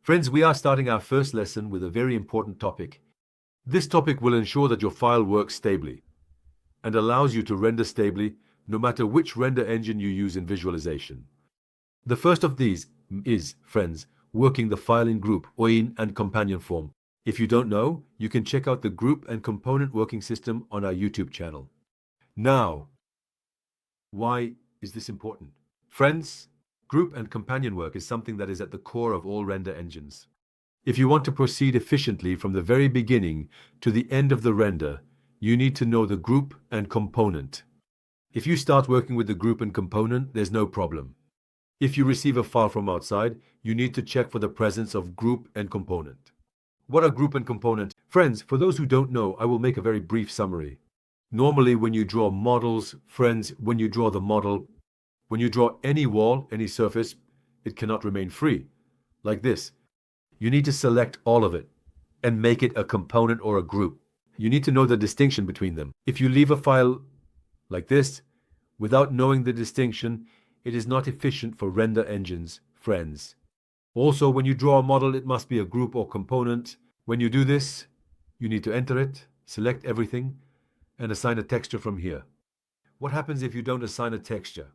Friends, we are starting our first lesson with a very important topic. This topic will ensure that your file works stably and allows you to render stably no matter which render engine you use in visualization. The first of these is, friends, working the file in group or in and companion form. If you don't know, you can check out the group and component working system on our YouTube channel. Now, why is this important? Friends, group and companion work is something that is at the core of all render engines. If you want to proceed efficiently from the very beginning to the end of the render, you need to know the group and component. If you start working with the group and component, there's no problem. If you receive a file from outside, you need to check for the presence of group and component. What are group and component? Friends, for those who don't know, I will make a very brief summary. Normally, when you draw models, friends, when you draw the model, when you draw any wall, any surface, it cannot remain free, like this. You need to select all of it and make it a component or a group. You need to know the distinction between them. If you leave a file like this, without knowing the distinction, it is not efficient for render engines, friends. Also, when you draw a model, it must be a group or component. When you do this, you need to enter it, select everything, and assign a texture from here. What happens if you don't assign a texture?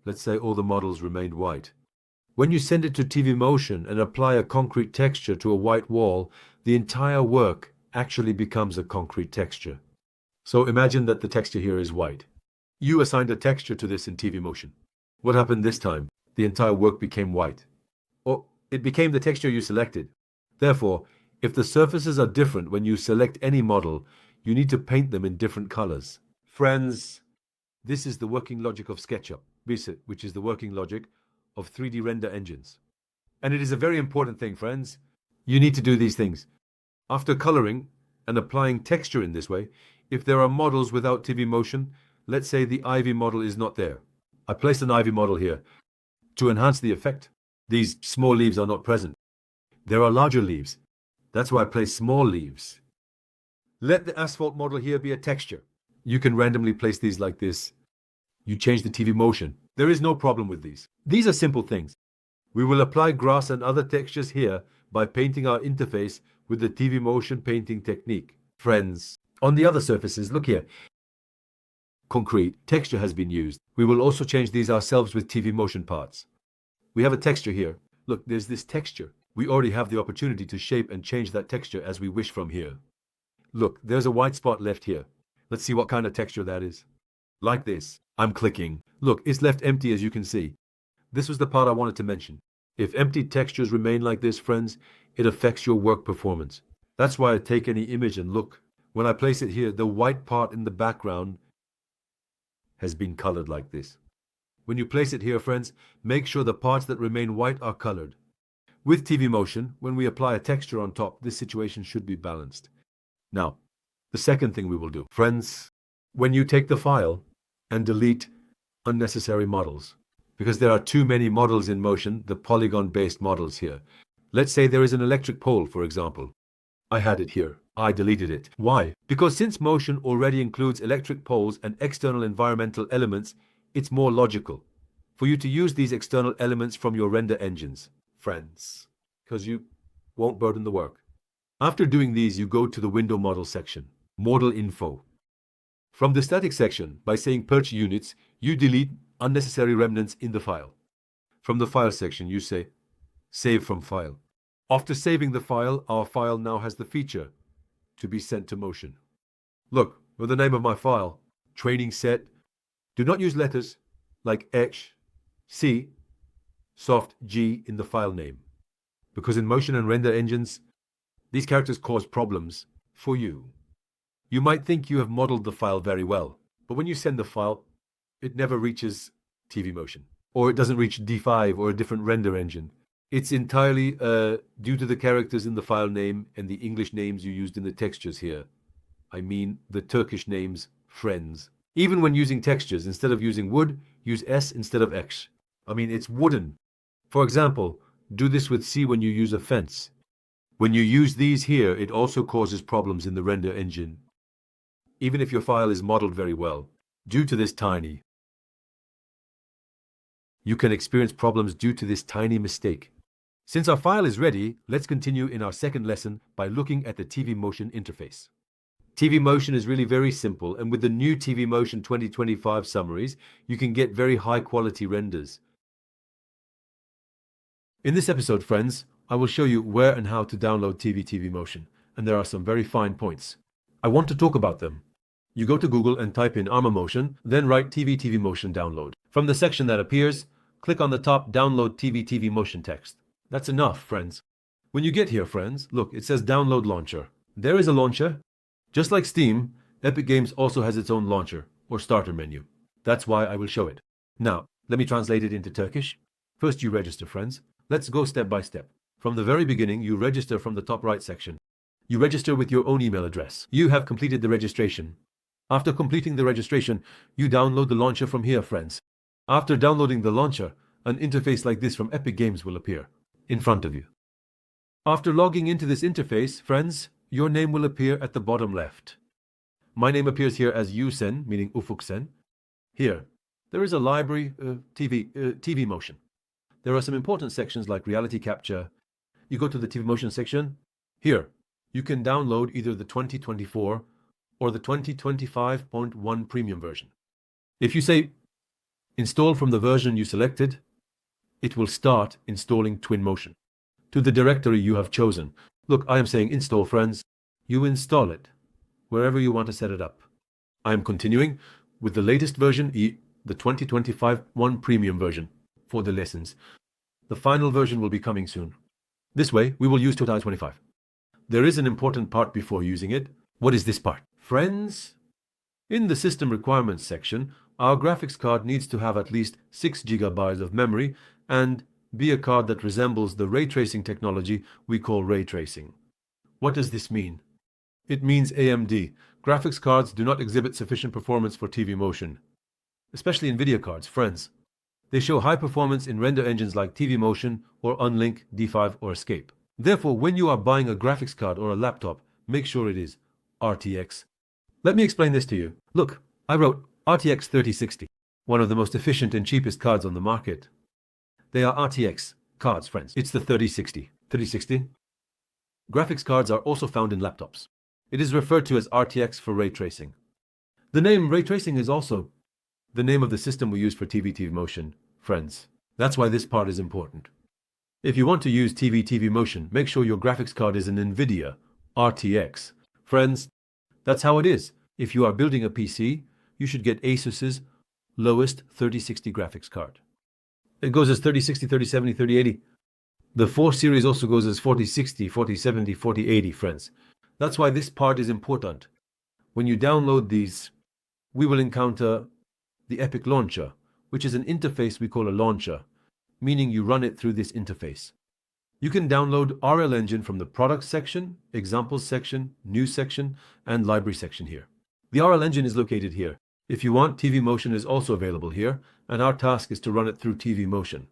Let's say all the models remained white. When you send it to Twinmotion and apply a concrete texture to a white wall, the entire work actually becomes a concrete texture. So imagine that the texture here is white. You assigned a texture to this in Twinmotion. What happened this time? The entire work became white. Or it became the texture you selected. Therefore, if the surfaces are different when you select any model, you need to paint them in different colors. Friends, this is the working logic of SketchUp, which is the working logic of 3D render engines. And it is a very important thing, friends. You need to do these things. After coloring and applying texture in this way, if there are models without Twinmotion, let's say the ivy model is not there. I placed an ivy model here. To enhance the effect, these small leaves are not present. There are larger leaves. That's why I place small leaves. Let the asphalt model here be a texture. You can randomly place these like this. You change the Twinmotion. There is no problem with these. These are simple things. We will apply grass and other textures here by painting our interface with the Twinmotion painting technique. Friends, on the other surfaces, look here. Concrete texture has been used. We will also change these ourselves with Twinmotion parts. We have a texture here. Look, there's this texture. We already have the opportunity to shape and change that texture as we wish from here. Look, there's a white spot left here. Let's see what kind of texture that is. Like this. I'm clicking. Look, it's left empty as you can see. This was the part I wanted to mention. If empty textures remain like this, friends, it affects your work performance. That's why I take any image and look. When I place it here, the white part in the background has been colored like this. When you place it here, friends, make sure the parts that remain white are colored. With Twinmotion, when we apply a texture on top, this situation should be balanced. Now, the second thing we will do, friends, when you take the file and delete unnecessary models, because there are too many models in motion, the polygon-based models here. Let's say there is an electric pole, for example. I had it here. I deleted it. Why? Because since motion already includes electric poles and external environmental elements, it's more logical for you to use these external elements from your render engines, friends, because you won't burden the work. After doing these, you go to the window model section, model info. From the static section, by saying perch units, you delete unnecessary remnants in the file. From the file section, you say save from file. After saving the file, our file now has the feature to be sent to motion. Look, with the name of my file, training set. Do not use letters like H, C, soft G in the file name, because in motion and render engines, these characters cause problems for you. You might think you have modeled the file very well, but when you send the file, it never reaches Twinmotion, or it doesn't reach D5 or a different render engine. It's entirely due to the characters in the file name and the English names you used in the textures here. I mean the Turkish names, friends. Even when using textures, instead of using wood, use S instead of X. I mean, it's wooden. For example, do this with C when you use a fence. When you use these here, it also causes problems in the render engine, even if your file is modeled very well. Due to this you can experience problems due to this tiny mistake. Since our file is ready, let's continue in our second lesson by looking at the Twinmotion interface. Twinmotion is really very simple, and with the new Twinmotion 2025 summaries, you can get very high quality renders. In this episode, friends, I will show you where and how to download Twinmotion, and there are some very fine points. I want to talk about them. You go to Google and type in ArmorMotion, then write Twinmotion download. From the section that appears, click on the top Download Twinmotion text. That's enough, friends. When you get here, friends, look, it says Download Launcher. There is a launcher. Just like Steam, Epic Games also has its own launcher, or starter menu. That's why I will show it. Now, let me translate it into Turkish. First you register, friends. Let's go step by step. From the very beginning, you register from the top right section. You register with your own email address. You have completed the registration. After completing the registration, you download the launcher from here, friends. After downloading the launcher, an interface like this from Epic Games will appear in front of you. After logging into this interface, friends, your name will appear at the bottom left. My name appears here as Usen, meaning Ufuksen. Here, there is a library, Twinmotion. There are some important sections like reality capture. You go to the Twinmotion section. Here, you can download either the 2024 or the 2025.1 premium version. If you say install from the version you selected, it will start installing Twinmotion to the directory you have chosen. Look, I am saying install, friends. You install it wherever you want to set it up. I am continuing with the latest version, the 2025.1 premium version for the lessons. The final version will be coming soon. This way, we will use 2025. There is an important part before using it. What is this part? Friends, in the system requirements section, our graphics card needs to have at least 6 GB of memory and be a card that resembles the ray tracing technology we call ray tracing. What does this mean? It means AMD. Graphics cards do not exhibit sufficient performance for Twinmotion, especially NVIDIA cards, friends. They show high performance in render engines like Twinmotion or Unlink, D5 or Escape. Therefore, when you are buying a graphics card or a laptop, make sure it is RTX. Let me explain this to you. Look, I wrote RTX 3060, one of the most efficient and cheapest cards on the market. They are RTX cards, friends. It's the 3060. 3060. Graphics cards are also found in laptops. It is referred to as RTX for ray tracing. The name ray tracing is also the name of the system we use for Twinmotion, friends. That's why this part is important. If you want to use Twinmotion, make sure your graphics card is an NVIDIA RTX. Friends, that's how it is. If you are building a PC, you should get Asus's lowest 3060 graphics card. It goes as 3060, 3070, 3080. The 4 series also goes as 4060, 4070, 4080, friends. That's why this part is important. When you download these, we will encounter the Epic Launcher, which is an interface we call a launcher, meaning you run it through this interface. You can download RL Engine from the Products section, Examples section, News section, and Library section here. The RL Engine is located here. If you want, Twinmotion is also available here, and our task is to run it through Twinmotion.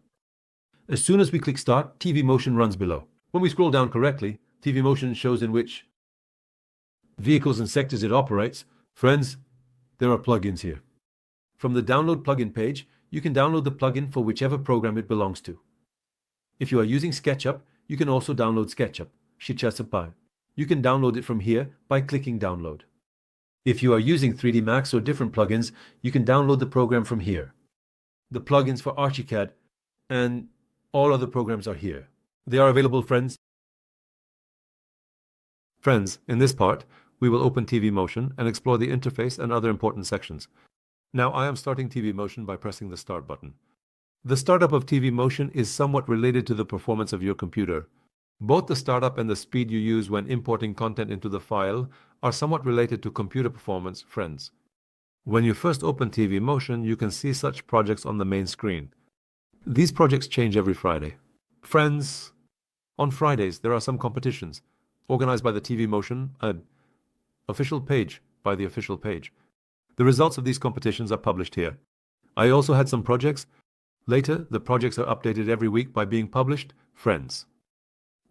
As soon as we click Start, Twinmotion runs below. When we scroll down correctly, Twinmotion shows in which vehicles and sectors it operates. Friends, there are plugins here. From the Download Plugin page, you can download the plugin for whichever program it belongs to. If you are using SketchUp, you can also download SketchUp, Shichasapai. You can download it from here by clicking Download. If you are using 3D Max or different plugins, you can download the program from here. The plugins for Archicad and all other programs are here. They are available, friends. Friends, in this part, we will open Twinmotion and explore the interface and other important sections. Now I am starting Twinmotion by pressing the Start button. The startup of Twinmotion is somewhat related to the performance of your computer. Both the startup and the speed you use when importing content into the file are somewhat related to computer performance, friends. When you first open Twinmotion, you can see such projects on the main screen. These projects change every Friday. Friends, on Fridays there are some competitions organized by the Twinmotion official page by the official page. The results of these competitions are published here. I also had some projects. Later, the projects are updated every week by being published, friends.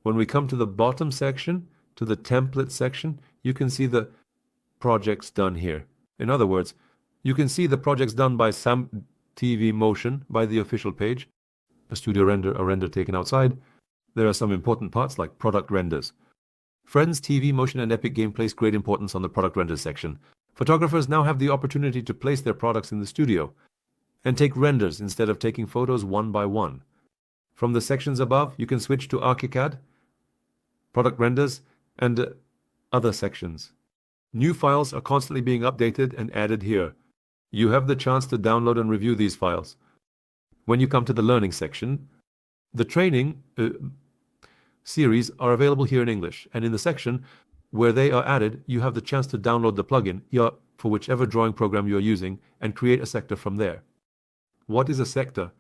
When we come to the bottom section, to the template section, you can see the projects done here. In other words, you can see the projects done by Twinmotion by the official page, a studio render, a render taken outside, There are some important parts like product renders. Friends, TV, motion, and Epic Game place great importance on the product renders section. Photographers now have the opportunity to place their products in the studio and take renders instead of taking photos one by one. From the sections above, you can switch to ArchiCAD, product renders, and other sections. New files are constantly being updated and added here. You have the chance to download and review these files. When you come to the learning section, the training series are available here in English, and in the section where they are added, you have the chance to download the plugin for whichever drawing program you are using and create a sector from there. What is a sector?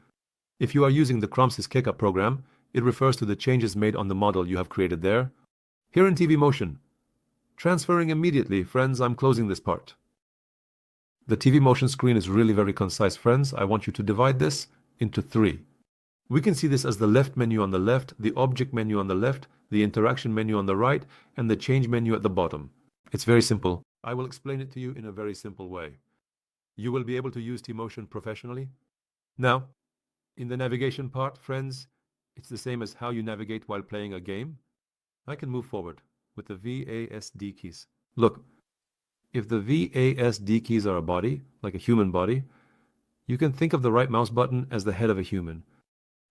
If you are using the Chromsys ClickUp program, it refers to the changes made on the model you have created there. Here in Twinmotion, transferring immediately, friends, I'm closing this part. The Twinmotion screen is really very concise, friends. I want you to divide this into 3. We can see this as the left menu on the left, the object menu on the left, the interaction menu on the right, and the change menu at the bottom. It's very simple. I will explain it to you in a very simple way. You will be able to use Twinmotion professionally. Now, in the navigation part, friends, it's the same as how you navigate while playing a game. I can move forward with the VASD keys. Look, if the VASD keys are a body, like a human body, you can think of the right mouse button as the head of a human.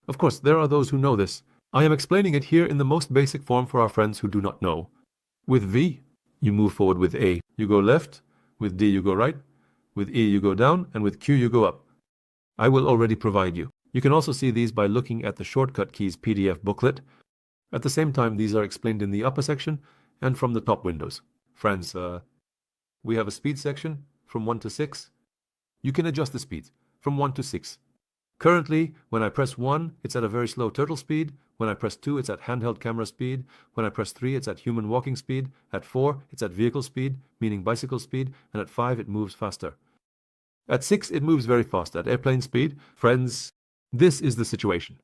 Of course, there are those who know this. I am explaining it here in the most basic form for our friends who do not know. With V, you move forward with A. You go left. With D, you go right. With E, you go down. And with Q, you go up. I will already provide you. You can also see these by looking at the shortcut keys PDF booklet. At the same time, these are explained in the upper section and from the top windows. Friends, we have a speed section from 1 to 6. You can adjust the speeds from 1 to 6. Currently, when I press 1, it's at a very slow turtle speed. When I press 2, it's at handheld camera speed. When I press 3, it's at human walking speed. At 4, it's at vehicle speed, meaning bicycle speed. And at 5, it moves faster. At 6, it moves very fast, at airplane speed. Friends, this is the situation.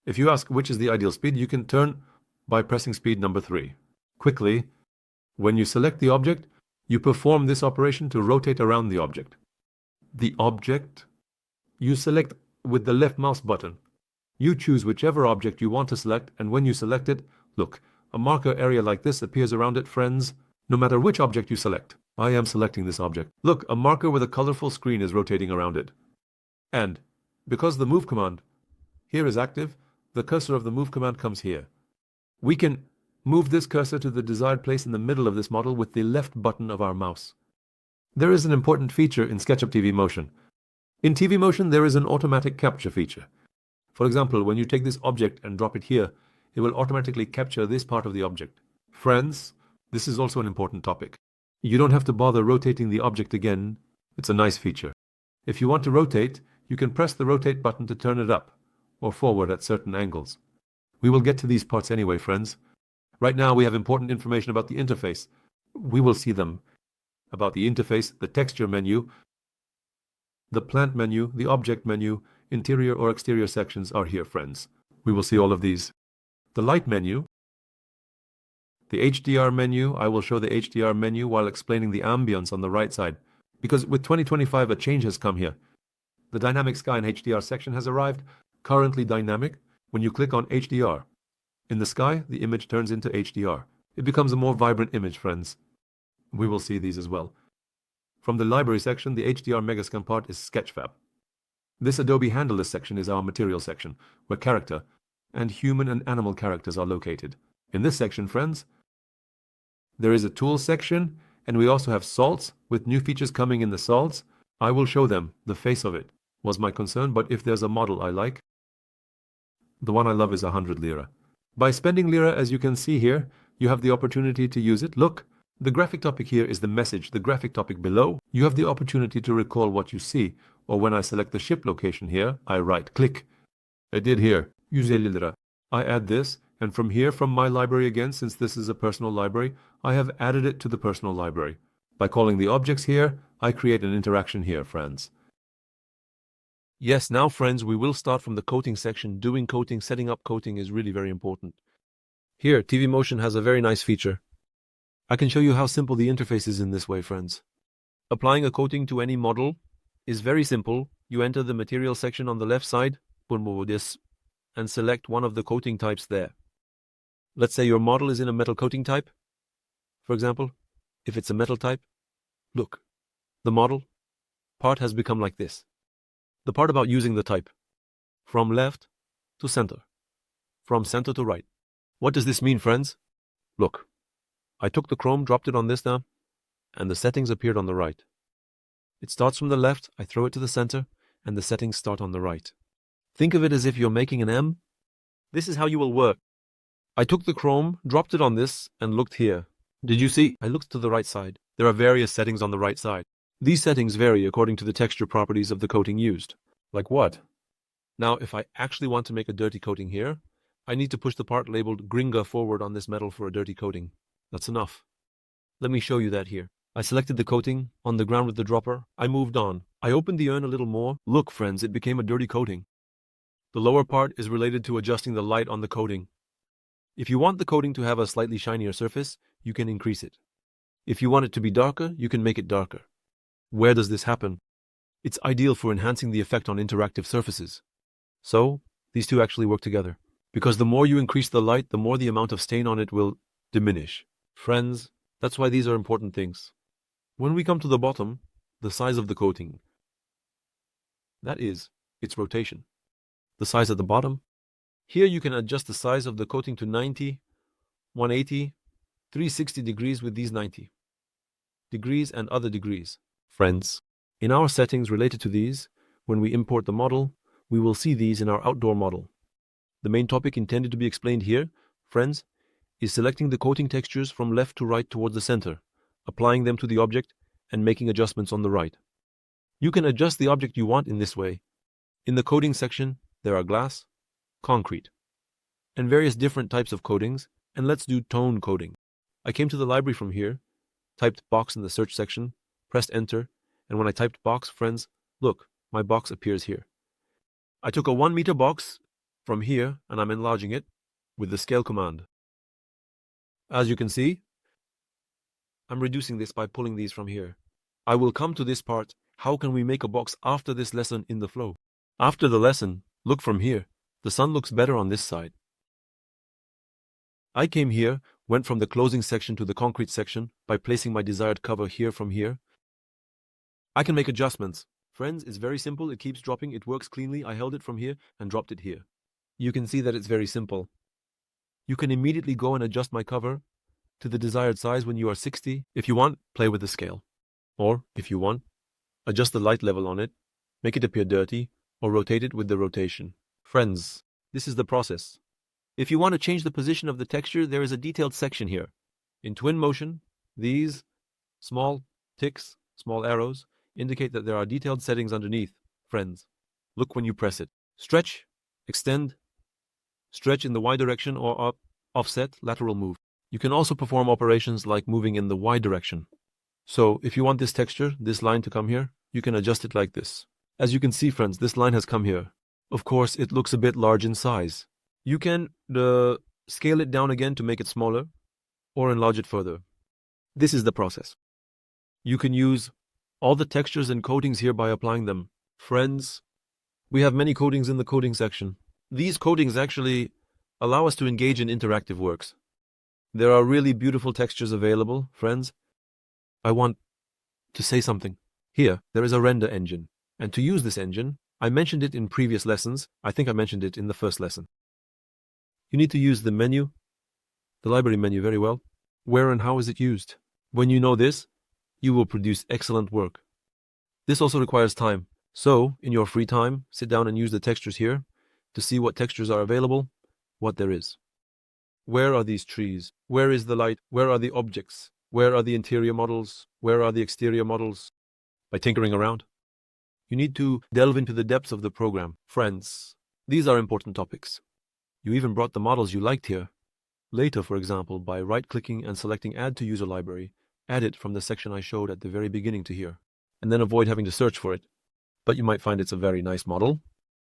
If you ask which is the ideal speed, you can turn by pressing speed number 3. Quickly, when you select the object, you perform this operation to rotate around the object. The object, you select with the left mouse button. You choose whichever object you want to select, and when you select it, look, a marker area like this appears around it, friends, no matter which object you select. I am selecting this object. Look, a marker with a colorful screen is rotating around it. And because the move command here is active, the cursor of the move command comes here. We can move this cursor to the desired place in the middle of this model with the left button of our mouse. There is an important feature in SketchUp Twinmotion. In Twinmotion, there is an automatic capture feature. For example, when you take this object and drop it here, it will automatically capture this part of the object. Friends, this is also an important topic. You don't have to bother rotating the object again. It's a nice feature. If you want to rotate, you can press the rotate button to turn it up or forward at certain angles. We will get to these parts anyway, friends. Right now, we have important information about the interface. We will see them. About the interface, the texture menu, the plant menu, the object menu, interior or exterior sections are here, friends. We will see all of these. The light menu, the HDR menu, I will show the HDR menu while explaining the ambience on the right side. Because with 2025, a change has come here. The dynamic sky and HDR section has arrived, currently dynamic. When you click on HDR, in the sky, the image turns into HDR. It becomes a more vibrant image, friends. We will see these as well. From the library section, the HDR Megascan part is Sketchfab. This Adobe Handler section is our material section, where character and human and animal characters are located. In this section, friends, there is a tools section, and we also have salts, with new features coming in the salts. I will show them. The face of it was my concern, but if there's a model I like, the one I love is 100 lira. By spending lira, as you can see here, you have the opportunity to use it. Look, the graphic topic here is the message. The graphic topic below, you have the opportunity to recall what you see. Or when I select the ship location here, I right-click. I did here, 150 lira. I add this, and from here, from my library again, since this is a personal library, I have added it to the personal library. By calling the objects here, I create an interaction here, friends. Yes, now, friends, we will start from the coating section. Doing coating, setting up coating is really very important. Here, Twinmotion has a very nice feature. I can show you how simple the interface is in this way, friends. Applying a coating to any model is very simple. You enter the material section on the left side, and select one of the coating types there. Let's say your model is in a metal coating type. For example, if it's a metal type, look, the model part has become like this. The part about using the type. From left to center. From center to right. What does this mean, friends? Look, I took the chrome, dropped it on this now, and the settings appeared on the right. It starts from the left, I throw it to the center, and the settings start on the right. Think of it as if you're making an M. This is how you will work. I took the chrome, dropped it on this, and looked here. Did you see? I looked to the right side. There are various settings on the right side. These settings vary according to the texture properties of the coating used. Like what? Now, if I actually want to make a dirty coating here, I need to push the part labeled Gringa forward on this metal for a dirty coating. That's enough. Let me show you that here. I selected the coating on the ground with the dropper. I moved on. I opened the urn a little more. Look, friends, it became a dirty coating. The lower part is related to adjusting the light on the coating. If you want the coating to have a slightly shinier surface, you can increase it. If you want it to be darker, you can make it darker. Where does this happen? It's ideal for enhancing the effect on interactive surfaces. So, these two actually work together. Because the more you increase the light, the more the amount of stain on it will diminish. Friends, that's why these are important things. When we come to the bottom, the size of the coating. That is, its rotation. The size at the bottom. Here you can adjust the size of the coating to 90, 180, 360 degrees with these 90 degrees and other degrees. Friends, in our settings related to these, when we import the model, we will see these in our outdoor model. The main topic intended to be explained here, friends, is selecting the coating textures from left to right towards the center, applying them to the object, and making adjustments on the right. You can adjust the object you want in this way. In the coating section, there are glass, concrete, and various different types of coatings, and let's do tone coating. I came to the library from here, typed box in the search section, pressed enter, and when I typed box, friends, look, my box appears here. I took a 1 meter box from here and I'm enlarging it with the scale command. As you can see, I'm reducing this by pulling these from here. I will come to this part, how can we make a box after this lesson in the flow? After the lesson, look from here, the sun looks better on this side. I came here, went from the closing section to the concrete section by placing my desired cover here from here. I can make adjustments. Friends, it's very simple, it keeps dropping, it works cleanly, I held it from here and dropped it here. You can see that it's very simple. You can immediately go and adjust my cover to the desired size when you are 60. If you want, play with the scale. Or, if you want, adjust the light level on it, make it appear dirty, or rotate it with the rotation. Friends, this is the process. If you want to change the position of the texture, there is a detailed section here. In Twinmotion, these small ticks, small arrows, indicate that there are detailed settings underneath. Friends, look when you press it. Stretch, extend, stretch in the Y direction or up, offset, lateral move. You can also perform operations like moving in the Y direction. So, if you want this texture, this line to come here, you can adjust it like this. As you can see, friends, this line has come here. Of course, it looks a bit large in size. You can scale it down again to make it smaller, or enlarge it further. This is the process. You can use all the textures and coatings here by applying them. Friends, we have many coatings in the coating section. These coatings actually allow us to engage in interactive works. There are really beautiful textures available, friends. I want to say something. Here, there is a render engine. And to use this engine, I mentioned it in previous lessons. I think I mentioned it in the first lesson. You need to use the menu, the library menu very well. Where and how is it used? When you know this, you will produce excellent work. This also requires time. So, in your free time, sit down and use the textures here to see what textures are available, what there is. Where are these trees? Where is the light? Where are the objects? Where are the interior models? Where are the exterior models? By tinkering around. You need to delve into the depths of the program. Friends, these are important topics. You even brought the models you liked here. Later, for example, by right-clicking and selecting Add to User Library, add it from the section I showed at the very beginning to here, and then avoid having to search for it. But you might find it's a very nice model.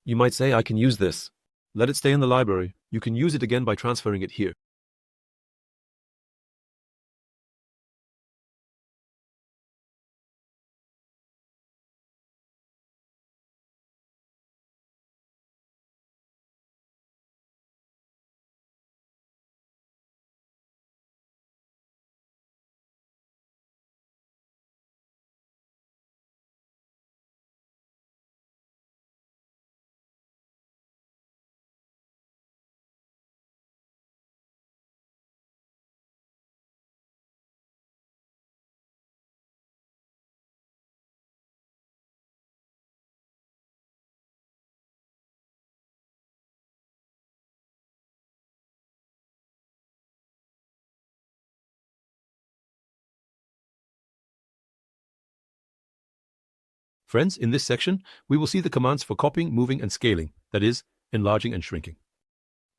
You might say, I can use this. Let it stay in the library. You can use it again by transferring it here. Friends, in this section, we will see the commands for copying, moving, and scaling, that is, enlarging and shrinking.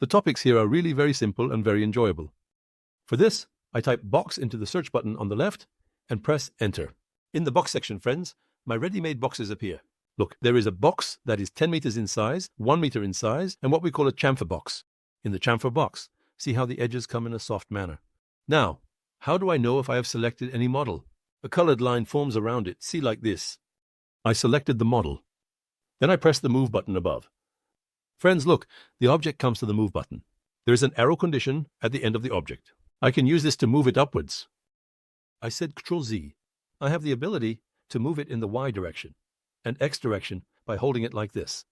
The topics here are really very simple and very enjoyable. For this, I type box into the search button on the left and press enter. In the box section, friends, my ready-made boxes appear. Look, there is a box that is 10 meters in size, 1 meter in size, and what we call a chamfer box. In the chamfer box, see how the edges come in a soft manner. Now, how do I know if I have selected any model? A colored line forms around it, see like this. I selected the model. Then I press the move button above. Friends, look, the object comes to the move button. There is an arrow condition at the end of the object. I can use this to move it upwards. I said Ctrl-Z. I have the ability to move it in the Y direction and X direction by holding it like this.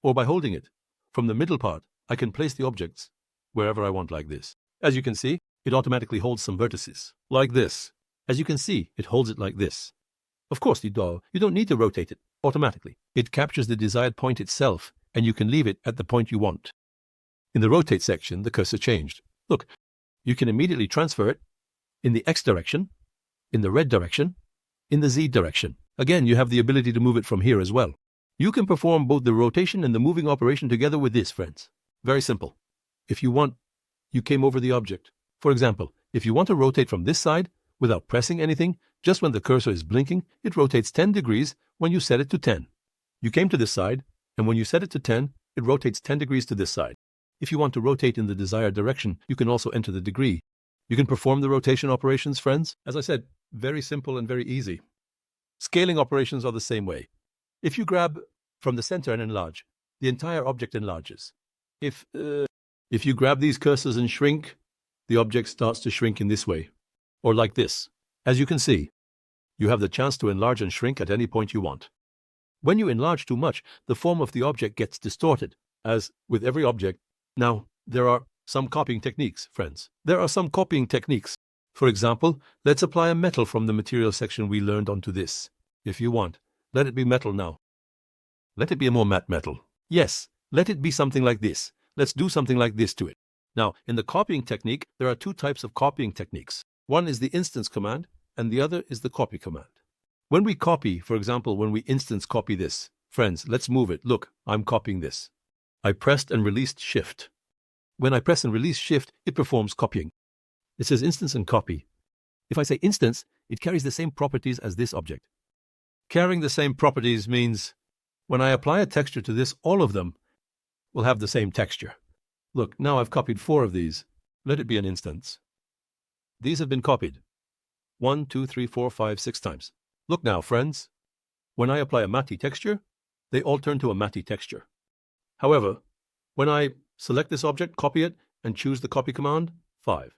Or by holding it. From the middle part, I can place the objects wherever I want like this. As you can see, it automatically holds some vertices, like this. As you can see, it holds it like this. Of course, you don't need to rotate it automatically. It captures the desired point itself, and you can leave it at the point you want. In the rotate section, the cursor changed. Look, you can immediately transfer it in the X direction, in the red direction, in the Z direction. Again, you have the ability to move it from here as well. You can perform both the rotation and the moving operation together with this, friends. Very simple. If you want, you came over the object. For example, if you want to rotate from this side without pressing anything, just when the cursor is blinking, it rotates 10 degrees when you set it to 10. You came to this side, and when you set it to 10, it rotates 10 degrees to this side. If you want to rotate in the desired direction, you can also enter the degree. You can perform the rotation operations, friends. As I said, very simple and very easy. Scaling operations are the same way. If you grab from the center and enlarge, the entire object enlarges. If you grab these cursors and shrink, the object starts to shrink in this way, or like this. As you can see, you have the chance to enlarge and shrink at any point you want. When you enlarge too much, the form of the object gets distorted, as with every object. Now, there are some copying techniques, friends. There are some copying techniques. For example, let's apply a metal from the material section we learned onto this. If you want, let it be metal now. Let it be a more matte metal. Yes, let it be something like this. Let's do something like this to it. Now, in the copying technique, there are two types of copying techniques. One is the instance command, and the other is the copy command. When we copy, for example, when we instance copy this, friends, let's move it. Look, I'm copying this. I pressed and released Shift. When I press and release Shift, it performs copying. It says instance and copy. If I say instance, it carries the same properties as this object. Carrying the same properties means when I apply a texture to this, all of them will have the same texture. Look, now I've copied 4 of these. Let it be an instance. These have been copied 1, 2, 3, 4, 5, 6 times. Look now, friends. When I apply a matte texture, they all turn to a matte texture. However, when I select this object, copy it, and choose the copy command, 5.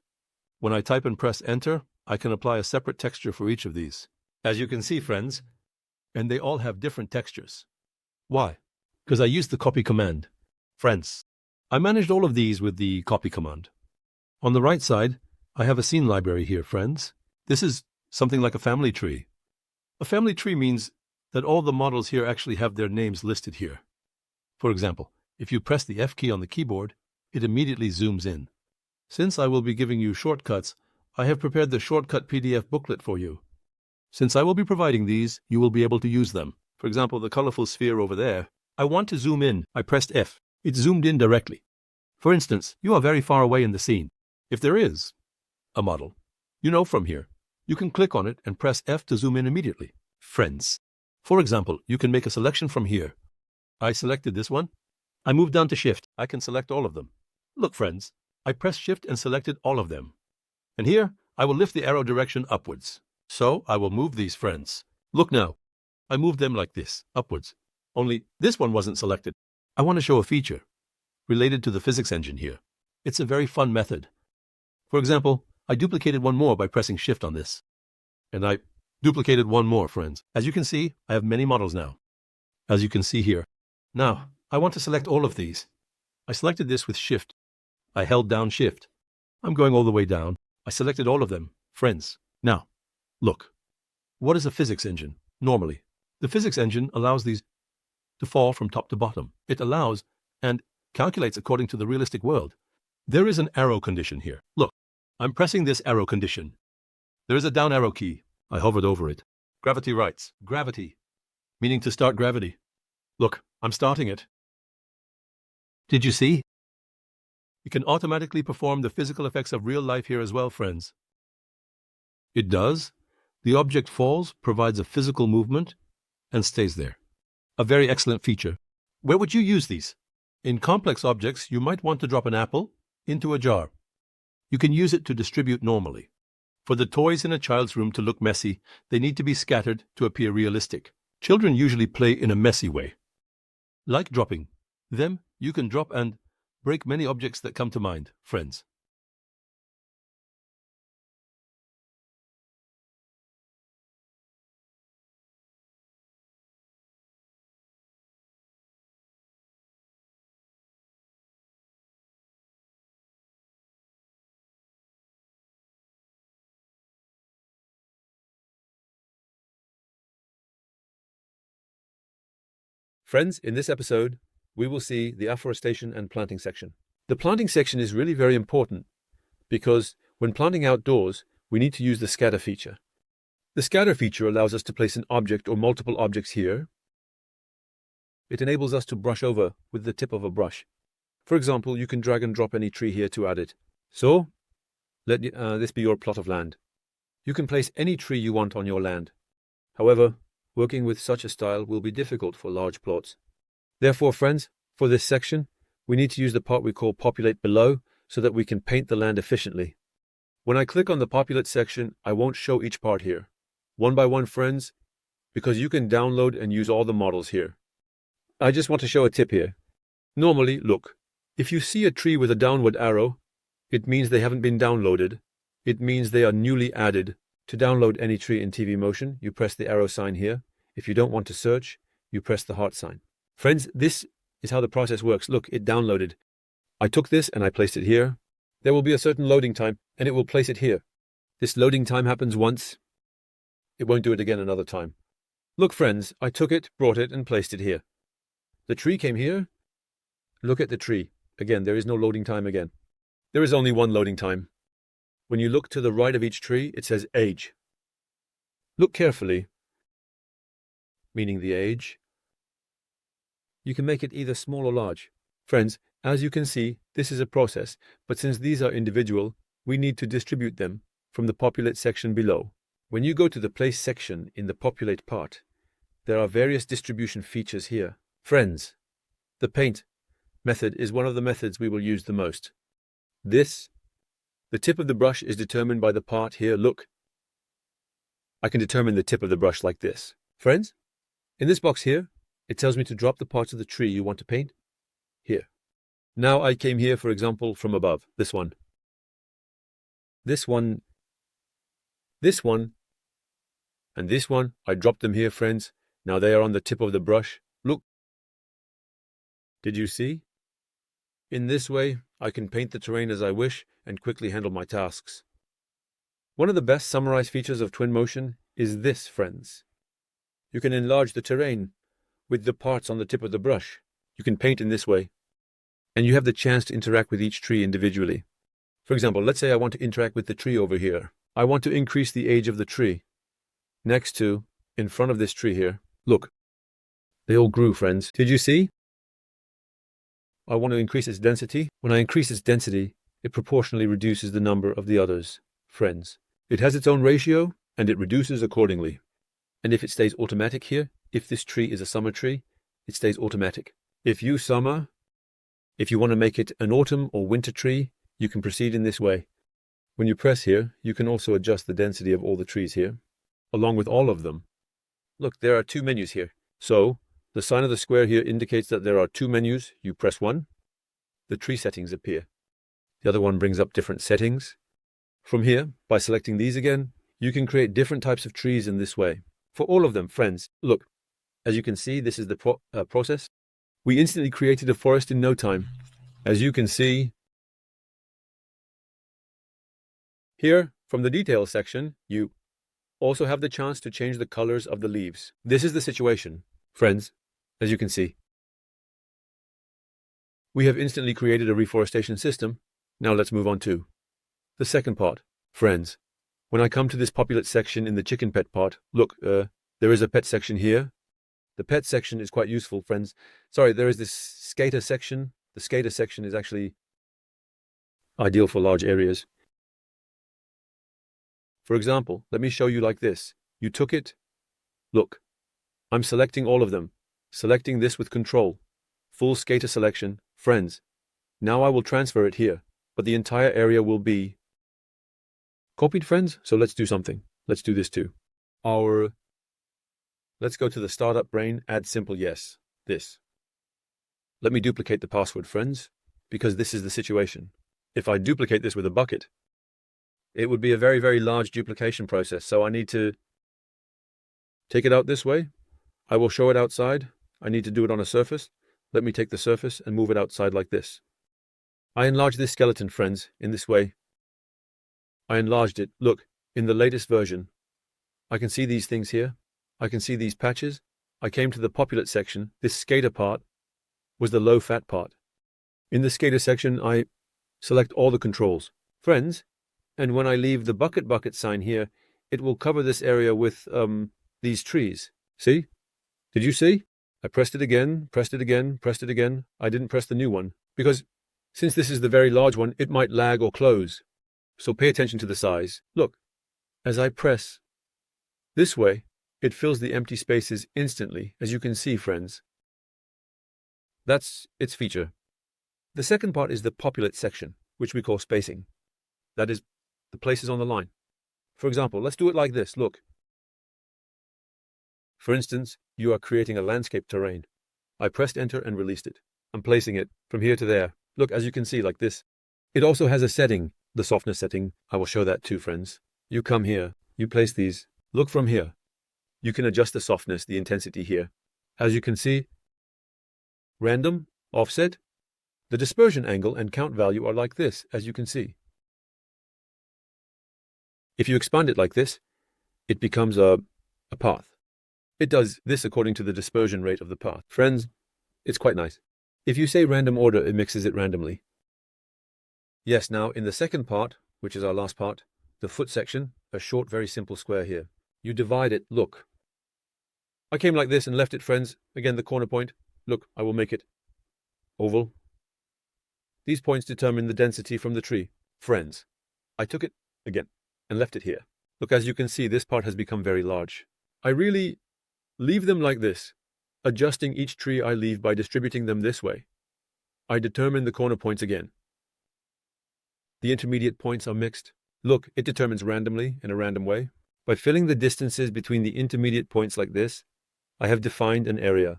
When I type and press enter, I can apply a separate texture for each of these. As you can see, friends, and they all have different textures. Why? Because I used the copy command. Friends, I managed all of these with the copy command. On the right side, I have a scene library here, friends. This is something like a family tree. A family tree means that all the models here actually have their names listed here. For example, if you press the F key on the keyboard, it immediately zooms in. Since I will be giving you shortcuts, I have prepared the shortcut PDF booklet for you. Since I will be providing these, you will be able to use them. For example, the colorful sphere over there. I want to zoom in. I pressed F. It zoomed in directly. For instance, you are very far away in the scene. If there is a model, you know from here, you can click on it and press F to zoom in immediately. Friends. For example, you can make a selection from here. I selected this one. I moved down to Shift. I can select all of them. Look, friends, I pressed Shift and selected all of them. And here, I will lift the arrow direction upwards. So, I will move these, friends. Look now. I moved them like this, upwards. Only this one wasn't selected. I want to show a feature related to the physics engine here. It's a very fun method. For example, I duplicated one more by pressing Shift on this. And I duplicated one more, friends. As you can see, I have many models now. As you can see here. Now, I want to select all of these. I selected this with Shift. I held down Shift. I'm going all the way down. I selected all of them. Friends. Now, look. What is a physics engine? Normally, the physics engine allows these to fall from top to bottom. It allows and calculates according to the realistic world. There is an arrow condition here. Look, I'm pressing this arrow condition. There is a down arrow key. I hovered over it. Gravity writes, gravity. meaning to start gravity. Look, I'm starting it. Did you see? It can automatically perform the physical effects of real life here as well, friends. It does. The object falls, provides a physical movement, and stays there. A very excellent feature. Where would you use these? In complex objects, you might want to drop an apple into a jar. You can use it to distribute normally. For the toys in a child's room to look messy, they need to be scattered to appear realistic. Children usually play in a messy way. Like dropping them, you can drop and break many objects that come to mind, friends. Friends, in this episode, we will see the afforestation and planting section. The planting section is really very important because when planting outdoors, we need to use the scatter feature. The scatter feature allows us to place an object or multiple objects here. It enables us to brush over with the tip of a brush. For example, you can drag and drop any tree here to add it. So, let this be your plot of land. You can place any tree you want on your land. However, working with such a style will be difficult for large plots. Therefore, friends, for this section, we need to use the part we call Populate below so that we can paint the land efficiently. When I click on the Populate section, I won't show each part here, one by one, friends, because you can download and use all the models here. I just want to show a tip here. Normally, look, if you see a tree with a downward arrow, it means they haven't been downloaded. It means they are newly added. To download any tree in Twinmotion, you press the arrow sign here. If you don't want to search, you press the heart sign. Friends, this is how the process works. Look, it downloaded. I took this and I placed it here. There will be a certain loading time, and it will place it here. This loading time happens once. It won't do it again another time. Look, friends, I took it, brought it, and placed it here. The tree came here. Look at the tree. Again, there is no loading time again. There is only one loading time. When you look to the right of each tree, it says age. Look carefully, meaning the age. You can make it either small or large. Friends, as you can see, this is a process, but since these are individual, we need to distribute them from the Populate section below. When you go to the Place section in the Populate part, there are various distribution features here. Friends, the paint method is one of the methods we will use the most. The tip of the brush is determined by the part here. Look, I can determine the tip of the brush like this. Friends, in this box here, it tells me to drop the parts of the tree you want to paint here. Now I came here, for example, from above, this one, and this one. I dropped them here, friends. Now they are on the tip of the brush. Look. Did you see? In this way, I can paint the terrain as I wish and quickly handle my tasks. One of the best summarized features of Twinmotion is this, friends. You can enlarge the terrain with the parts on the tip of the brush. You can paint in this way, and you have the chance to interact with each tree individually. For example, let's say I want to interact with the tree over here. I want to increase the age of the tree. Next to, in front of this tree here. Look, they all grew, friends. Did you see? I want to increase its density. When I increase its density, it proportionally reduces the number of the others, friends. It has its own ratio, and it reduces accordingly. And if it stays automatic here, if this tree is a summer tree, it stays automatic. If you want to make it an autumn or winter tree, you can proceed in this way. When you press here, you can also adjust the density of all the trees here, along with all of them. Look, there are two menus here. So, the sign of the square here indicates that there are two menus. You press one, the tree settings appear. The other one brings up different settings. From here, by selecting these again, you can create different types of trees in this way. For all of them, friends, look, as you can see, this is the process. We instantly created a forest in no time. As you can see, here, from the details section, you also have the chance to change the colors of the leaves. This is the situation, friends, as you can see. We have instantly created a reforestation system. Now let's move on to the second part. Friends, when I come to this Populate section in the chicken pet part, look, there is a pet section here. The pet section is quite useful, friends. Sorry, there is this skater section. The skater section is actually ideal for large areas. For example, let me show you like this. You took it. Look, I'm selecting all of them. Selecting this with control. Full skater selection. Friends, now I will transfer it here, but the entire area will be copied, friends. So let's do something. Let's do this too. Let's go to the startup brain, add simple yes, this. Let me duplicate the password, friends, because this is the situation. If I duplicate this with a bucket, it would be a very, very large duplication process. So I need to take it out this way. I will show it outside. I need to do it on a surface. Let me take the surface and move it outside like this. I enlarged this skeleton, friends, in this way. I enlarged it. Look, in the latest version, I can see these things here. I can see these patches. I came to the populate section. This skater part was the low-fat part. In the skater section, I select all the controls. Friends, and when I leave the bucket sign here, it will cover this area with these trees. See? Did you see? I pressed it again, pressed it again, pressed it again. I didn't press the new one, because since this is the very large one, it might lag or close. So pay attention to the size. Look, as I press this way, it fills the empty spaces instantly, as you can see, friends. That's its feature. The second part is the populate section, which we call spacing. That is, the places on the line. For example, let's do it like this. Look. For instance, you are creating a landscape terrain. I pressed enter and released it. I'm placing it from here to there. Look, as you can see, like this. It also has a setting, the softness setting. I will show that too, friends. You come here. You place these. Look from here. You can adjust the softness, the intensity here. As you can see, random, offset. The dispersion angle and count value are like this, as you can see. If you expand it like this, it becomes a path. It does this according to the dispersion rate of the path. Friends, it's quite nice. If you say random order, it mixes it randomly. Yes, now in the second part, which is our last part, the foot section, a short, very simple square here. You divide it, look. I came like this and left it, friends. Again, the corner point. Look, I will make it oval. These points determine the density from the tree. Friends, I took it, again, and left it here. Look, as you can see, this part has become very large. I really leave them like this, adjusting each tree I leave by distributing them this way. I determine the corner points again. The intermediate points are mixed. Look, it determines randomly, in a random way. By filling the distances between the intermediate points like this, I have defined an area.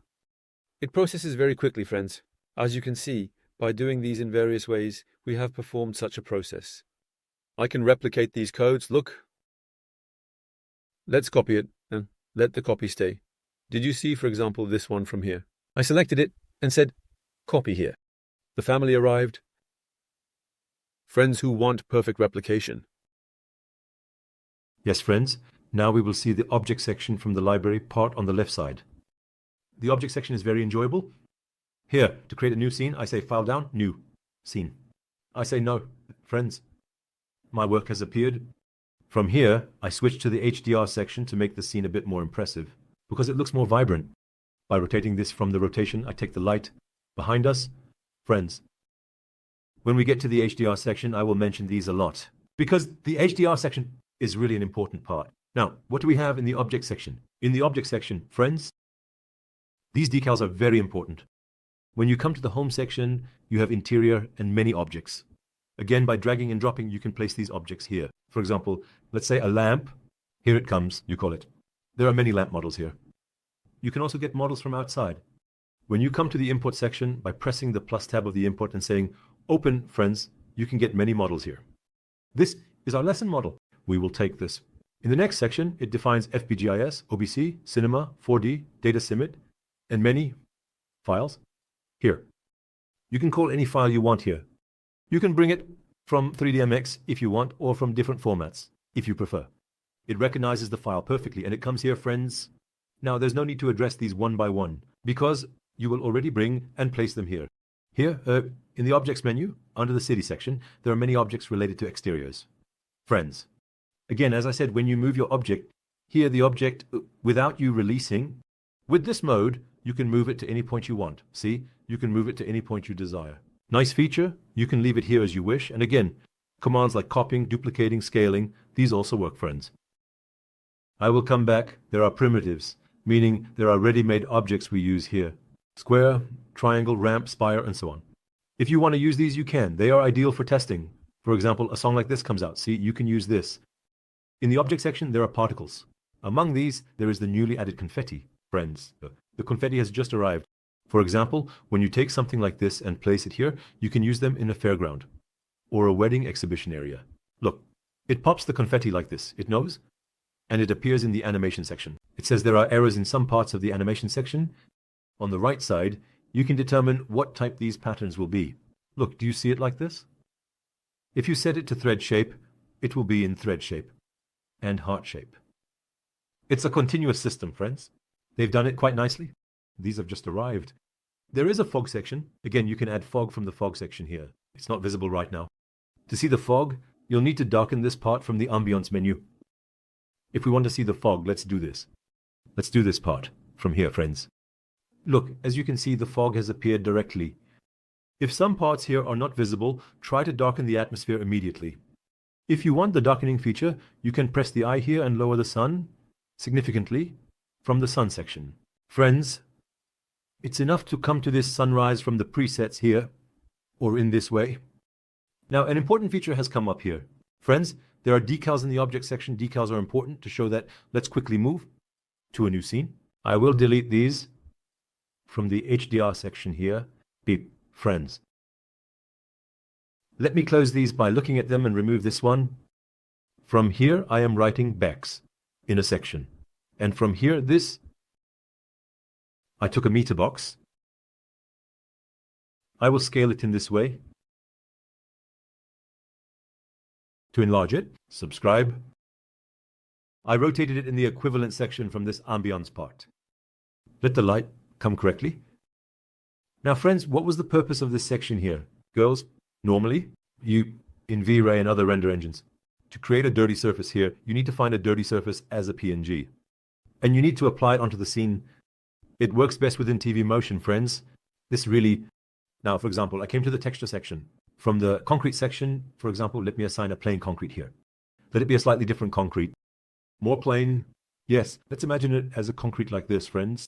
It processes very quickly, friends. As you can see, by doing these in various ways, we have performed such a process. I can replicate these codes. Look. Let's copy it and let the copy stay. Did you see, for example, this one from here? I selected it and said, copy here. The family arrived. Friends who want perfect replication. Yes, friends, now we will see the object section from the library part on the left side. The object section is very enjoyable. Here, to create a new scene, I say file down, new, scene. I say no, friends. My work has appeared. From here, I switch to the HDR section to make the scene a bit more impressive, because it looks more vibrant. By rotating this from the rotation, I take the light behind us. Friends, when we get to the HDR section, I will mention these a lot, because the HDR section is really an important part. Now, what do we have in the object section? In the object section, friends, these decals are very important. When you come to the home section, you have interior and many objects. Again, by dragging and dropping, you can place these objects here. For example, let's say a lamp. Here it comes, you call it. There are many lamp models here. You can also get models from outside. When you come to the import section, by pressing the plus tab of the import and saying, open, friends, you can get many models here. This is our lesson model. We will take this. In the next section, it defines FBGIS, OBC, Cinema, 4D, Data Simit, and many files. Here. You can call any file you want here. You can bring it from 3DMX if you want, or from different formats, if you prefer. It recognizes the file perfectly, and it comes here, friends. Now, there's no need to address these one by one, because you will already bring and place them here. Here, in the Objects menu, under the City section, there are many objects related to exteriors. Friends. Again, as I said, when you move your object, here the object, without you releasing, With this mode, you can move it to any point you want. See, you can move it to any point you desire. Nice feature, you can leave it here as you wish. And again, commands like copying, duplicating, scaling, these also work, friends. I will come back. There are primitives, meaning there are ready-made objects we use here. Square, triangle, ramp, spire, and so on. If you want to use these, you can. They are ideal for testing. For example, a song like this comes out. See, you can use this. In the object section, there are particles. Among these, there is the newly added confetti, friends. The confetti has just arrived. For example, when you take something like this and place it here, you can use them in a fairground or a wedding exhibition area. Look, it pops the confetti like this. It knows, and it appears in the animation section. It says there are errors in some parts of the animation section. On the right side, you can determine what type these patterns will be. Look, do you see it like this? If you set it to thread shape, it will be in thread shape and heart shape. It's a continuous system, friends. They've done it quite nicely. These have just arrived. There is a fog section. Again, you can add fog from the fog section here. It's not visible right now. To see the fog, you'll need to darken this part from the ambience menu. If we want to see the fog, let's do this. Let's do this part from here, friends. Look, as you can see, the fog has appeared directly. If some parts here are not visible, try to darken the atmosphere immediately. If you want the darkening feature, you can press the eye here and lower the sun significantly from the sun section. Friends, it's enough to come to this sunrise from the presets here, or in this way. Now, an important feature has come up here. Friends, there are decals in the object section. Decals are important to show that. Let's quickly move to a new scene. I will delete these from the HDR section here. Beep, friends. Let me close these by looking at them and remove this one. From here, I am writing Bex in a section. And from here, this, I took a meter box. I will scale it in this way. To enlarge it, subscribe. I rotated it in the equivalent section from this ambience part. Let the light come correctly. Now, friends, what was the purpose of this section here? Girls, normally, in V-Ray and other render engines, to create a dirty surface here, you need to find a dirty surface as a PNG. And you need to apply it onto the scene. It works best within Twinmotion, friends. This really... Now, for example, I came to the texture section. From the concrete section, for example, let me assign a plain concrete here. Let it be a slightly different concrete. More plain. Yes, let's imagine it as a concrete like this, friends.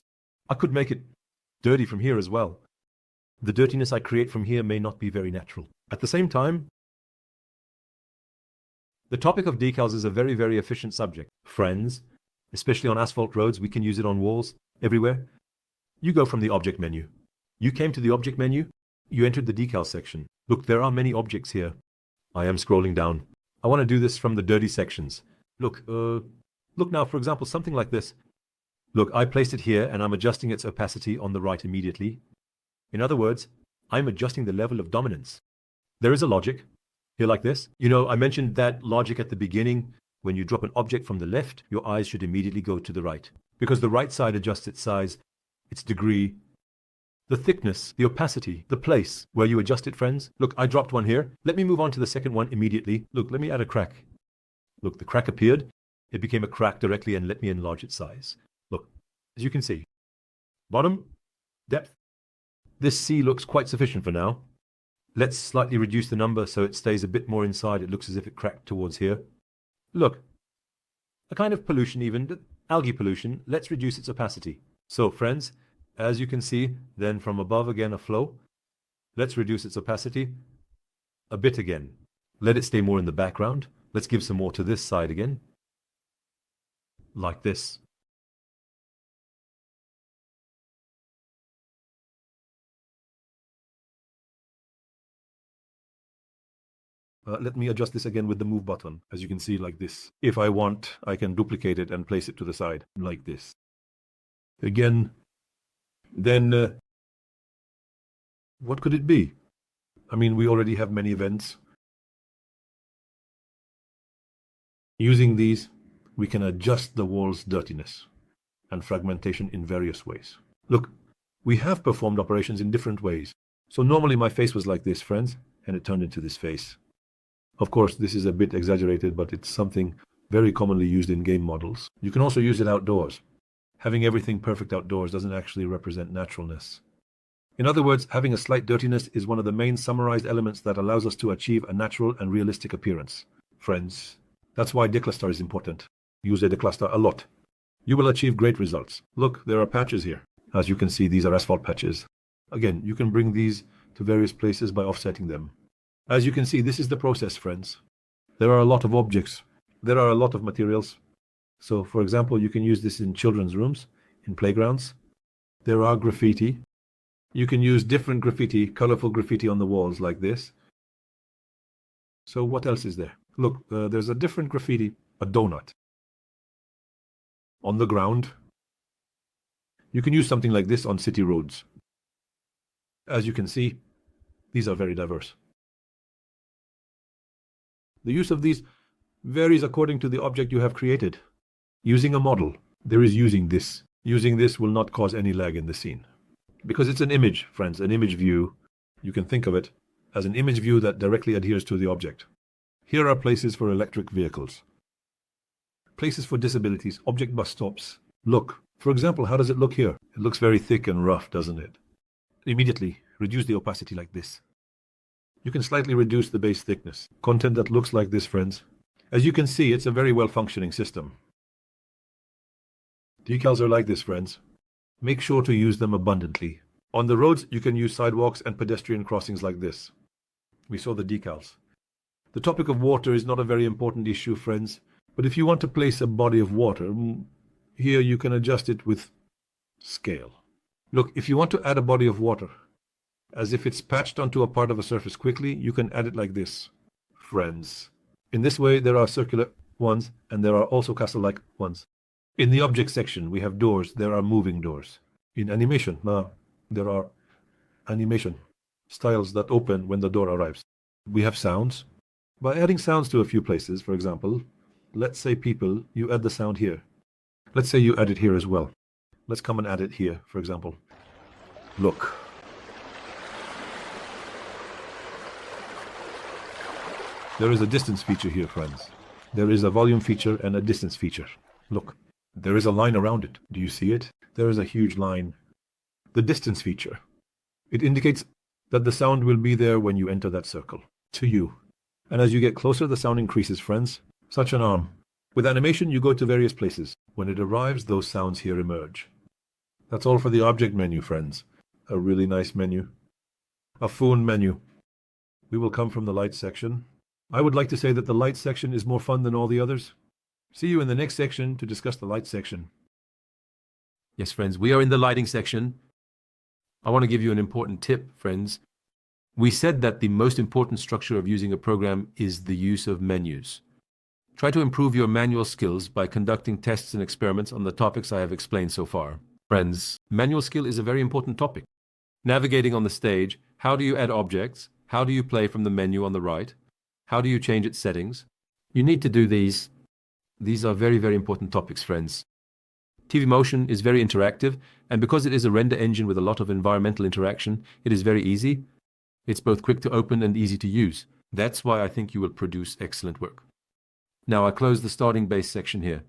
I could make it dirty from here as well. The dirtiness I create from here may not be very natural. At the same time, the topic of decals is a very, very efficient subject. Friends, especially on asphalt roads, we can use it on walls, everywhere. You go from the object menu. You came to the object menu, you entered the decal section. Look, there are many objects here. I am scrolling down. I want to do this from the dirty sections. Look now, for example, something like this. Look, I placed it here and I'm adjusting its opacity on the right immediately. In other words, I'm adjusting the level of dominance. There is a logic here like this. You know, I mentioned that logic at the beginning. When you drop an object from the left, your eyes should immediately go to the right, because the right side adjusts its size, its degree, the thickness, the opacity, the place where you adjust it, friends. Look, I dropped one here. Let me move on to the second one immediately. Look, let me add a crack. Look, the crack appeared. It became a crack directly, and let me enlarge its size. Look, as you can see. Bottom, depth. This C looks quite sufficient for now. Let's slightly reduce the number so it stays a bit more inside. It looks as if it cracked towards here. Look, a kind of pollution even, algae pollution. Let's reduce its opacity. So, friends, as you can see, then from above again a flow. Let's reduce its opacity a bit again. Let it stay more in the background. Let's give some more to this side again. Like this. Let me adjust this again with the move button, as you can see, like this. If I want, I can duplicate it and place it to the side, like this. Again, then what could it be? I mean, we already have many events. Using these, we can adjust the wall's dirtiness and fragmentation in various ways. Look, we have performed operations in different ways. So normally my face was like this, friends, and it turned into this face. Of course, this is a bit exaggerated, but it's something very commonly used in game models. You can also use it outdoors. having everything perfect outdoors doesn't actually represent naturalness. In other words, having a slight dirtiness is one of the main summarized elements that allows us to achieve a natural and realistic appearance. Friends, that's why decluster is important. Use a decluster a lot. You will achieve great results. Look, there are patches here. As you can see, these are asphalt patches. Again, you can bring these to various places by offsetting them. As you can see, this is the process, friends. There are a lot of objects. There are a lot of materials. So, for example, you can use this in children's rooms, in playgrounds. There are graffiti. You can use different graffiti, colorful graffiti on the walls like this. So what else is there? Look, there's a different graffiti, a donut. On the ground. You can use something like this on city roads. As you can see, these are very diverse. The use of these varies according to the object you have created. Using a model, there is using this. Using this will not cause any lag in the scene. Because it's an image, friends, an image view. You can think of it as an image view that directly adheres to the object. Here are places for electric vehicles. Places for disabilities, object bus stops. Look, for example, how does it look here? It looks very thick and rough, doesn't it? Immediately, reduce the opacity like this. You can slightly reduce the base thickness. Content that looks like this, friends. As you can see, it's a very well-functioning system. Decals are like this, friends. Make sure to use them abundantly. On the roads, you can use sidewalks and pedestrian crossings like this. We saw the decals. The topic of water is not a very important issue, friends, but if you want to place a body of water, here you can adjust it with scale. Look, if you want to add a body of water, as if it's patched onto a part of a surface quickly, you can add it like this, friends. In this way, there are circular ones, and there are also castle-like ones. In the object section, we have doors. There are moving doors. In animation, there are animation styles that open when the door arrives. We have sounds. By adding sounds to a few places, for example, let's say people, you add the sound here. Let's say you add it here as well. Let's come and add it here, for example. Look. There is a distance feature here, friends. There is a volume feature and a distance feature. Look. There is a line around it. Do you see it? There is a huge line. The distance feature. It indicates that the sound will be there when you enter that circle. To you. And as you get closer, the sound increases, friends. Such an arm. With animation, you go to various places. When it arrives, those sounds here emerge. That's all for the object menu, friends. A really nice menu. A phone menu. We will come from the light section. I would like to say that the light section is more fun than all the others. See you in the next section to discuss the light section. Yes, friends, we are in the lighting section. I want to give you an important tip, friends. We said that the most important structure of using a program is the use of menus. Try to improve your manual skills by conducting tests and experiments on the topics I have explained so far. Friends, manual skill is a very important topic. Navigating on the stage, how do you add objects? How do you play from the menu on the right? How do you change its settings? You need to do these. These are very, very important topics, friends. Twinmotion is very interactive, and because it is a render engine with a lot of environmental interaction, it is very easy. It's both quick to open and easy to use. That's why I think you will produce excellent work. Now I close the starting base section here.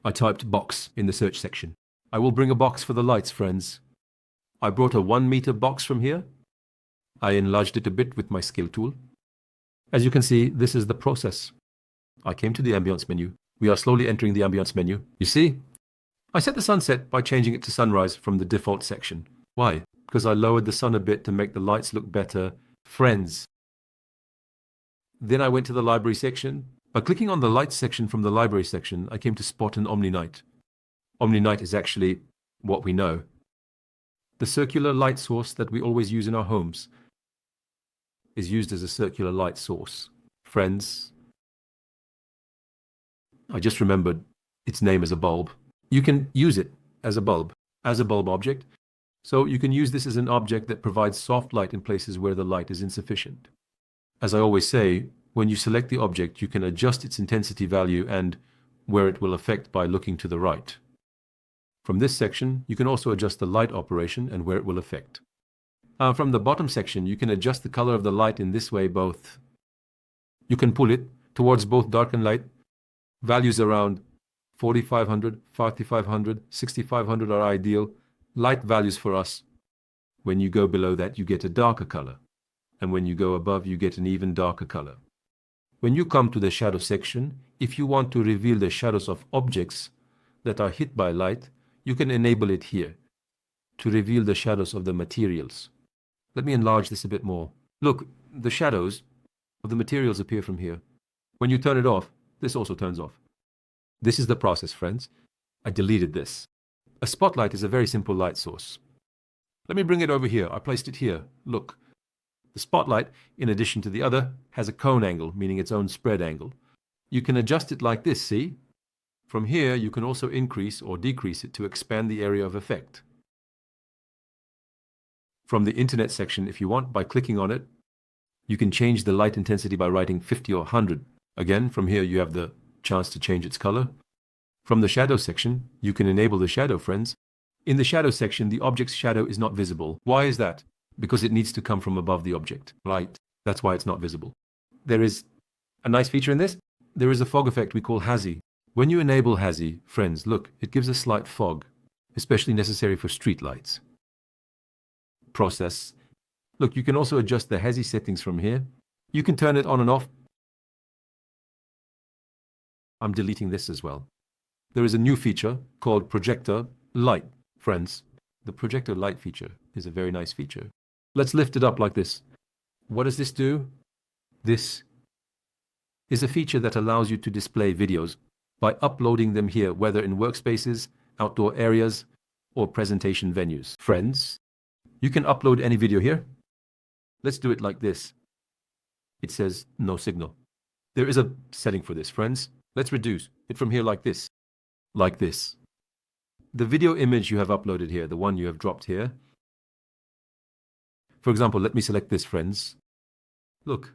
I typed box in the search section. I will bring a box for the lights, friends. I brought a 1 meter box from here. I enlarged it a bit with my scale tool. As you can see, this is the process. I came to the ambience menu. We are slowly entering the ambience menu. You see? I set the sunset by changing it to sunrise from the default section. Why? Because I lowered the sun a bit to make the lights look better. Friends. Then I went to the library section. By clicking on the lights section from the library section, I came to spot an Omni Night. Omni Night is actually what we know. The circular light source that we always use in our homes is used as a circular light source. Friends. I just remembered its name as a bulb. You can use it as a bulb object. So you can use this as an object that provides soft light in places where the light is insufficient. As I always say, when you select the object, you can adjust its intensity value and where it will affect by looking to the right. From this section, you can also adjust the light operation and where it will affect. From the bottom section, you can adjust the color of the light in this way both. You can pull it towards both dark and light. Values around 4500, 5500, 6500 are ideal light values for us. When you go below that, you get a darker color. And when you go above, you get an even darker color. When you come to the shadow section, if you want to reveal the shadows of objects that are hit by light, you can enable it here to reveal the shadows of the materials. Let me enlarge this a bit more. Look, the shadows of the materials appear from here. When you turn it off, this also turns off. This is the process, friends. I deleted this. A spotlight is a very simple light source. Let me bring it over here. I placed it here. Look. The spotlight, in addition to the other, has a cone angle, meaning its own spread angle. You can adjust it like this, see? From here, you can also increase or decrease it to expand the area of effect. From the internet section, if you want, by clicking on it, you can change the light intensity by writing 50 or 100. Again, from here, you have the chance to change its color. From the shadow section, you can enable the shadow, friends. In the shadow section, the object's shadow is not visible. Why is that? Because it needs to come from above the object. Right. That's why it's not visible. There is a nice feature in this. There is a fog effect we call hazy. When you enable hazy, friends, look, it gives a slight fog, especially necessary for street lights. Process. Look, you can also adjust the hazy settings from here. You can turn it on and off. I'm deleting this as well. There is a new feature called projector light, friends. The projector light feature is a very nice feature. Let's lift it up like this. What does this do? This is a feature that allows you to display videos by uploading them here, whether in workspaces, outdoor areas, or presentation venues. Friends, you can upload any video here. Let's do it like this. It says no signal. There is a setting for this, friends. Let's reduce it from here like this. Like this. The video image you have uploaded here, the one you have dropped here. For example, let me select this, friends. Look.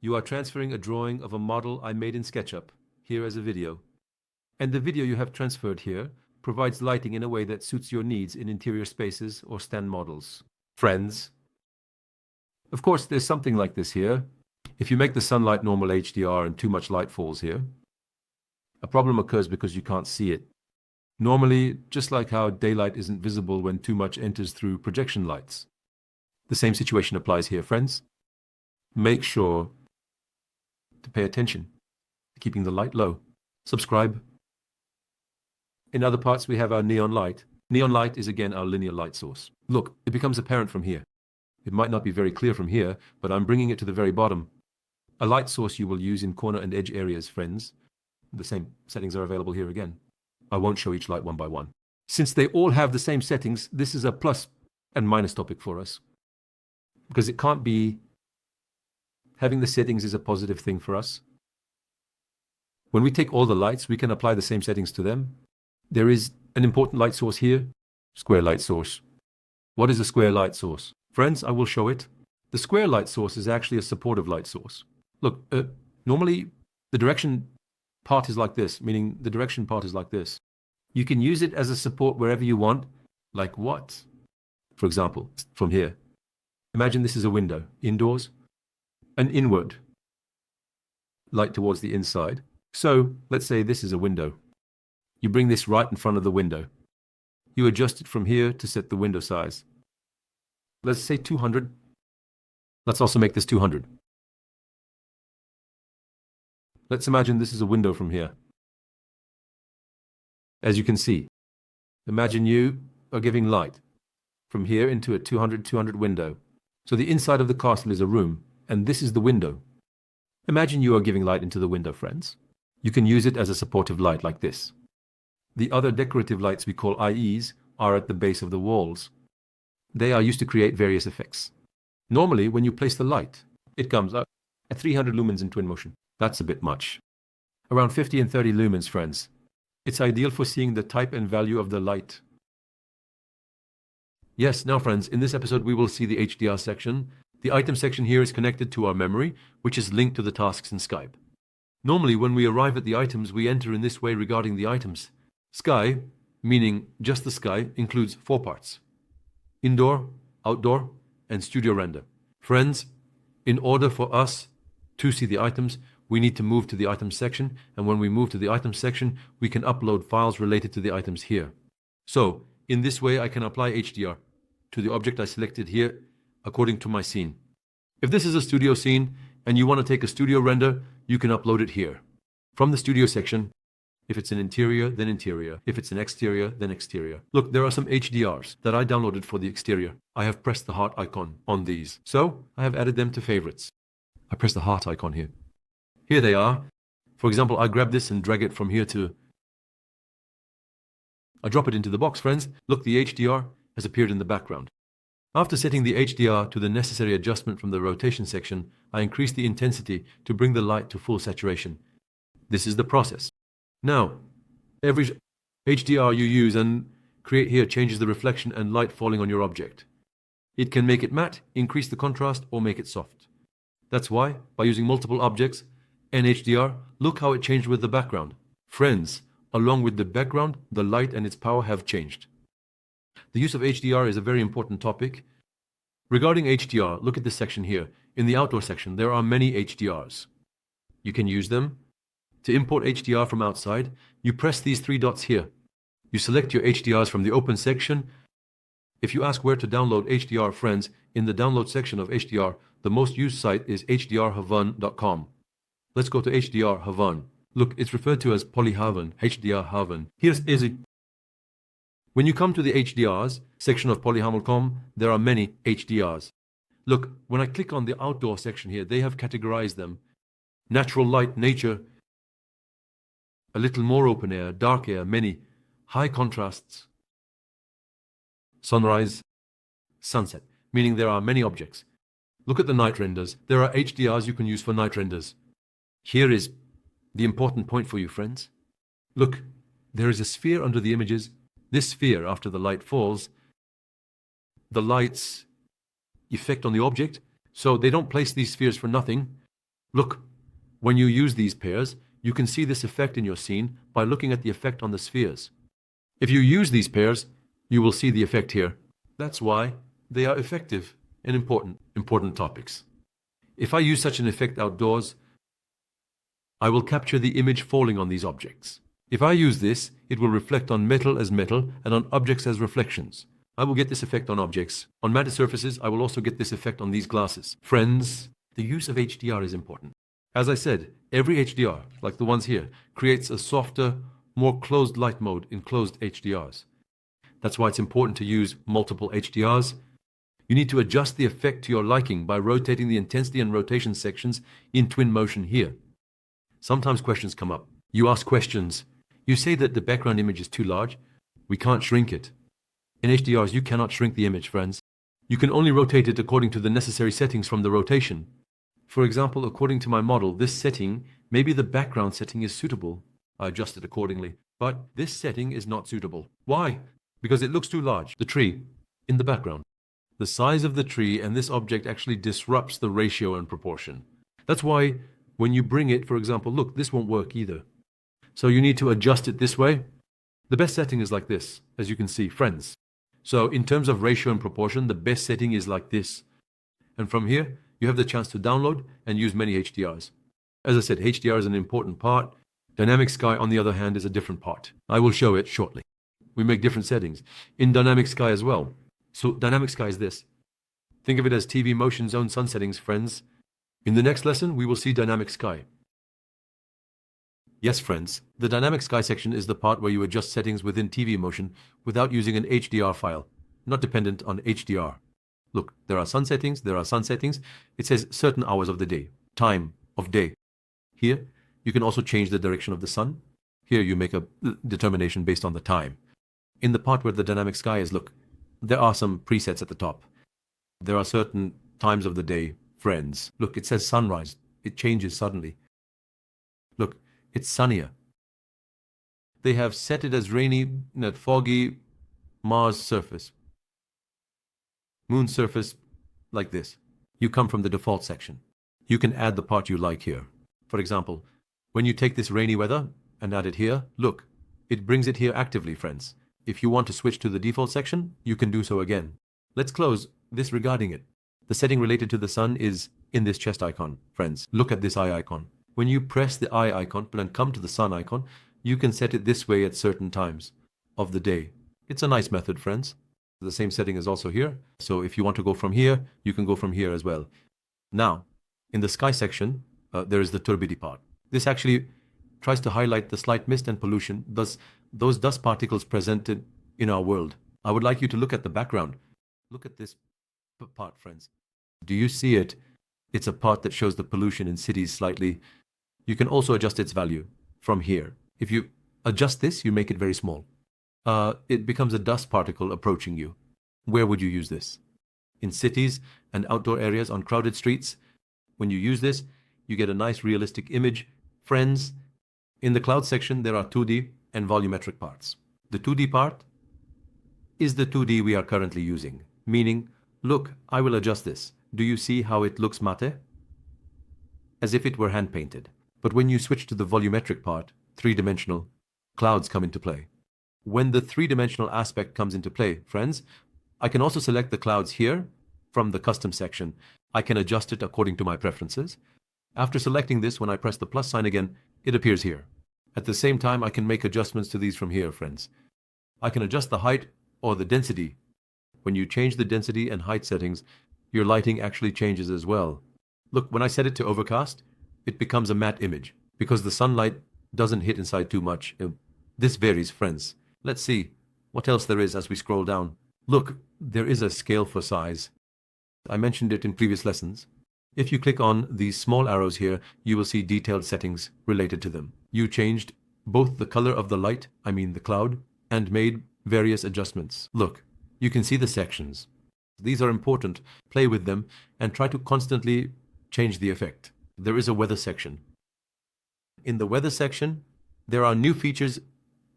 You are transferring a drawing of a model I made in SketchUp, here as a video. And the video you have transferred here provides lighting in a way that suits your needs in interior spaces or stand models. Friends. Of course, there's something like this here. If you make the sunlight normal HDR and too much light falls here, a problem occurs because you can't see it. Normally, just like how daylight isn't visible when too much enters through projection lights. The same situation applies here, friends. Make sure to pay attention, keeping the light low. Subscribe. In other parts, we have our neon light. Neon light is again our linear light source. Look, it becomes apparent from here. It might not be very clear from here, but I'm bringing it to the very bottom. A light source you will use in corner and edge areas, friends. The same settings are available here again. I won't show each light one by one. Since they all have the same settings, this is a plus and minus topic for us. Because it can't be having the settings is a positive thing for us. When we take all the lights, we can apply the same settings to them. There is an important light source here, square light source. What is a square light source? Friends, I will show it. The square light source is actually a supportive light source. Look, normally the direction part is like this, meaning the direction part is like this. You can use it as a support wherever you want. Like what? For example, from here. Imagine this is a window, indoors, an inward light towards the inside. So let's say this is a window. You bring this right in front of the window. You adjust it from here to set the window size. Let's say 200. Let's also make this 200. Let's imagine this is a window from here. As you can see, imagine you are giving light from here into a 200 window. So the inside of the castle is a room, and this is the window. Imagine you are giving light into the window, friends. You can use it as a supportive light like this. The other decorative lights we call IEs are at the base of the walls. They are used to create various effects. Normally, when you place the light, it comes up at 300 lumens in Twinmotion. That's a bit much. Around 50 and 30 lumens, friends. It's ideal for seeing the type and value of the light. Yes, now friends, in this episode we will see the HDR section. The item section here is connected to our memory, which is linked to the tasks in Skype. Normally, when we arrive at the items, we enter in this way regarding the items. Sky, meaning just the sky, includes 4 parts. Indoor, outdoor, and studio render. Friends, in order for us To see the items, we need to move to the items section, and when we move to the items section, we can upload files related to the items here. So, in this way, I can apply HDR to the object I selected here according to my scene. If this is a studio scene and you want to take a studio render, you can upload it here. From the studio section, if it's an interior, then interior. If it's an exterior, then exterior. Look, there are some HDRs that I downloaded for the exterior. I have pressed the heart icon on these. So, I have added them to favorites. I press the heart icon here. Here they are. For example, I grab this and drag it from here to... I drop it into the box, friends. Look, the HDR has appeared in the background. After setting the HDR to the necessary adjustment from the rotation section, I increase the intensity to bring the light to full saturation. This is the process. Now, every HDR you use and create here changes the reflection and light falling on your object. It can make it matte, increase the contrast, or make it soft. That's why, by using multiple objects and HDR, look how it changed with the background. Friends, along with the background, the light and its power have changed. The use of HDR is a very important topic. Regarding HDR, look at this section here. In the outdoor section, there are many HDRs. You can use them. To import HDR from outside, you press these three dots here. You select your HDRs from the open section. If you ask where to download HDR, friends, in the download section of HDR, the most used site is hdrhavan.com. Let's go to HDR Havan. Look, it's referred to as Polyhavan, HDR Havan. Here's it. When you come to the HDRs section of polyhavan.com, there are many HDRs. Look, when I click on the outdoor section here, they have categorized them. Natural light, nature, a little more open air, dark air, many, high contrasts, sunrise, sunset, meaning there are many objects. Look at the night renders. There are HDRs you can use for night renders. Here is the important point for you, friends. Look, there is a sphere under the images. This sphere, after the light falls, the light's effect on the object, so they don't place these spheres for nothing. Look, when you use these pairs, you can see this effect in your scene by looking at the effect on the spheres. If you use these pairs, you will see the effect here. That's why they are effective and important topics. If I use such an effect outdoors, I will capture the image falling on these objects. If I use this, it will reflect on metal as metal and on objects as reflections. I will get this effect on objects. On matte surfaces, I will also get this effect on these glasses. Friends, the use of HDR is important. As I said, every HDR, like the ones here, creates a softer, more closed light mode in closed HDRs. That's why it's important to use multiple HDRs. You need to adjust the effect to your liking by rotating the intensity and rotation sections in Twinmotion here. Sometimes questions come up. You ask questions. You say that the background image is too large. We can't shrink it. In HDRs, you cannot shrink the image, friends. You can only rotate it according to the necessary settings from the rotation. For example, according to my model, this setting, maybe the background setting is suitable. I adjust it accordingly. But this setting is not suitable. Why? Because it looks too large. The tree in the background. The size of the tree and this object actually disrupts the ratio and proportion. That's why when you bring it, for example, look, this won't work either. So you need to adjust it this way. The best setting is like this, as you can see, friends. So in terms of ratio and proportion, the best setting is like this. And from here, you have the chance to download and use many HDRs. As I said, HDR is an important part. Dynamic Sky, on the other hand, is a different part. I will show it shortly. We make different settings in Dynamic Sky as well. So Dynamic Sky is this. Think of it as Twinmotion's own sun settings, friends. In the next lesson, we will see Dynamic Sky. Yes, friends, the Dynamic Sky section is the part where you adjust settings within Twinmotion without using an HDR file, not dependent on HDR. Look, there are sun settings. It says certain hours of the day, time of day. Here, you can also change the direction of the sun. Here, you make a determination based on the time. In the part where the Dynamic Sky is, look, there are some presets at the top. There are certain times of the day, friends. Look, it says sunrise. It changes suddenly. Look, it's sunnier. They have set it as rainy, foggy, Mars surface. Moon surface, like this. You come from the default section. You can add the part you like here. For example, when you take this rainy weather and add it here, look, it brings it here actively, friends. If you want to switch to the default section, you can do so again. Let's close this regarding it. The setting related to the sun is in this chest icon, friends. Look at this eye icon. When you press the eye icon and come to the sun icon, you can set it this way at certain times of the day. It's a nice method, friends. The same setting is also here. So if you want to go from here, you can go from here as well. Now, in the sky section, there is the turbidity part. This actually tries to highlight the slight mist and pollution, thus those dust particles presented in our world. I would like you to look at the background. Look at this part, friends. Do you see it? It's a part that shows the pollution in cities slightly. You can also adjust its value from here. If you adjust this, you make it very small. It becomes a dust particle approaching you. Where would you use this? In cities and outdoor areas on crowded streets. When you use this, you get a nice realistic image. Friends, in the cloud section, there are 2D and volumetric parts. The 2D part is the 2D we are currently using, meaning, look, I will adjust this. Do you see how it looks mate? As if it were hand-painted. But when you switch to the volumetric part, three-dimensional, clouds come into play. When the three-dimensional aspect comes into play, friends, I can also select the clouds here from the custom section. I can adjust it according to my preferences. After selecting this, when I press the plus sign again, it appears here. At the same time, I can make adjustments to these from here, friends. I can adjust the height or the density. When you change the density and height settings, your lighting actually changes as well. Look, when I set it to overcast, it becomes a matte image because the sunlight doesn't hit inside too much. This varies, friends. Let's see what else there is as we scroll down. Look, there is a scale for size. I mentioned it in previous lessons. If you click on these small arrows here, you will see detailed settings related to them. You changed both the color of the light, the cloud, and made various adjustments. Look, you can see the sections. These are important. Play with them and try to constantly change the effect. There is a weather section. In the weather section, there are new features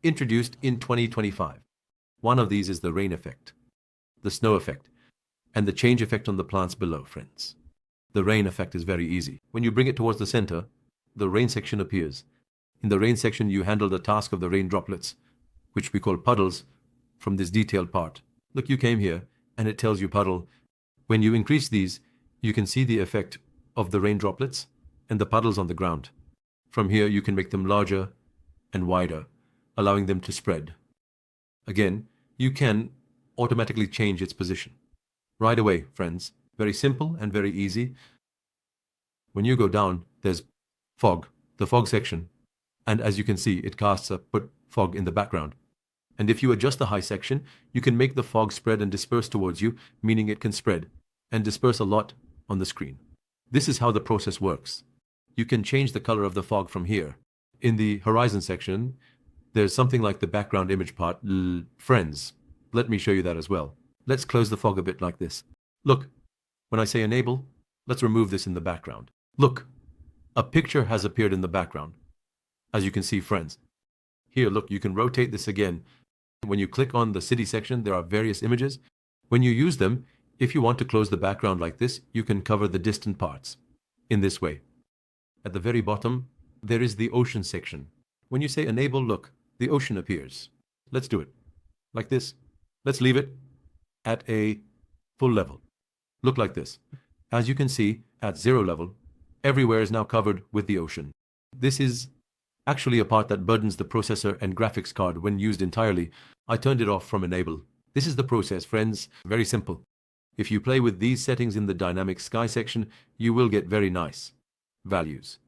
introduced in 2025. One of these is the rain effect, the snow effect, and the change effect on the plants below, friends. The rain effect is very easy. When you bring it towards the center, the rain section appears. In the rain section, you handle the task of the rain droplets, which we call puddles, from this detailed part. Look, you came here, and it tells you puddle. When you increase these, you can see the effect of the rain droplets and the puddles on the ground. From here, you can make them larger and wider, allowing them to spread. Again, you can automatically change its position. Right away, friends. Very simple and very easy. When you go down, there's fog, the fog section. And as you can see, it casts a fog in the background. And if you adjust the high section, you can make the fog spread and disperse towards you, meaning it can spread and disperse a lot on the screen. This is how the process works. You can change the color of the fog from here. In the horizon section, there's something like the background image part. Friends, let me show you that as well. Let's close the fog a bit like this. Look, when I say enable, let's remove this in the background. Look, a picture has appeared in the background. As you can see, friends. Here, look, you can rotate this again. When you click on the city section, there are various images. When you use them, if you want to close the background like this, you can cover the distant parts in this way. At the very bottom, there is the ocean section. When you say enable, look, the ocean appears. Let's do it like this. Let's leave it at a full level. Look like this. As you can see, at 0 level, everywhere is now covered with the ocean. This is actually a part that burdens the processor and graphics card when used entirely. I turned it off from enable. This is the process, friends. Very simple. If you play with these settings in the dynamic sky section, you will get very nice values.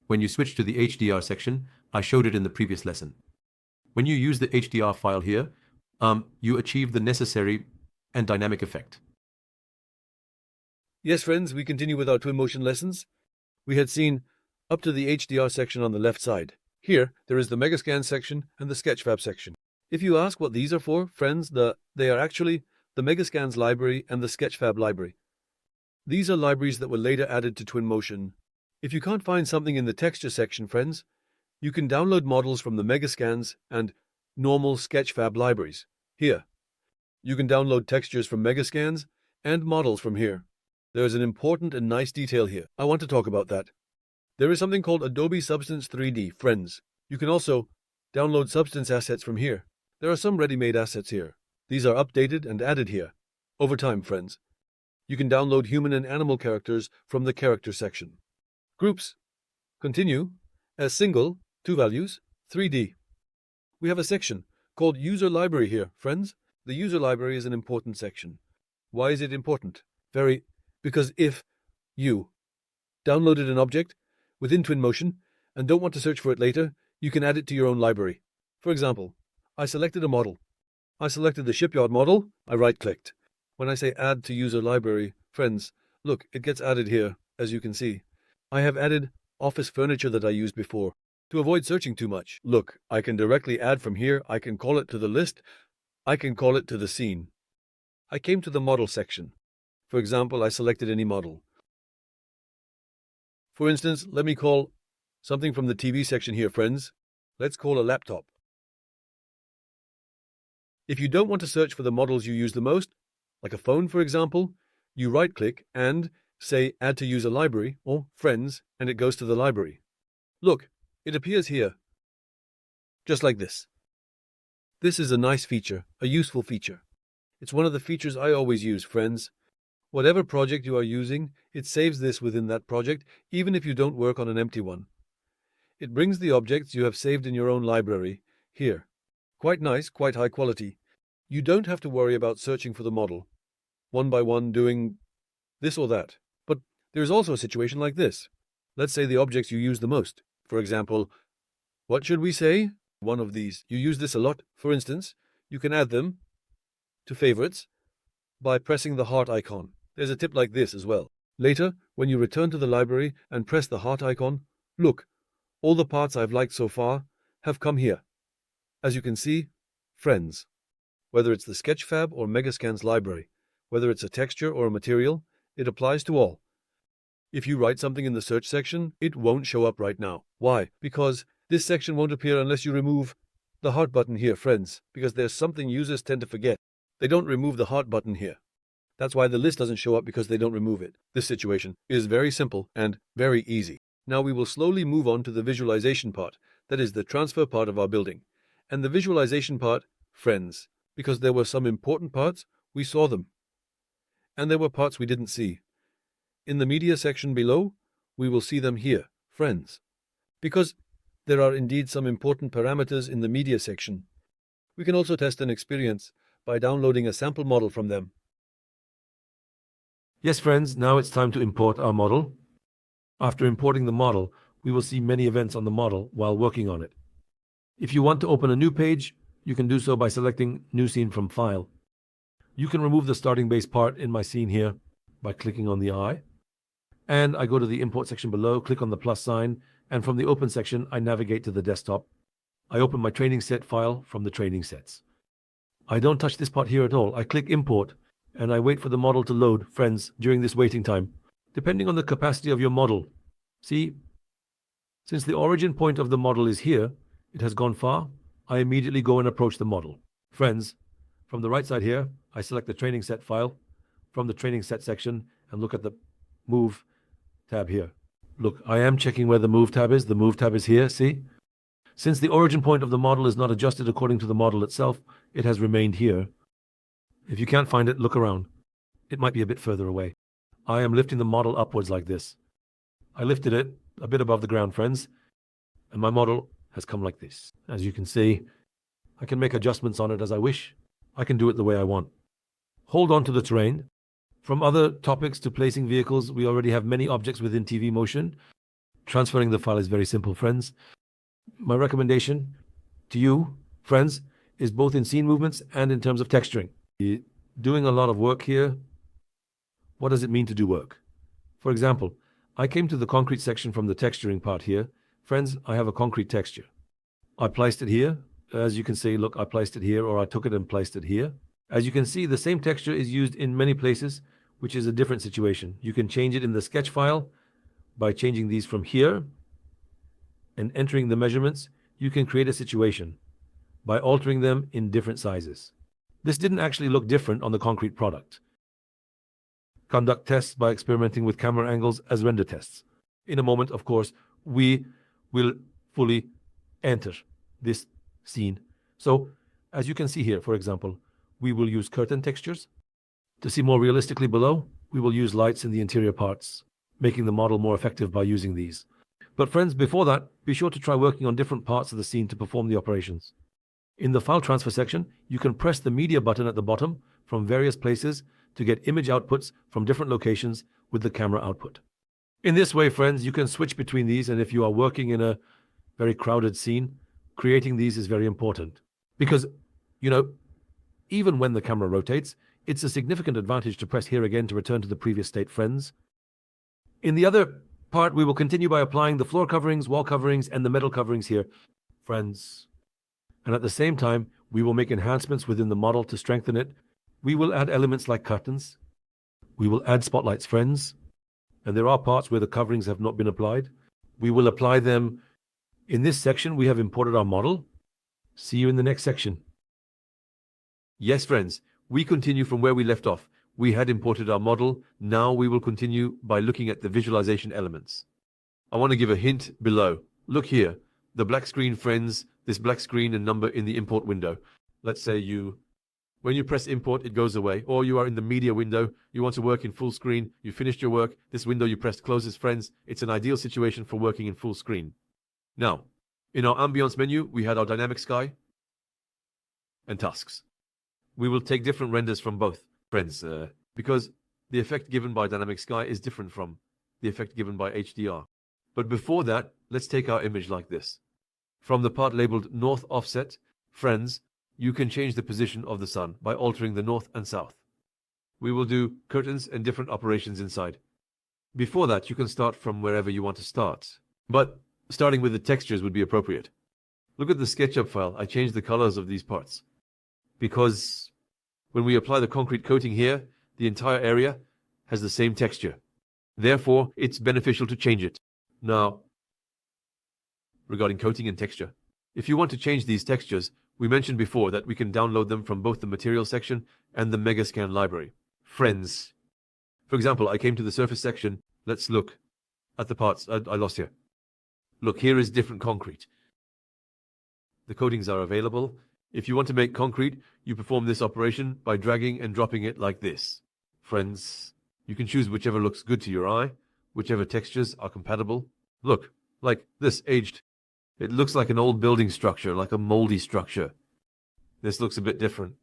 When you switch to the HDR section, I showed it in the previous lesson. When you use the HDR file here, you achieve the necessary and dynamic effect. Yes, friends, we continue with our Twinmotion lessons. We had seen up to the HDR section on the left side. Here, there is the Megascan section and the Sketchfab section. If you ask what these are for, friends, they are actually the Megascans library and the Sketchfab library. These are libraries that were later added to Twinmotion. If you can't find something in the texture section, friends, you can download models from the Megascans and normal Sketchfab libraries. Here, you can download textures from Megascans and models from here. There is an important and nice detail here. I want to talk about that. There is something called Adobe Substance 3D, friends. You can also download Substance assets from here. There are some ready-made assets here. These are updated and added here over time, friends. You can download human and animal characters from the character section. Groups. Continue. As single, 2 values, 3D. We have a section called User Library here, friends. The user library is an important section. Why is it important? Because if you downloaded an object within Twinmotion and don't want to search for it later, you can add it to your own library. For example, I selected a model. I selected the shipyard model, I right-clicked. When I say add to user library, friends, look, it gets added here, as you can see. I have added office furniture that I used before. To avoid searching too much, look, I can directly add from here, I can call it to the list, I can call it to the scene. I came to the model section. For example, I selected any model. For instance, let me call something from the TV section here, friends. Let's call a laptop. If you don't want to search for the models you use the most, like a phone for example, you right-click and say Add to User Library or Friends, and it goes to the library. Look, it appears here, just like this. This is a nice feature, a useful feature. It's one of the features I always use, friends. Whatever project you are using, it saves this within that project, even if you don't work on an empty one. It brings the objects you have saved in your own library here. Quite nice, quite high quality. You don't have to worry about searching for the model, one by one doing this or that. But there's also a situation like this. Let's say the objects you use the most. For example, what should we say? One of these. You use this a lot. For instance, you can add them to favorites by pressing the heart icon. There's a tip like this as well. Later, when you return to the library and press the heart icon, look, all the parts I've liked so far have come here. As you can see, friends. Whether it's the Sketchfab or Megascans library, whether it's a texture or a material, it applies to all. If you write something in the search section, it won't show up right now. Why? Because this section won't appear unless you remove the heart button here, friends, because there's something users tend to forget. They don't remove the heart button here. That's why the list doesn't show up, because they don't remove it. This situation is very simple and very easy. Now we will slowly move on to the visualization part, that is the transfer part of our building. And the visualization part, friends, because there were some important parts, we saw them. And there were parts we didn't see. In the media section below, we will see them here, friends. Because there are indeed some important parameters in the media section. We can also test an experience by downloading a sample model from them. Yes, friends, now it's time to import our model. After importing the model, we will see many events on the model while working on it. If you want to open a new page, you can do so by selecting New Scene from File. You can remove the starting base part in my scene here by clicking on the eye. And I go to the import section below, click on the plus sign, and from the open section, I navigate to the desktop. I open my training set file from the training sets. I don't touch this part here at all. I click import, and I wait for the model to load, friends, during this waiting time, depending on the capacity of your model. See, since the origin point of the model is here, it has gone far, I immediately go and approach the model. Friends, from the right side here, I select the training set file from the training set section and look at the Move tab here. Look, I am checking where the Move tab is. The Move tab is here, see? Since the origin point of the model is not adjusted according to the model itself, it has remained here. If you can't find it, look around. It might be a bit further away. I am lifting the model upwards like this. I lifted it a bit above the ground, friends, and my model has come like this. As you can see, I can make adjustments on it as I wish. I can do it the way I want. Hold on to the terrain. From other topics to placing vehicles, we already have many objects within Twinmotion. Transferring the file is very simple, friends. My recommendation to you, friends, is both in scene movements and in terms of texturing. Doing a lot of work here. What does it mean to do work? For example, I came to the concrete section from the texturing part here. Friends, I have a concrete texture. I placed it here. As you can see, look, I placed it here, or I took it and placed it here. As you can see, the same texture is used in many places, which is a different situation. You can change it in the sketch file by changing these from here and entering the measurements. You can create a situation by altering them in different sizes. This didn't actually look different on the concrete product. Conduct tests by experimenting with camera angles as render tests. In a moment, of course, we will fully enter this scene. So, as you can see here, for example, we will use curtain textures. To see more realistically below, we will use lights in the interior parts, making the model more effective by using these. But friends, before that, be sure to try working on different parts of the scene to perform the operations. In the file transfer section, you can press the media button at the bottom from various places to get image outputs from different locations with the camera output. In this way, friends, you can switch between these, and if you are working in a very crowded scene, creating these is very important. Because, even when the camera rotates, it's a significant advantage to press here again to return to the previous state, friends. In the other part, we will continue by applying the floor coverings, wall coverings, and the metal coverings here, friends. And at the same time, we will make enhancements within the model to strengthen it. We will add elements like curtains. We will add spotlights, friends. And there are parts where the coverings have not been applied. We will apply them. In this section, we have imported our model. See you in the next section. Yes, friends, we continue from where we left off. We had imported our model. Now we will continue by looking at the visualization elements. I want to give a hint below. Look here, the black screen, friends, this black screen and number in the import window. Let's say when you press import, it goes away, or you are in the media window, you want to work in full screen, you finished your work, this window you pressed closes, friends. It's an ideal situation for working in full screen. Now, in our ambience menu, we had our dynamic sky and tasks. We will take different renders from both, friends, because the effect given by dynamic sky is different from the effect given by HDR. But before that, let's take our image like this. From the part labeled north offset, friends, you can change the position of the sun by altering the north and south. We will do curtains and different operations inside. Before that, you can start from wherever you want to start. But starting with the textures would be appropriate. Look at the SketchUp file. I changed the colors of these parts. Because when we apply the concrete coating here, the entire area has the same texture. Therefore, it's beneficial to change it. Now, regarding coating and texture, if you want to change these textures, we mentioned before that we can download them from both the material section and the Megascan library. Friends, for example, I came to the surface section. Let's look at the parts I lost here. Look, here is different concrete. The coatings are available. If you want to make concrete, you perform this operation by dragging and dropping it like this. Friends, you can choose whichever looks good to your eye, whichever textures are compatible. Look, like this, aged. It looks like an old building structure, like a moldy structure. This looks a bit different.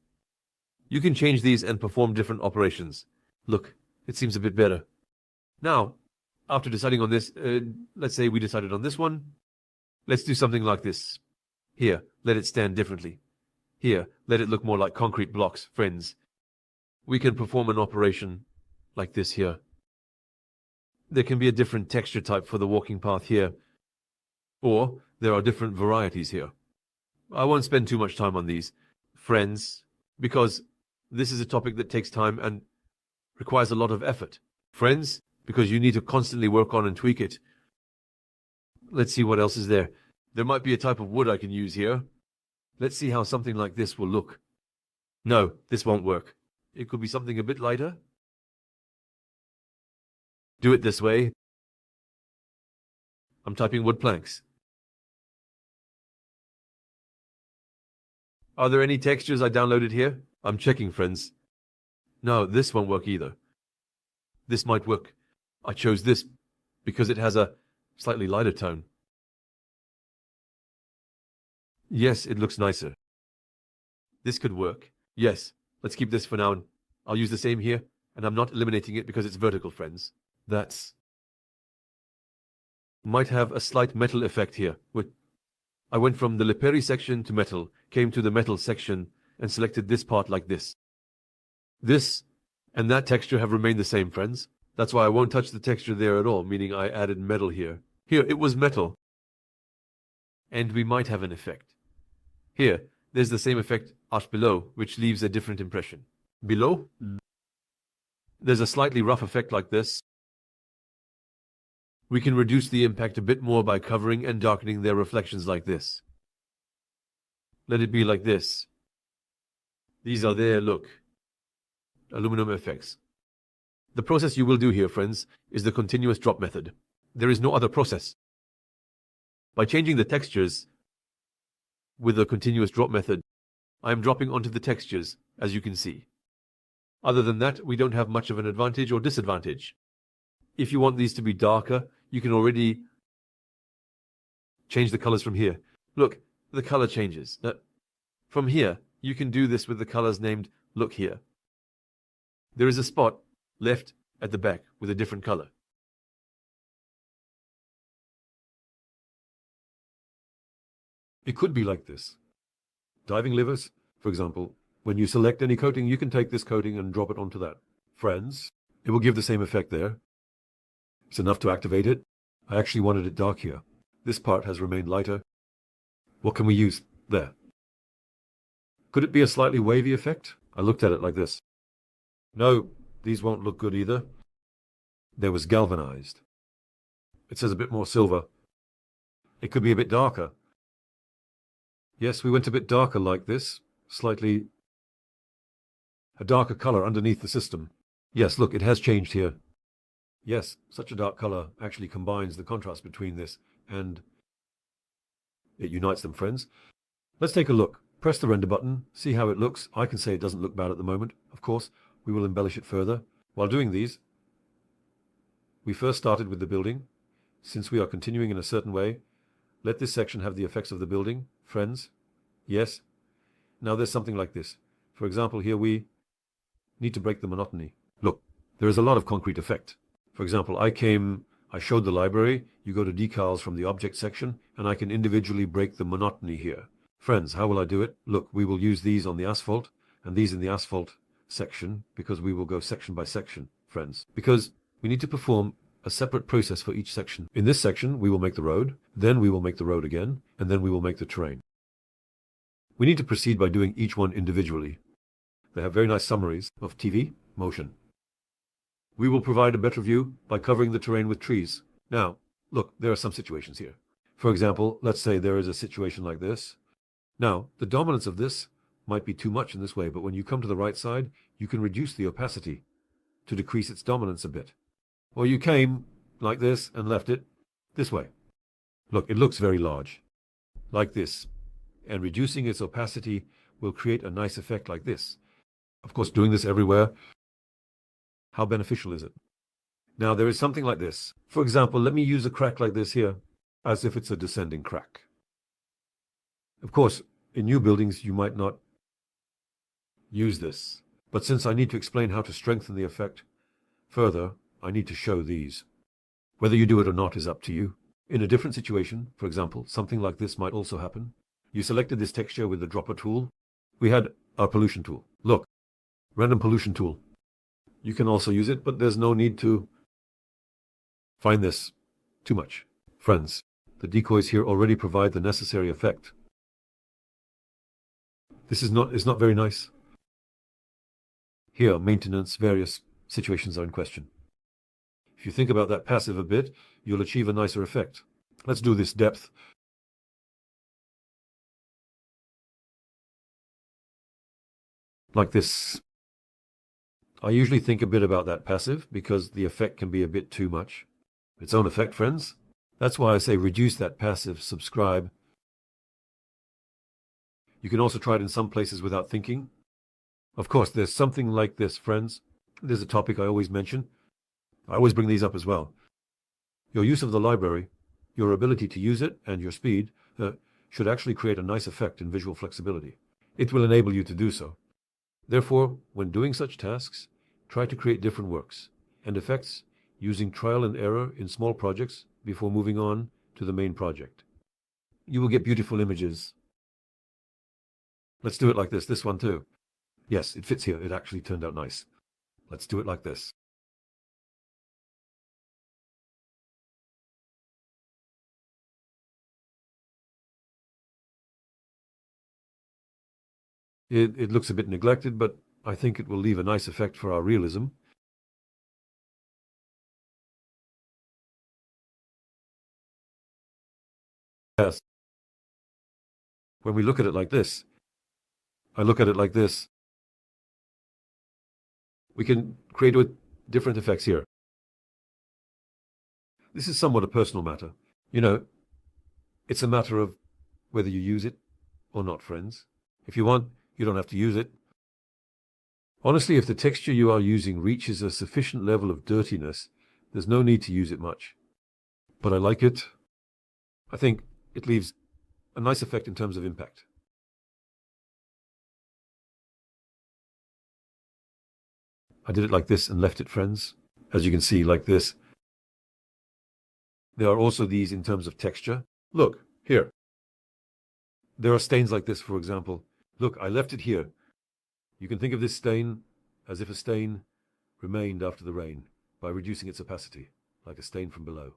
You can change these and perform different operations. Look, it seems a bit better. Now, after deciding on this, let's say we decided on this one. Let's do something like this. Here, let it stand differently. Here, let it look more like concrete blocks, friends. We can perform an operation like this here. There can be a different texture type for the walking path here. Or there are different varieties here. I won't spend too much time on these, friends, because this is a topic that takes time and requires a lot of effort. Friends, because you need to constantly work on and tweak it. Let's see what else is there. There might be a type of wood I can use here. Let's see how something like this will look. No, this won't work. It could be something a bit lighter. Do it this way. I'm typing wood planks. Are there any textures I downloaded here? I'm checking, friends. No, this won't work either. This might work. I chose this because it has a slightly lighter tone. Yes, it looks nicer. This could work. Yes, let's keep this for now. I'll use the same here, and I'm not eliminating it because it's vertical, friends. That's... might have a slight metal effect here. I went from the Leperi section to metal, came to the metal section, and selected this part like this. This and that texture have remained the same, friends. That's why I won't touch the texture there at all, meaning I added metal here. Here, it was metal. And we might have an effect. Here, there's the same effect arch below, which leaves a different impression. Below, there's a slightly rough effect like this. We can reduce the impact a bit more by covering and darkening their reflections like this. Let it be like this. These are their look. Aluminum effects. The process you will do here, friends, is the continuous drop method. There is no other process. By changing the textures with the continuous drop method, I am dropping onto the textures, as you can see. Other than that, we don't have much of an advantage or disadvantage. If you want these to be darker, you can already change the colors from here. Look, the color changes. Now, from here, you can do this with the colors named Look Here. There is a spot left at the back with a different color. It could be like this. Diving livers, for example, when you select any coating, you can take this coating and drop it onto that. Friends, it will give the same effect there. It's enough to activate it. I actually wanted it dark here. This part has remained lighter. What can we use there? Could it be a slightly wavy effect? I looked at it like this. No, these won't look good either. There was galvanized. It says a bit more silver. It could be a bit darker. Yes, we went a bit darker like this, slightly a darker color underneath the system. Yes, look, it has changed here. Yes, such a dark color actually combines the contrast between this and it unites them, friends. Let's take a look. Press the render button, see how it looks. I can say it doesn't look bad at the moment. Of course, we will embellish it further. While doing these, we first started with the building. Since we are continuing in a certain way, let this section have the effects of the building. Friends, yes. Now there's something like this. For example, here we need to break the monotony. Look, there is a lot of concrete effect. For example, I showed the library, you go to decals from the object section, and I can individually break the monotony here. Friends, how will I do it? Look, we will use these on the asphalt, and these in the asphalt section, because we will go section by section, friends. Because we need to perform a separate process for each section. In this section, we will make the road, then we will make the road again, and then we will make the terrain. We need to proceed by doing each one individually. They have very nice summaries of TV, motion. We will provide a better view by covering the terrain with trees. Now, look, there are some situations here. For example, let's say there is a situation like this. Now, the dominance of this might be too much in this way, but when you come to the right side, you can reduce the opacity to decrease its dominance a bit. Or you came like this and left it this way. Look, it looks very large, like this. And reducing its opacity will create a nice effect like this. Of course, doing this everywhere, how beneficial is it? Now, there is something like this. For example, let me use a crack like this here, as if it's a descending crack. Of course, in new buildings, you might not use this. But since I need to explain how to strengthen the effect further, I need to show these. Whether you do it or not is up to you. In a different situation, for example, something like this might also happen. You selected this texture with the dropper tool. We had our pollution tool. Look, random pollution tool. You can also use it, but there's no need to find this too much. Friends, the decoys here already provide the necessary effect. This is not very nice. Here, maintenance, various situations are in question. If you think about that passive a bit, you'll achieve a nicer effect. Let's do this depth. Like this. I usually think a bit about that passive because the effect can be a bit too much. Its own effect, friends. That's why I say reduce that passive, subscribe. You can also try it in some places without thinking. Of course, there's something like this, friends. There's a topic I always mention. I always bring these up as well. Your use of the library, your ability to use it, and your speed should actually create a nice effect in visual flexibility. It will enable you to do so. Therefore, when doing such tasks, try to create different works and effects using trial and error in small projects before moving on to the main project. You will get beautiful images. Let's do it like this one too. Yes, it fits here. It actually turned out nice. Let's do it like this. It looks a bit neglected, but I think it will leave a nice effect for our realism. Yes. When we look at it like this, I look at it like this, we can create with different effects here. This is somewhat a personal matter. You know, it's a matter of whether you use it or not, friends. If you want, you don't have to use it. Honestly, if the texture you are using reaches a sufficient level of dirtiness, there's no need to use it much. But I like it. I think it leaves a nice effect in terms of impact. I did it like this and left it, friends. As you can see, like this. There are also these in terms of texture. Look, here. There are stains like this, for example. Look, I left it here. You can think of this stain as if a stain remained after the rain by reducing its opacity, like a stain from below.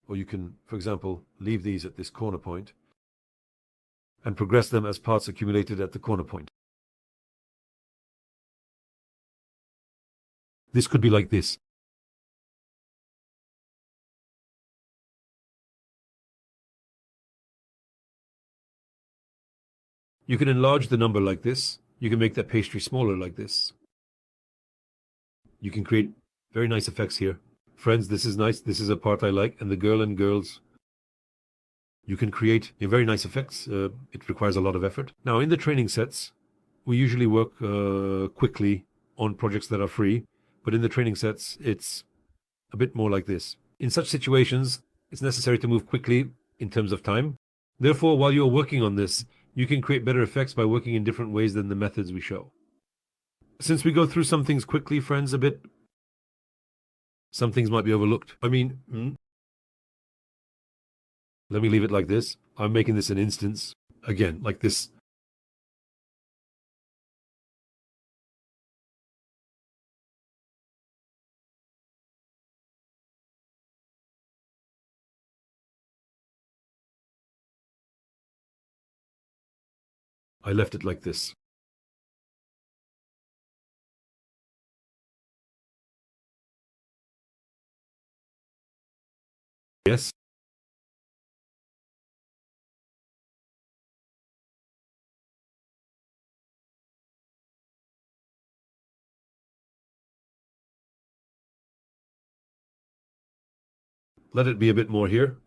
Or you can, for example, leave these at this corner point and progress them as parts accumulated at the corner point. This could be like this. You can enlarge the number like this. You can make that pastry smaller like this. You can create very nice effects here. Friends, this is nice. This is a part I like. And the girl and girls, you can create very nice effects. It requires a lot of effort. Now, in the training sets, we usually work quickly on projects that are free. But in the training sets, it's a bit more like this. In such situations, it's necessary to move quickly in terms of time. Therefore, while you're working on this, you can create better effects by working in different ways than the methods we show. Since we go through some things quickly, friends, a bit, some things might be overlooked. Let me leave it like this. I'm making this an instance. Again, like this. I left it like this. Yes. Let it be a bit more here.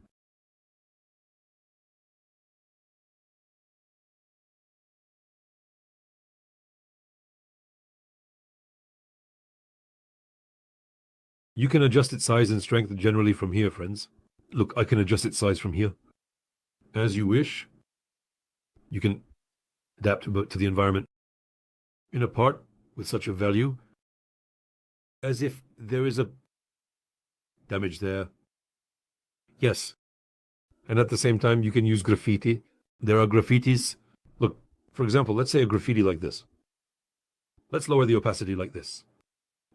You can adjust its size and strength generally from here, friends. Look, I can adjust its size from here. As you wish. You can adapt to the environment. In a part with such a value, as if there is a damage there. Yes. And at the same time, you can use graffiti. There are graffitis. Look, for example, let's say a graffiti like this. Let's lower the opacity like this.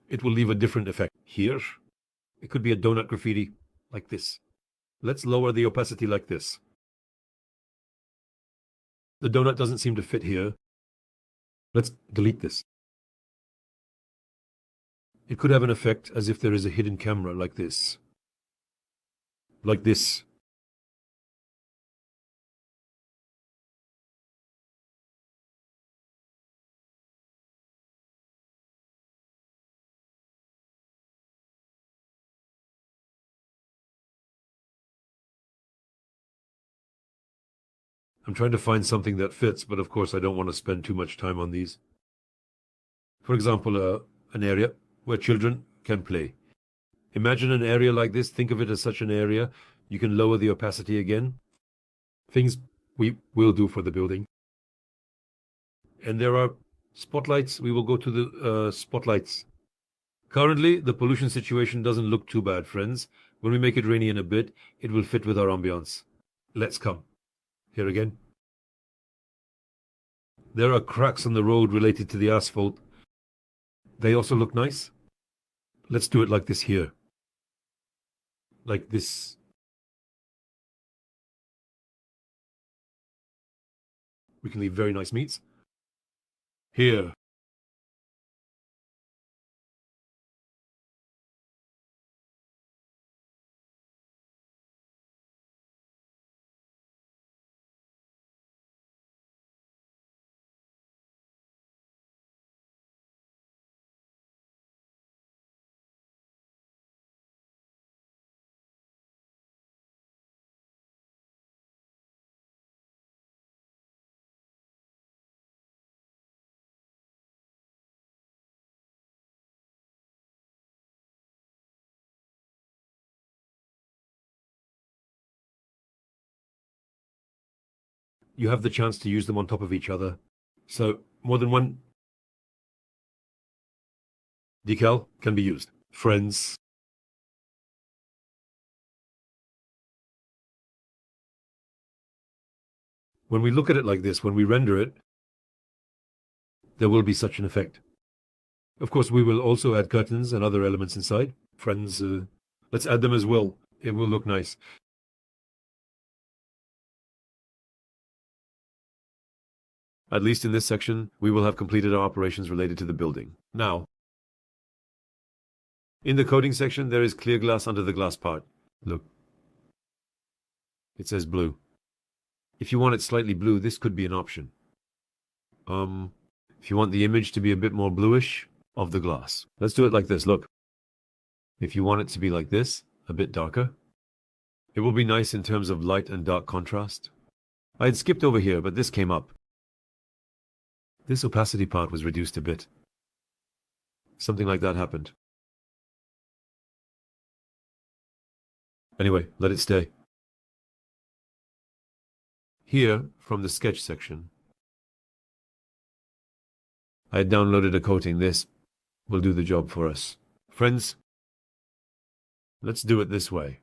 It will leave a different effect. Here, it could be a donut graffiti like this. Let's lower the opacity like this. The donut doesn't seem to fit here. Let's delete this. It could have an effect as if there is a hidden camera like this. Like this. I'm trying to find something that fits, but of course I don't want to spend too much time on these. For example, an area where children can play. Imagine an area like this. Think of it as such an area. You can lower the opacity again. Things we will do for the building. And there are spotlights. We will go to the spotlights. Currently, the pollution situation doesn't look too bad, friends. When we make it rainy in a bit, it will fit with our ambiance. Let's come. Here again. There are cracks on the road related to the asphalt. They also look nice. Let's do it like this here. Like this. We can leave very nice meats. Here. you have the chance to use them on top of each other. So more than one decal can be used. Friends, when we look at it like this, when we render it, there will be such an effect. Of course, we will also add curtains and other elements inside. Friends, let's add them as well. It will look nice. At least in this section, we will have completed our operations related to the building. Now, in the coating section, there is clear glass under the glass part. Look. It says blue. If you want it slightly blue, this could be an option. If you want the image to be a bit more bluish of the glass, let's do it like this, look. If you want it to be like this, a bit darker, it will be nice in terms of light and dark contrast. I had skipped over here, but this came up. This opacity part was reduced a bit. Something like that happened. Anyway, let it stay. Here, from the sketch section, I had downloaded a coating. This will do the job for us. Friends, let's do it this way.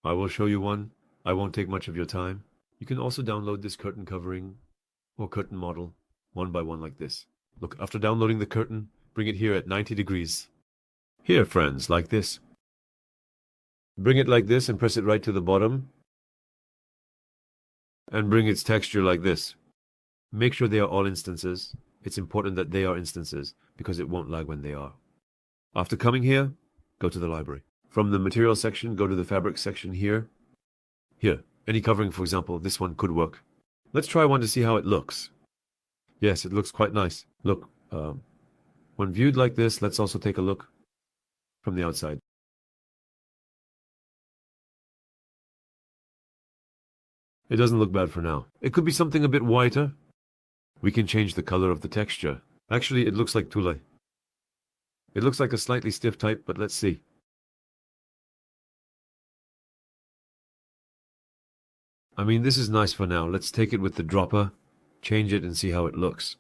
I will show you one. I won't take much of your time. You can also download this curtain covering or curtain model one by one like this. Look, after downloading the curtain, bring it here at 90 degrees. Here, friends, like this. Bring it like this and press it right to the bottom. And bring its texture like this. Make sure they are all instances. It's important that they are instances because it won't lag when they are. After coming here, go to the library. From the material section, go to the fabric section here. Here, any covering, for example, this one could work. Let's try one to see how it looks. Yes, it looks quite nice. Look, when viewed like this, let's also take a look from the outside. It doesn't look bad for now. It could be something a bit whiter. We can change the color of the texture. Actually, it looks like tulle. It looks like a slightly stiff type, but let's see. I mean, this is nice for now. Let's take it with the dropper, change it, and see how it looks.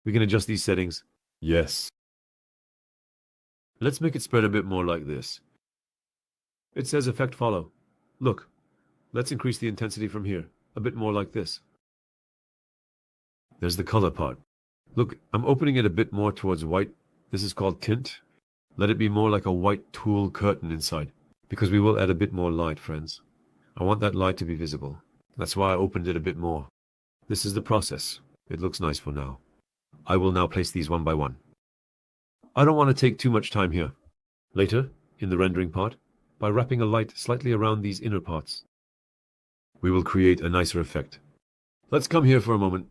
We can adjust these settings. Yes. Let's make it spread a bit more like this. It says effect follow. Look, let's increase the intensity from here, a bit more like this. There's the color part. Look, I'm opening it a bit more towards white. This is called tint. Let it be more like a white tulle curtain inside, because we will add a bit more light, friends. I want that light to be visible. That's why I opened it a bit more. This is the process. It looks nice for now. I will now place these one by one. I don't want to take too much time here. Later, in the rendering part, by wrapping a light slightly around these inner parts, we will create a nicer effect. Let's come here for a moment.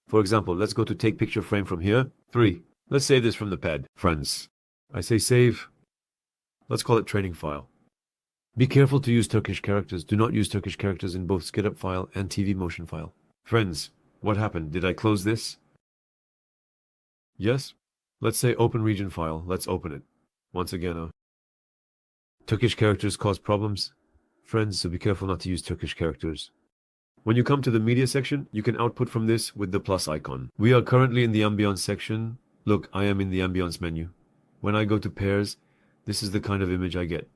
For example, let's go to take picture frame from here. 3. Let's save this from the pad. Friends, I say save. Let's call it training file. Be careful to use Turkish characters. Do not use Turkish characters in both SketchUp file and Twinmotion file. Friends, what happened? Did I close this? Yes? Let's say open region file. Let's open it. Once again, Turkish characters cause problems. Friends, so be careful not to use Turkish characters. When you come to the media section, you can output from this with the plus icon. We are currently in the ambience section. Look, I am in the ambience menu. When I go to pairs, this is the kind of image I get.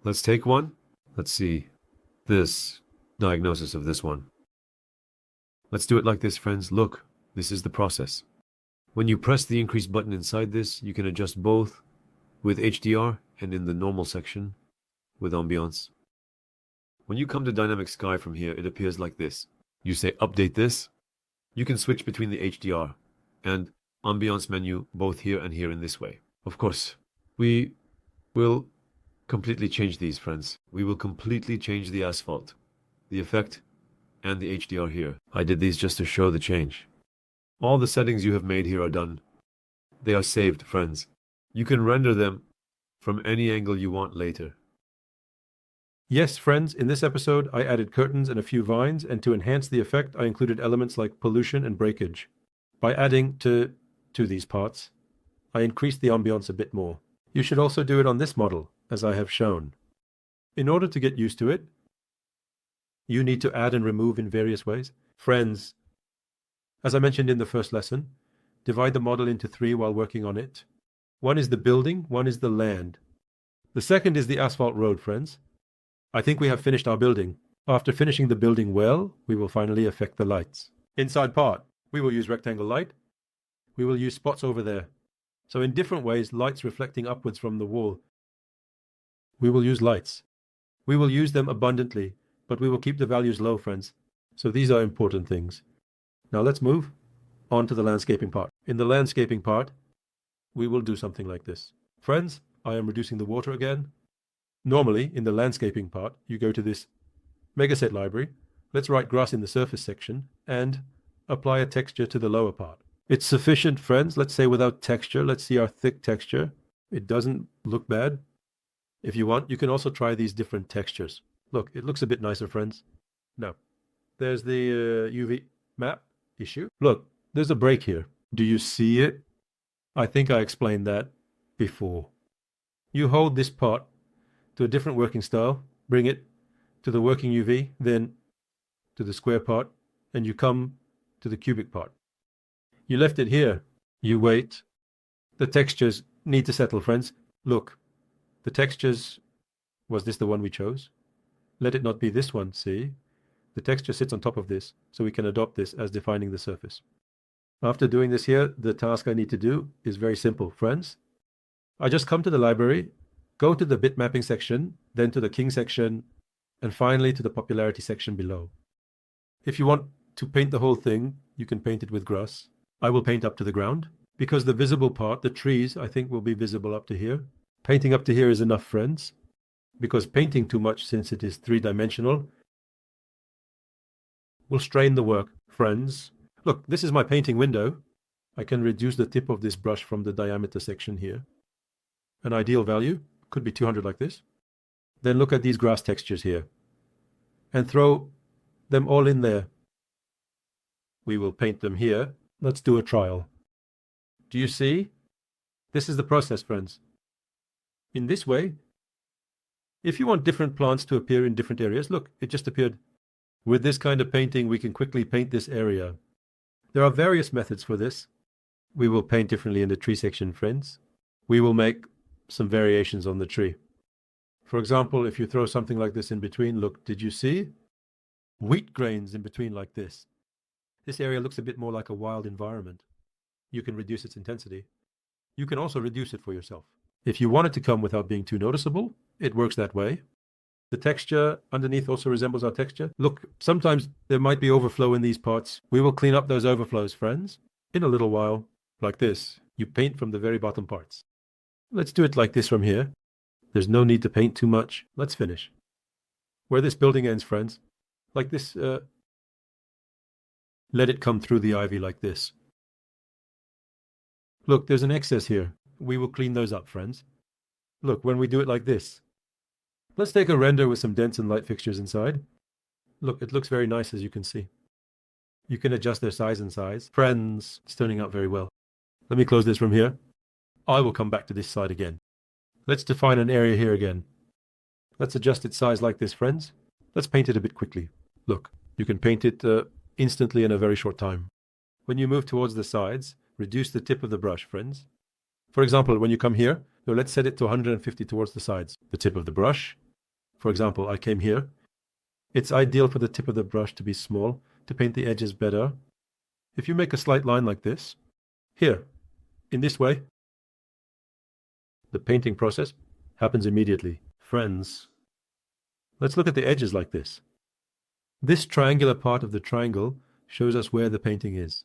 Let's take one. Let's see. This diagnosis of this one. Let's do it like this, friends. Look, this is the process. When you press the increase button inside this, you can adjust both with HDR and in the normal section with ambience. When you come to dynamic sky from here, it appears like this. You say update this. You can switch between the HDR and ambience menu both here and here in this way. Of course, we will completely change these, friends. We will completely change the asphalt, the effect, and the HDR here. I did these just to show the change. All the settings you have made here are done. They are saved, friends. You can render them from any angle you want later. Yes, friends, in this episode, I added curtains and a few vines, and to enhance the effect, I included elements like pollution and breakage. By adding to these parts, I increased the ambience a bit more. You should also do it on this model, as I have shown. In order to get used to it, you need to add and remove in various ways. Friends, as I mentioned in the first lesson, divide the model into three while working on it. One is the building, one is the land. The second is the asphalt road, friends. I think we have finished our building. After finishing the building well, we will finally affect the lights. Inside part, we will use rectangle light. We will use spots over there. So in different ways, lights reflecting upwards from the wall. We will use lights. We will use them abundantly, but we will keep the values low, friends. So these are important things. Now let's move on to the landscaping part. In the landscaping part, we will do something like this. Friends, I am reducing the water again. Normally, in the landscaping part, you go to this Megaset library. Let's write grass in the surface section and apply a texture to the lower part. It's sufficient, friends. Let's say without texture. Let's see our thick texture. It doesn't look bad. If you want, you can also try these different textures. Look, it looks a bit nicer, friends. Now, there's the UV map issue. Look, there's a break here. Do you see it? I think I explained that before. You hold this part to a different working style, bring it to the working UV, then to the square part, and you come to the cubic part. You left it here. You wait. The textures need to settle, friends. Look, the textures, was this the one we chose? Let it not be this one, see? The texture sits on top of this, so we can adopt this as defining the surface. After doing this here, the task I need to do is very simple, friends. I just come to the library, go to the bitmapping section, then to the king section, and finally to the popularity section below. If you want to paint the whole thing, you can paint it with grass. I will paint up to the ground, because the visible part, the trees, I think will be visible up to here. Painting up to here is enough, friends, because painting too much, since it is three-dimensional, will strain the work, friends. Look, this is my painting window. I can reduce the tip of this brush from the diameter section here. An ideal value could be 200 like this. Then look at these grass textures here and throw them all in there. We will paint them here. Let's do a trial. Do you see? This is the process, friends. In this way, if you want different plants to appear in different areas, look, it just appeared. With this kind of painting, we can quickly paint this area. There are various methods for this. We will paint differently in the tree section, friends. We will make some variations on the tree. For example, if you throw something like this in between, look, did you see? Wheat grains in between like this. This area looks a bit more like a wild environment. You can reduce its intensity. You can also reduce it for yourself. If you want it to come without being too noticeable, it works that way. The texture underneath also resembles our texture. Look, sometimes there might be overflow in these parts. We will clean up those overflows, friends, in a little while. Like this. You paint from the very bottom parts. Let's do it like this from here. There's no need to paint too much. Let's finish. Where this building ends, friends. Like this. Let it come through the ivy like this. Look, there's an excess here. We will clean those up, friends. Look, when we do it like this. Let's take a render with some dents and light fixtures inside. Look, it looks very nice, as you can see. You can adjust their size and size. Friends, it's turning out very well. Let me close this from here. I will come back to this side again. Let's define an area here again. Let's adjust its size like this, friends. Let's paint it a bit quickly. Look, you can paint it instantly in a very short time. When you move towards the sides, reduce the tip of the brush, friends. For example, when you come here, so let's set it to 150 towards the sides. The tip of the brush. For example, I came here. It's ideal for the tip of the brush to be small, to paint the edges better. If you make a slight line like this, here, in this way, the painting process happens immediately. Friends, let's look at the edges like this. This triangular part of the triangle shows us where the painting is.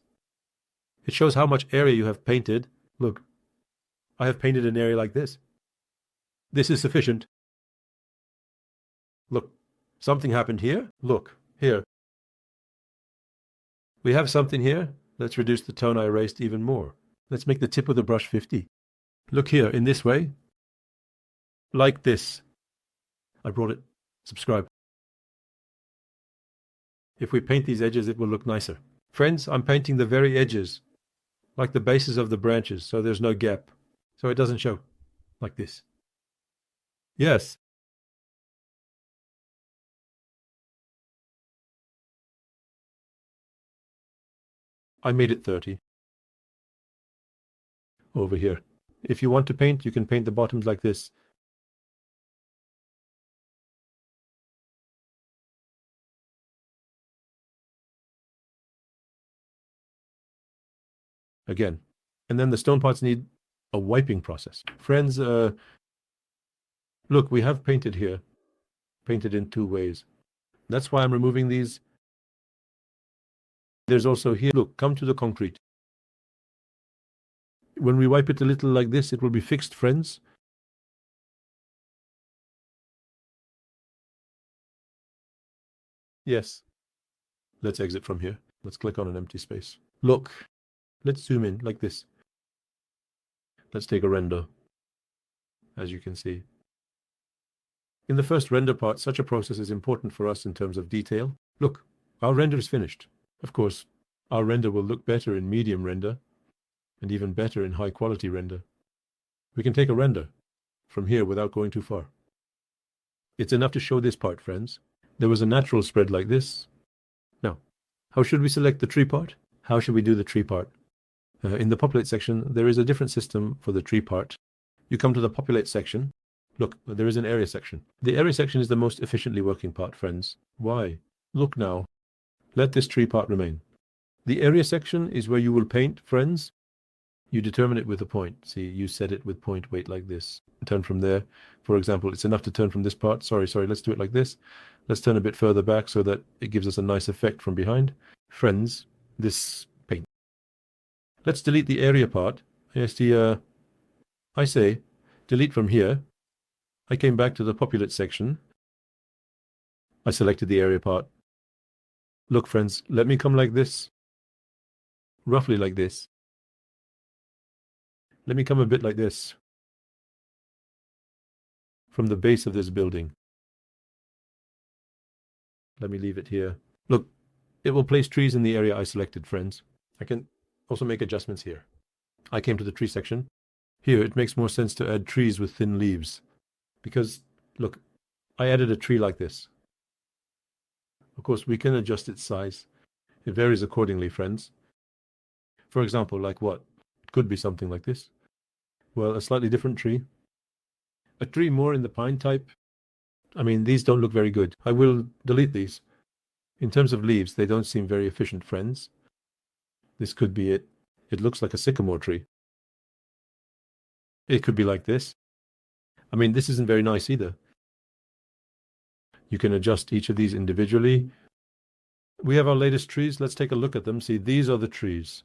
It shows how much area you have painted. Look, I have painted an area like this. This is sufficient. Look, something happened here. Look, here. We have something here. Let's reduce the tone I erased even more. Let's make the tip of the brush 50. Look here, in this way. Like this. I brought it. Subscribe. If we paint these edges, it will look nicer. Friends, I'm painting the very edges, like the bases of the branches, so there's no gap, so it doesn't show, like this. Yes. I made it 30. Over here. If you want to paint, you can paint the bottoms like this. Again. And then the stone parts need a wiping process. Friends, look, we have painted here. Painted in two ways. That's why I'm removing these. There's also here, look, come to the concrete. When we wipe it a little like this, it will be fixed, friends. Yes. Let's exit from here. Let's click on an empty space. Look, let's zoom in like this. Let's take a render, as you can see. In the first render part, such a process is important for us in terms of detail. Look, our render is finished. Of course, our render will look better in medium render, and even better in high quality render. We can take a render from here without going too far. It's enough to show this part, friends. There was a natural spread like this. Now, how should we select the tree part? How should we do the tree part? In the populate section, there is a different system for the tree part. You come to the populate section. Look, there is an area section. The area section is the most efficiently working part, friends. Why? Look now. Let this tree part remain. The area section is where you will paint, friends. You determine it with a point. See, you set it with point weight like this. Turn from there. For example, it's enough to turn from this part. Sorry, let's do it like this. Let's turn a bit further back so that it gives us a nice effect from behind. Friends, this paint. Let's delete the area part. Yes, I say, delete from here. I came back to the populate section. I selected the area part. Look, friends, let me come like this. Roughly like this. Let me come a bit like this. From the base of this building. Let me leave it here. Look, it will place trees in the area I selected, friends. I can also make adjustments here. I came to the tree section. Here, it makes more sense to add trees with thin leaves. Because, look, I added a tree like this. Of course, we can adjust its size. It varies accordingly, friends. For example, like what? It could be something like this. Well, a slightly different tree. A tree more in the pine type. I mean, these don't look very good. I will delete these. In terms of leaves, they don't seem very efficient, friends. This could be it. It looks like a sycamore tree. It could be like this. I mean, this isn't very nice either. You can adjust each of these individually. We have our latest trees. Let's take a look at them. See, these are the trees.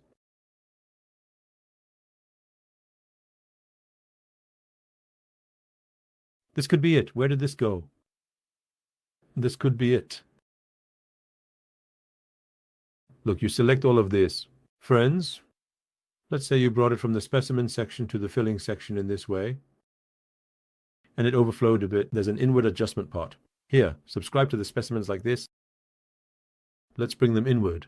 This could be it. Where did this go? This could be it. Look, you select all of this. Friends, let's say you brought it from the specimen section to the filling section in this way, and it overflowed a bit. There's an inward adjustment part. Here, subscribe to the specimens like this. Let's bring them inward.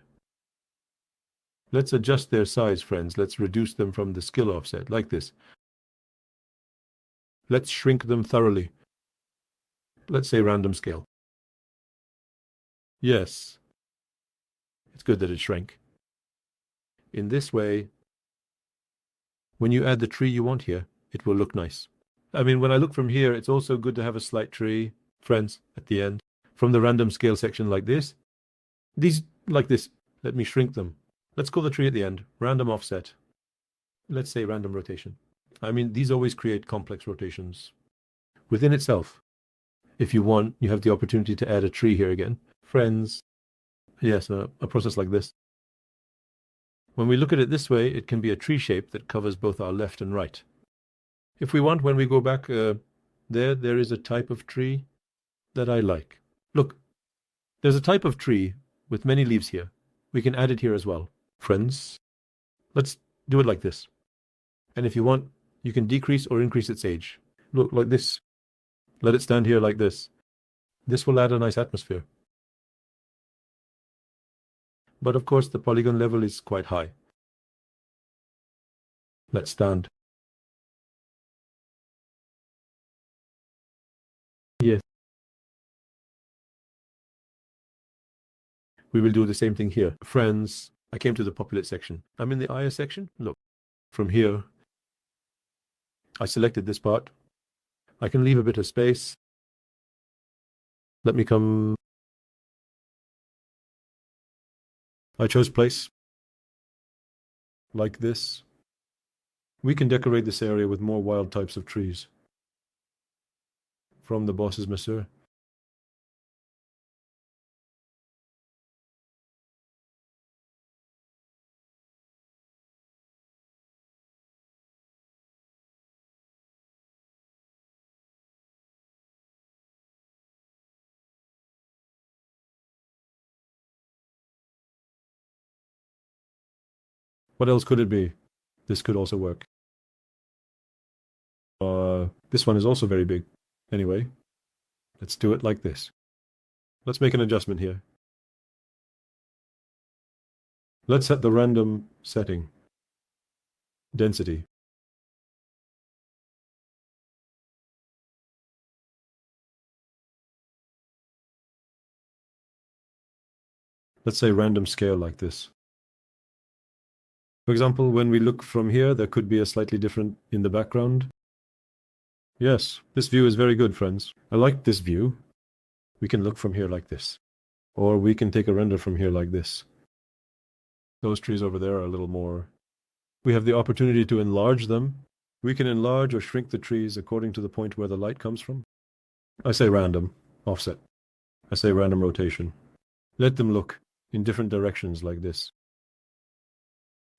Let's adjust their size, friends. Let's reduce them from the skill offset, like this. Let's shrink them thoroughly. Let's say random scale. Yes. It's good that it shrank. In this way, when you add the tree you want here, it will look nice. I mean, when I look from here, it's also good to have a slight tree, friends, at the end. From the random scale section like this. These, like this. Let me shrink them. Let's call the tree at the end. Random offset. Let's say random rotation. I mean, these always create complex rotations. Within itself, if you want, you have the opportunity to add a tree here again. Friends, yes, a process like this. When we look at it this way, it can be a tree shape that covers both our left and right. If we want, when we go back there is a type of tree that I like. Look, there's a type of tree with many leaves here. We can add it here as well. Friends, let's do it like this. And if you want, you can decrease or increase its age. Look, like this. Let it stand here like this. This will add a nice atmosphere. But of course, the polygon level is quite high. Let's stand. We will do the same thing here. Friends, I came to the populate section. I'm in the IS section. Look, from here, I selected this part. I can leave a bit of space. Let me come. I chose place. Like this. We can decorate this area with more wild types of trees. From the boss's masseur. What else could it be? This could also work. This one is also very big. Anyway, let's do it like this. Let's make an adjustment here. Let's set the random setting. Density. Let's say random scale like this. For example, when we look from here, there could be a slightly different in the background. Yes, this view is very good, friends. I like this view. We can look from here like this. Or we can take a render from here like this. Those trees over there are a little more. We have the opportunity to enlarge them. We can enlarge or shrink the trees according to the point where the light comes from. I say random offset. I say random rotation. Let them look in different directions like this.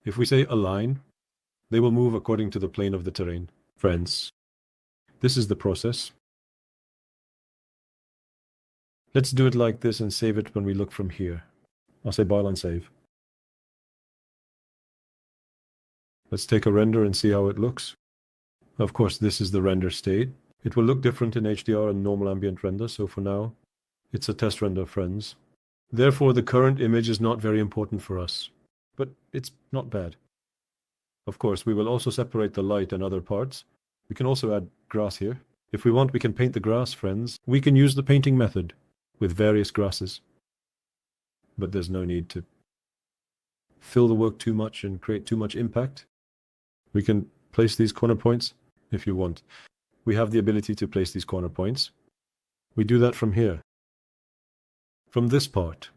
If we say align, they will move according to the plane of the terrain. Friends, this is the process. Let's do it like this and save it when we look from here. I'll say byline save. Let's take a render and see how it looks. Of course, this is the render state. It will look different in HDR and normal ambient render, so for now, it's a test render, friends. Therefore, the current image is not very important for us, but it's not bad. Of course, we will also separate the light and other parts. We can also add grass here. If we want, we can paint the grass, friends. We can use the painting method with various grasses. But there's no need to fill the work too much and create too much impact. We can place these corner points if you want. We have the ability to place these corner points. We do that from here. From this part.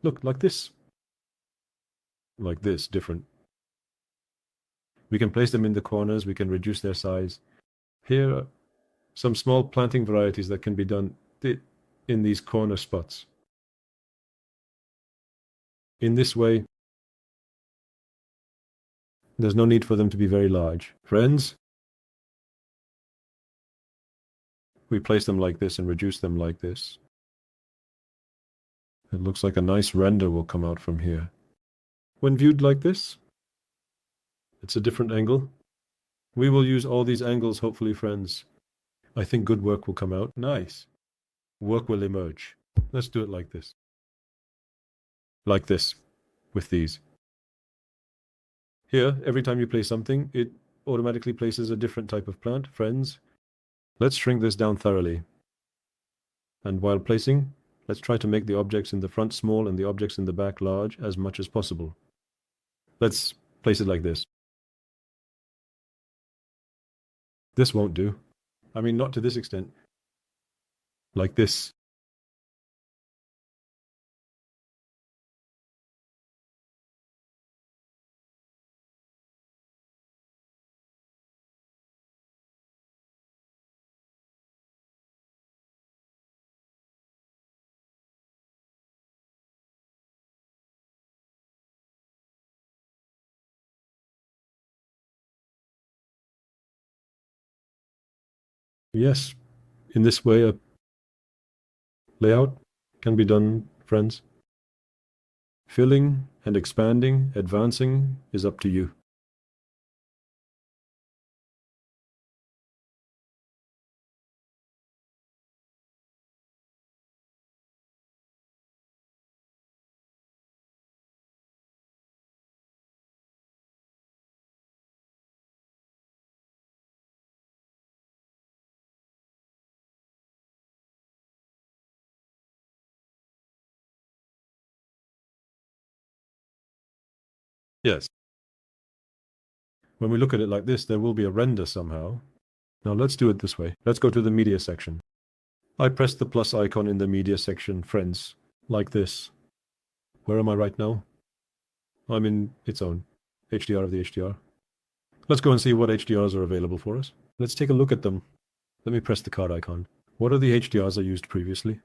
Look, like this. Like this, different. We can place them in the corners, we can reduce their size. Here are some small planting varieties that can be done in these corner spots. In this way, there's no need for them to be very large. Friends, we place them like this and reduce them like this. It looks like a nice render will come out from here. When viewed like this, it's a different angle. We will use all these angles, hopefully, friends. I think good work will come out. Nice. Work will emerge. Let's do it like this. Like this, with these. Here, every time you place something, it automatically places a different type of plant. Friends, let's shrink this down thoroughly. And while placing, let's try to make the objects in the front small and the objects in the back large as much as possible. Let's place it like this. This won't do. I mean, not to this extent. Like this. Yes, in this way, a layout can be done, friends. Filling and expanding, advancing is up to you. Yes. When we look at it like this, there will be a render somehow. Now let's do it this way. Let's go to the media section. I press the plus icon in the media section, friends, like this. Where am I right now? I'm in its own HDR of the HDR. Let's go and see what HDRs are available for us. Let's take a look at them. Let me press the card icon. What are the HDRs I used previously?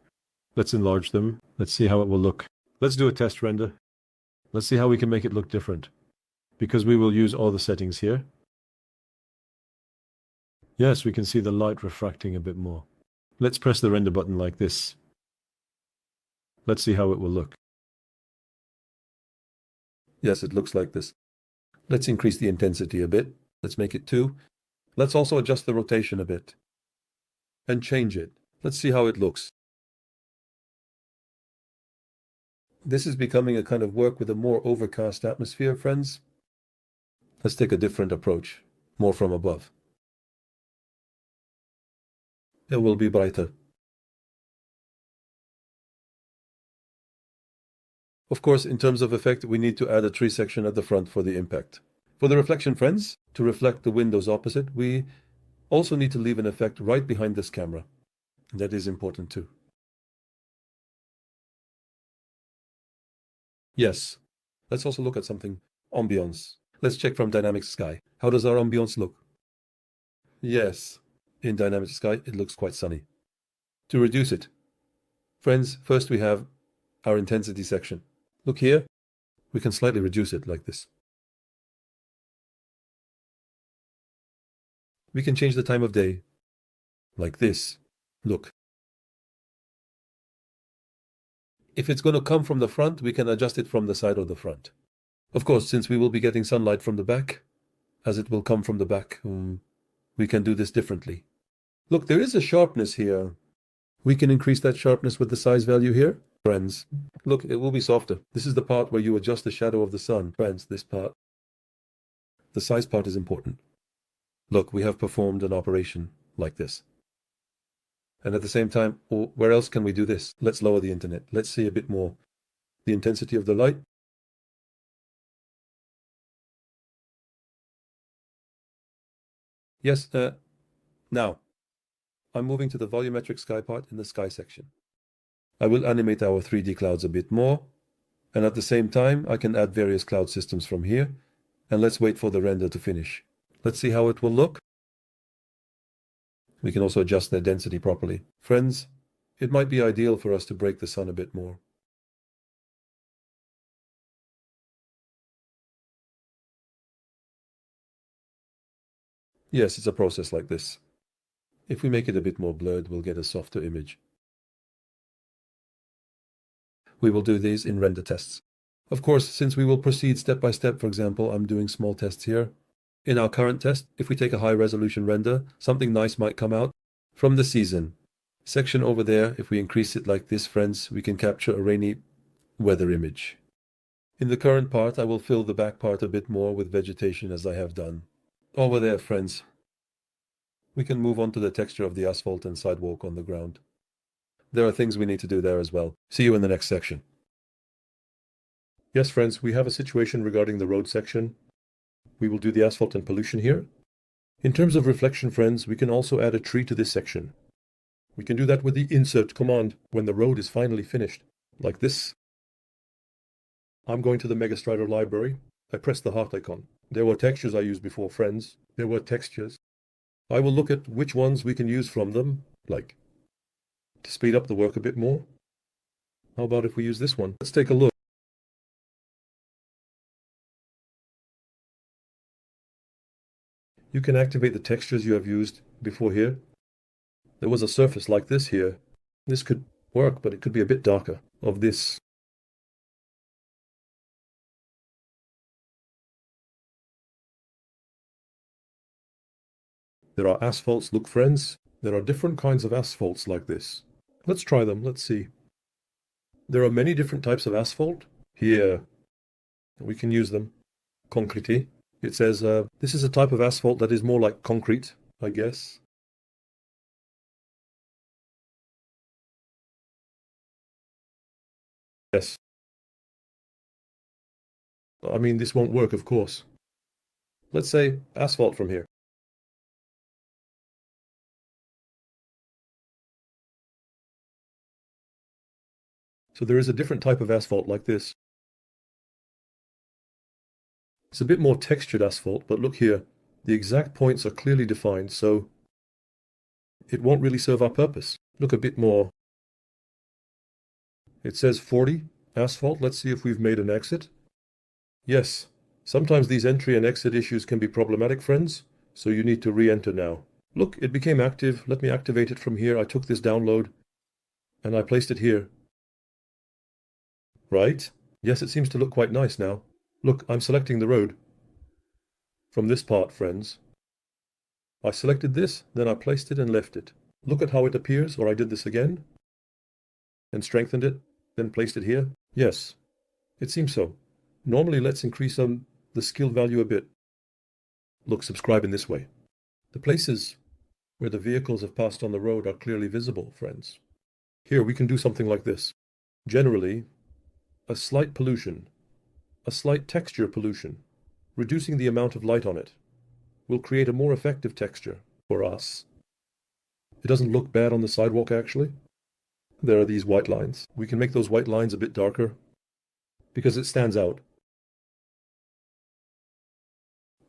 Let's enlarge them. Let's see how it will look. Let's do a test render. Let's see how we can make it look different. Because we will use all the settings here. Yes, we can see the light refracting a bit more. Let's press the render button like this. Let's see how it will look. Yes, it looks like this. Let's increase the intensity a bit. Let's make it 2. Let's also adjust the rotation a bit. And change it. Let's see how it looks. This is becoming a kind of work with a more overcast atmosphere, friends. Let's take a different approach, more from above. It will be brighter. Of course, in terms of effect, we need to add a tree section at the front for the impact. For the reflection, friends, to reflect the windows opposite, we also need to leave an effect right behind this camera. That is important too. Yes. Let's also look at something. Ambience. Let's check from dynamic sky. How does our ambience look? Yes. In dynamic sky, it looks quite sunny. To reduce it, friends, first we have our intensity section. Look here. We can slightly reduce it like this. We can change the time of day. Like this. Look. If it's going to come from the front, we can adjust it from the side or the front. Of course, since we will be getting sunlight from the back, as it will come from the back, we can do this differently. Look, there is a sharpness here. We can increase that sharpness with the size value here. Friends, look, it will be softer. This is the part where you adjust the shadow of the sun. Friends, this part. The size part is important. Look, we have performed an operation like this. And at the same time, where else can we do this? Let's lower the internet. Let's see a bit more. The intensity of the light. Yes, now, I'm moving to the volumetric sky part in the sky section. I will animate our 3D clouds a bit more, and at the same time, I can add various cloud systems from here, and let's wait for the render to finish. Let's see how it will look. We can also adjust their density properly. Friends, it might be ideal for us to break the sun a bit more. Yes, it's a process like this. If we make it a bit more blurred, we'll get a softer image. We will do these in render tests. Of course, since we will proceed step by step, for example, I'm doing small tests here. In our current test, if we take a high-resolution render, something nice might come out. From the season section over there, if we increase it like this, friends, we can capture a rainy weather image. In the current part, I will fill the back part a bit more with vegetation as I have done. Over there, friends. We can move on to the texture of the asphalt and sidewalk on the ground. There are things we need to do there as well. See you in the next section. Yes, friends, we have a situation regarding the road section. We will do the asphalt and pollution here. In terms of reflection, friends, we can also add a tree to this section. We can do that with the insert command when the road is finally finished, like this. I'm going to the Megastrider library. I press the heart icon. There were textures I used before, friends. There were textures. I will look at which ones we can use from them, like to speed up the work a bit more. How about if we use this one? Let's take a look. You can activate the textures you have used before here. There was a surface like this here. This could work, but it could be a bit darker of this. There are asphalts. Look, friends, there are different kinds of asphalts like this. Let's try them. Let's see. There are many different types of asphalt. Here, we can use them. Concrete. It says this is a type of asphalt that is more like concrete, I guess. Yes. I mean, this won't work, of course. Let's say asphalt from here. So there is a different type of asphalt like this. It's a bit more textured asphalt, but look here. The exact points are clearly defined, so it won't really serve our purpose. Look a bit more. It says 40 asphalt. Let's see if we've made an exit. Yes, sometimes these entry and exit issues can be problematic, friends, so you need to re-enter now. Look, it became active. Let me activate it from here. I took this download and I placed it here. Right? Yes, it seems to look quite nice now. Look, I'm selecting the road. From this part, friends. I selected this, then I placed it and left it. Look at how it appears, or I did this again. And strengthened it, then placed it here. Yes, it seems so. Normally, let's increase the skill value a bit. Look, subscribe in this way. The places where the vehicles have passed on the road are clearly visible, friends. Here, we can do something like this. Generally, a slight pollution, a slight texture pollution, reducing the amount of light on it, will create a more effective texture for us. It doesn't look bad on the sidewalk, actually. There are these white lines. We can make those white lines a bit darker because it stands out.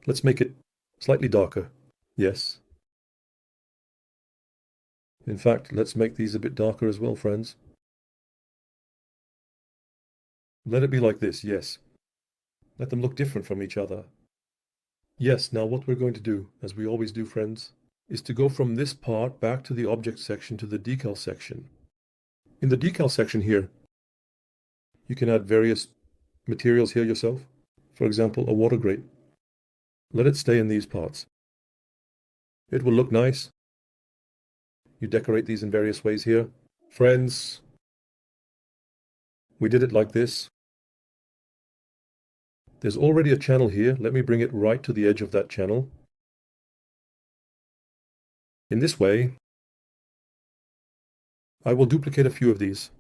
Let's make it slightly darker. Yes. In fact, let's make these a bit darker as well, friends. Let it be like this, yes. Let them look different from each other. Yes, now what we're going to do, as we always do, friends, is to go from this part back to the object section to the decal section. In the decal section here, you can add various materials here yourself. For example, a water grate. Let it stay in these parts. It will look nice. You decorate these in various ways here. Friends, we did it like this. There's already a channel here. Let me bring it right to the edge of that channel. In this way, I will duplicate a few of these.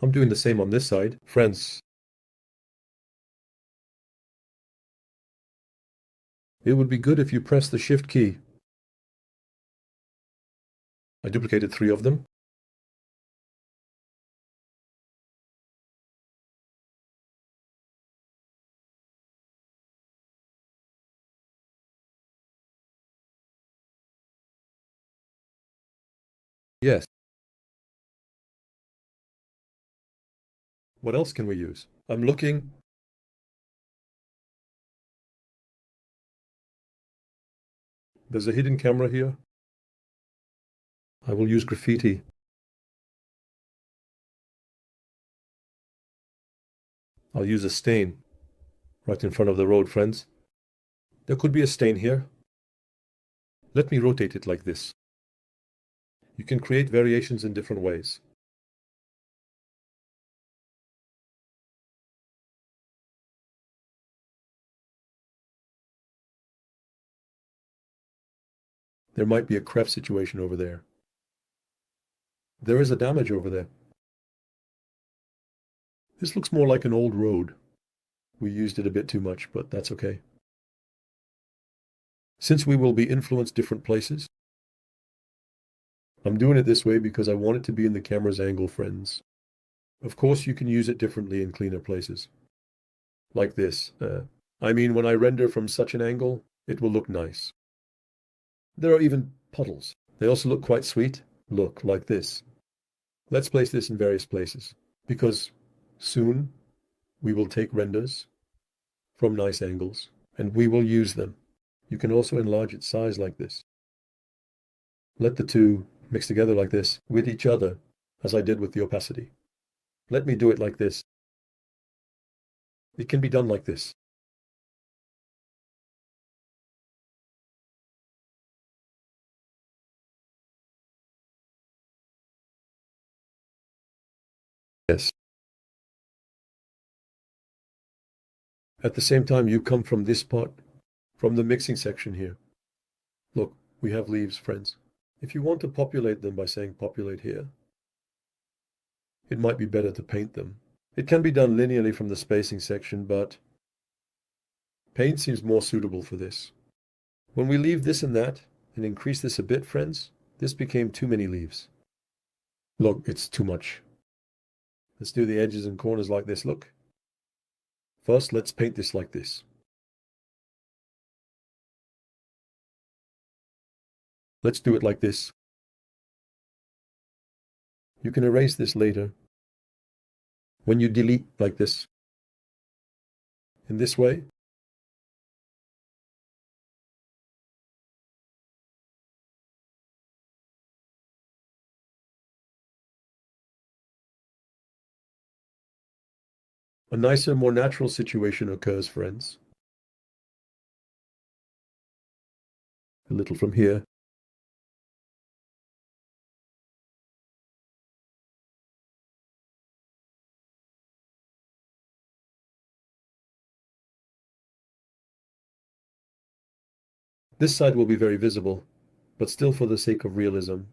I'm doing the same on this side. Friends, it would be good if you press the Shift key. I duplicated 3 of them. Yes. What else can we use? I'm looking. There's a hidden camera here. I will use graffiti. I'll use a stain right in front of the road, friends. There could be a stain here. Let me rotate it like this. You can create variations in different ways. There might be a crepe situation over there. There is a damage over there. This looks more like an old road. We used it a bit too much, but that's okay. Since we will be influenced different places, I'm doing it this way because I want it to be in the camera's angle, friends. Of course, you can use it differently in cleaner places. Like this. I mean, when I render from such an angle, it will look nice. There are even puddles. They also look quite sweet. Look, like this. Let's place this in various places, because soon we will take renders from nice angles, and we will use them. You can also enlarge its size like this. Let the two mix together like this with each other, as I did with the opacity. Let me do it like this. It can be done like this. Yes. At the same time, you come from this part, from the mixing section here. Look, we have leaves, friends. If you want to populate them by saying populate here, it might be better to paint them. It can be done linearly from the spacing section, but paint seems more suitable for this. When we leave this and that and increase this a bit, friends, this became too many leaves. Look, it's too much. Let's do the edges and corners like this, look. First, let's paint this like this. Let's do it like this. You can erase this later. When you delete like this, in this way, a nicer, more natural situation occurs, friends. A little from here. This side will be very visible, but still for the sake of realism.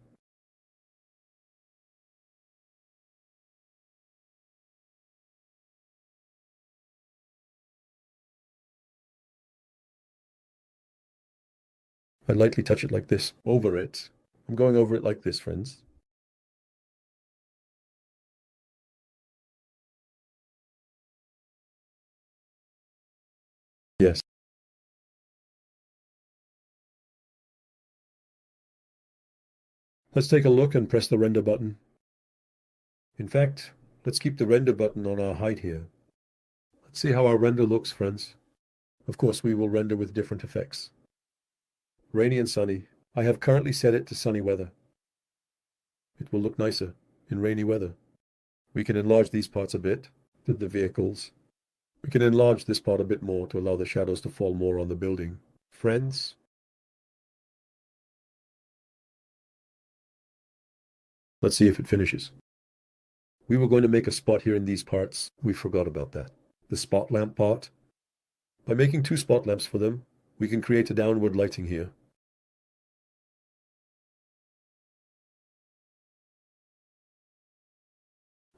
I lightly touch it like this, over it. I'm going over it like this, friends. Yes. Let's take a look and press the render button. In fact, let's keep the render button on our height here. Let's see how our render looks, friends. Of course, we will render with different effects. Rainy and sunny. I have currently set it to sunny weather. It will look nicer in rainy weather. We can enlarge these parts a bit, the vehicles. We can enlarge this part a bit more to allow the shadows to fall more on the building. Friends, let's see if it finishes. We were going to make a spot here in these parts. We forgot about that. The spot lamp part. By making 2 spot lamps for them, we can create a downward lighting here.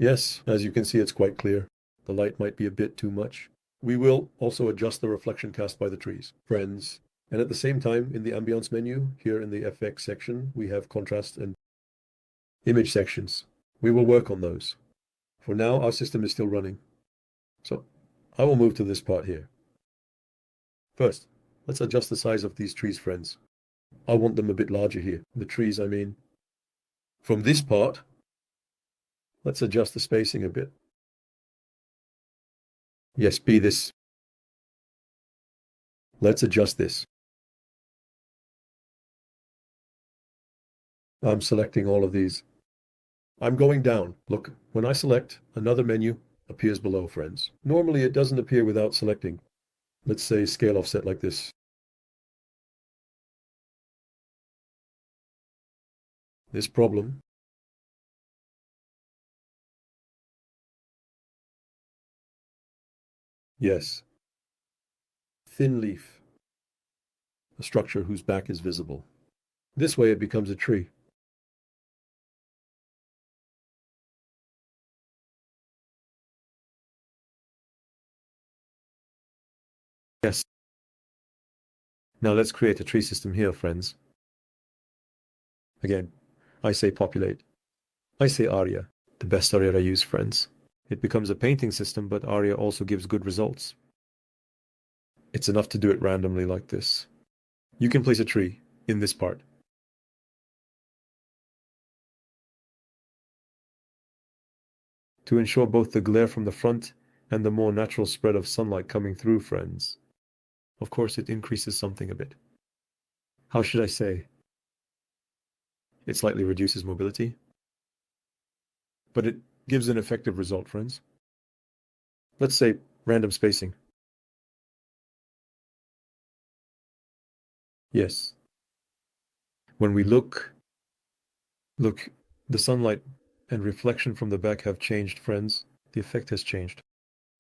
Yes, as you can see, it's quite clear. The light might be a bit too much. We will also adjust the reflection cast by the trees, friends. And at the same time, in the ambience menu, here in the FX section, we have contrast and image sections. We will work on those. For now, our system is still running. So I will move to this part here. First, let's adjust the size of these trees, friends. I want them a bit larger here. The trees, I mean. From this part, let's adjust the spacing a bit. Yes, be this. Let's adjust this. I'm selecting all of these. I'm going down. Look, when I select, another menu appears below, friends. Normally, it doesn't appear without selecting. Let's say scale offset like this. This problem. Yes. Thin leaf. A structure whose back is visible. This way it becomes a tree. Yes. Now let's create a tree system here, friends. Again, I say populate. I say aria. The best aria I use, friends. It becomes a painting system, but aria also gives good results. It's enough to do it randomly like this. You can place a tree in this part. To ensure both the glare from the front and the more natural spread of sunlight coming through, friends. Of course, it increases something a bit. How should I say? It slightly reduces mobility, but it gives an effective result, friends. Let's say random spacing. Yes. When we look, the sunlight and reflection from the back have changed, friends. The effect has changed.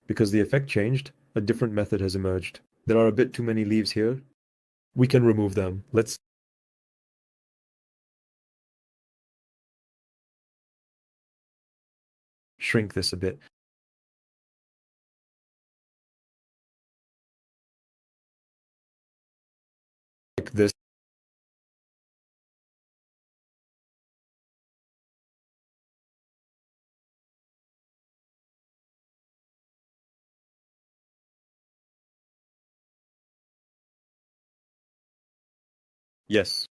Because the effect changed, a different method has emerged. There are a bit too many leaves here. We can remove them. Let's shrink this a bit. Like this. Yes.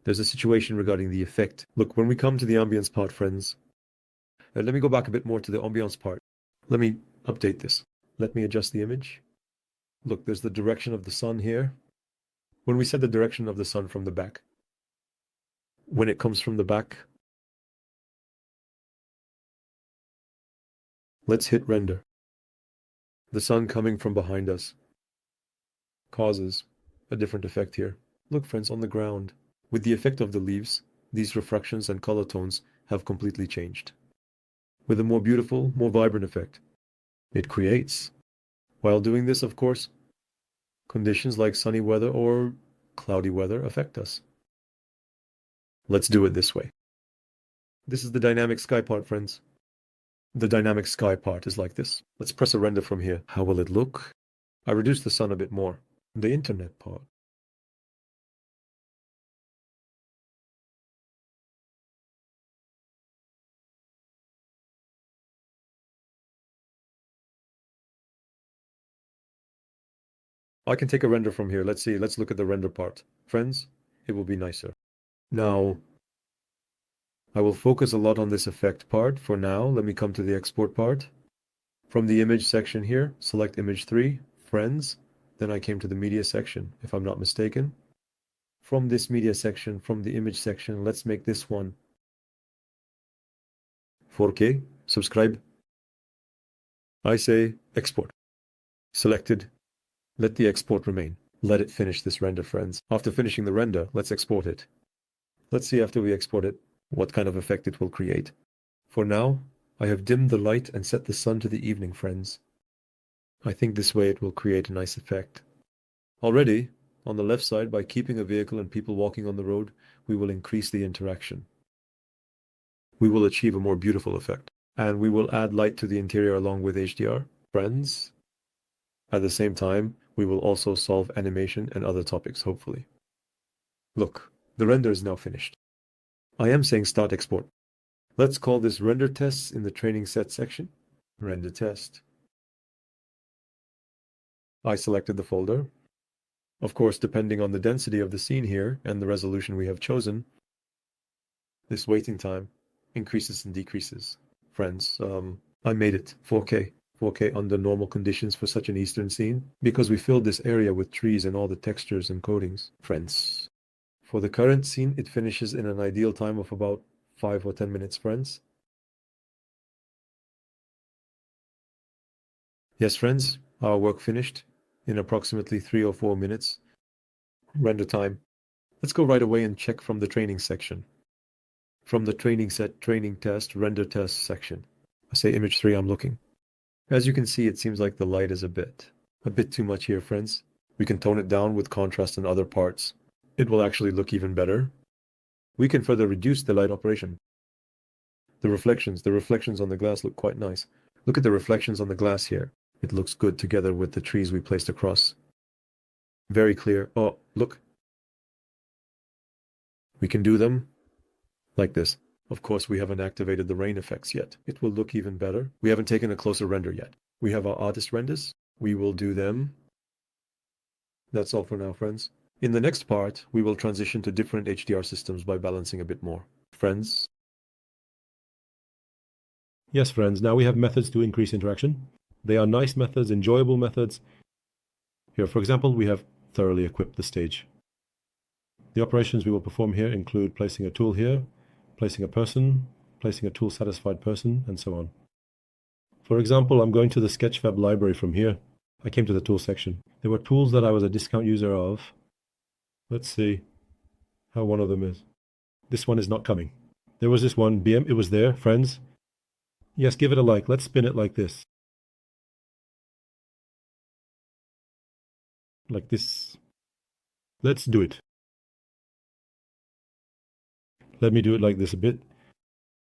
There's a situation regarding the effect. Look, when we come to the ambience part, friends, let me go back a bit more to the ambience part. Let me update this. Let me adjust the image. Look, there's the direction of the sun here. When we set the direction of the sun from the back, when it comes from the back, let's hit render. The sun coming from behind us causes a different effect here. Look, friends, on the ground. With the effect of the leaves, these refractions and color tones have completely changed. With a more beautiful, more vibrant effect it creates. While doing this, of course, conditions like sunny weather or cloudy weather affect us. Let's do it this way. This is the dynamic sky part, friends. The dynamic sky part is like this. Let's press a render from here. How will it look? I reduced the sun a bit more. The internet part. I can take a render from here. Let's see. Let's look at the render part. Friends, it will be nicer. Now, I will focus a lot on this effect part for now. Let me come to the export part. From the image section here, select image 3, friends. Then I came to the media section, if I'm not mistaken. From this media section, from the image section, let's make this one 4K. Subscribe. I say export. Selected. Let the export remain. Let it finish this render, friends. After finishing the render, let's export it. Let's see after we export it, what kind of effect it will create. For now, I have dimmed the light and set the sun to the evening, friends. I think this way it will create a nice effect. Already, on the left side, by keeping a vehicle and people walking on the road, we will increase the interaction. We will achieve a more beautiful effect. And we will add light to the interior along with HDR. Friends, at the same time, we will also solve animation and other topics, hopefully. Look, the render is now finished. I am saying start export. Let's call this render tests in the training set section. Render test. I selected the folder. Of course, depending on the density of the scene here and the resolution we have chosen, this waiting time increases and decreases. Friends, I made it 4K. 4K under normal conditions for such an eastern scene, because we filled this area with trees and all the textures and coatings. Friends, for the current scene, it finishes in an ideal time of about 5 or 10 minutes, friends. Yes, friends, our work finished in approximately 3 or 4 minutes. Render time. Let's go right away and check from the training section. From the training set, training test, render test section. I say image 3, I'm looking. As you can see, it seems like the light is a bit too much here, friends. We can tone it down with contrast in other parts. It will actually look even better. We can further reduce the light operation. The reflections on the glass look quite nice. Look at the reflections on the glass here. It looks good together with the trees we placed across. Very clear. Oh, look. We can do them like this. Of course, we haven't activated the rain effects yet. It will look even better. We haven't taken a closer render yet. We have our artist renders. We will do them. That's all for now, friends. In the next part, we will transition to different HDR systems by balancing a bit more. Friends? Yes, friends, now we have methods to increase interaction. They are nice methods, enjoyable methods. Here, for example, we have thoroughly equipped the stage. The operations we will perform here include placing a tool here, placing a person, placing a tool-satisfied person, and so on. For example, I'm going to the Sketchfab library from here. I came to the tool section. There were tools that I was a discount user of. Let's see how one of them is. This one is not coming. There was this one, BM, it was there, friends. Yes, give it a like. Let's spin it like this. like this. Let's do it. Let me do it like this a bit.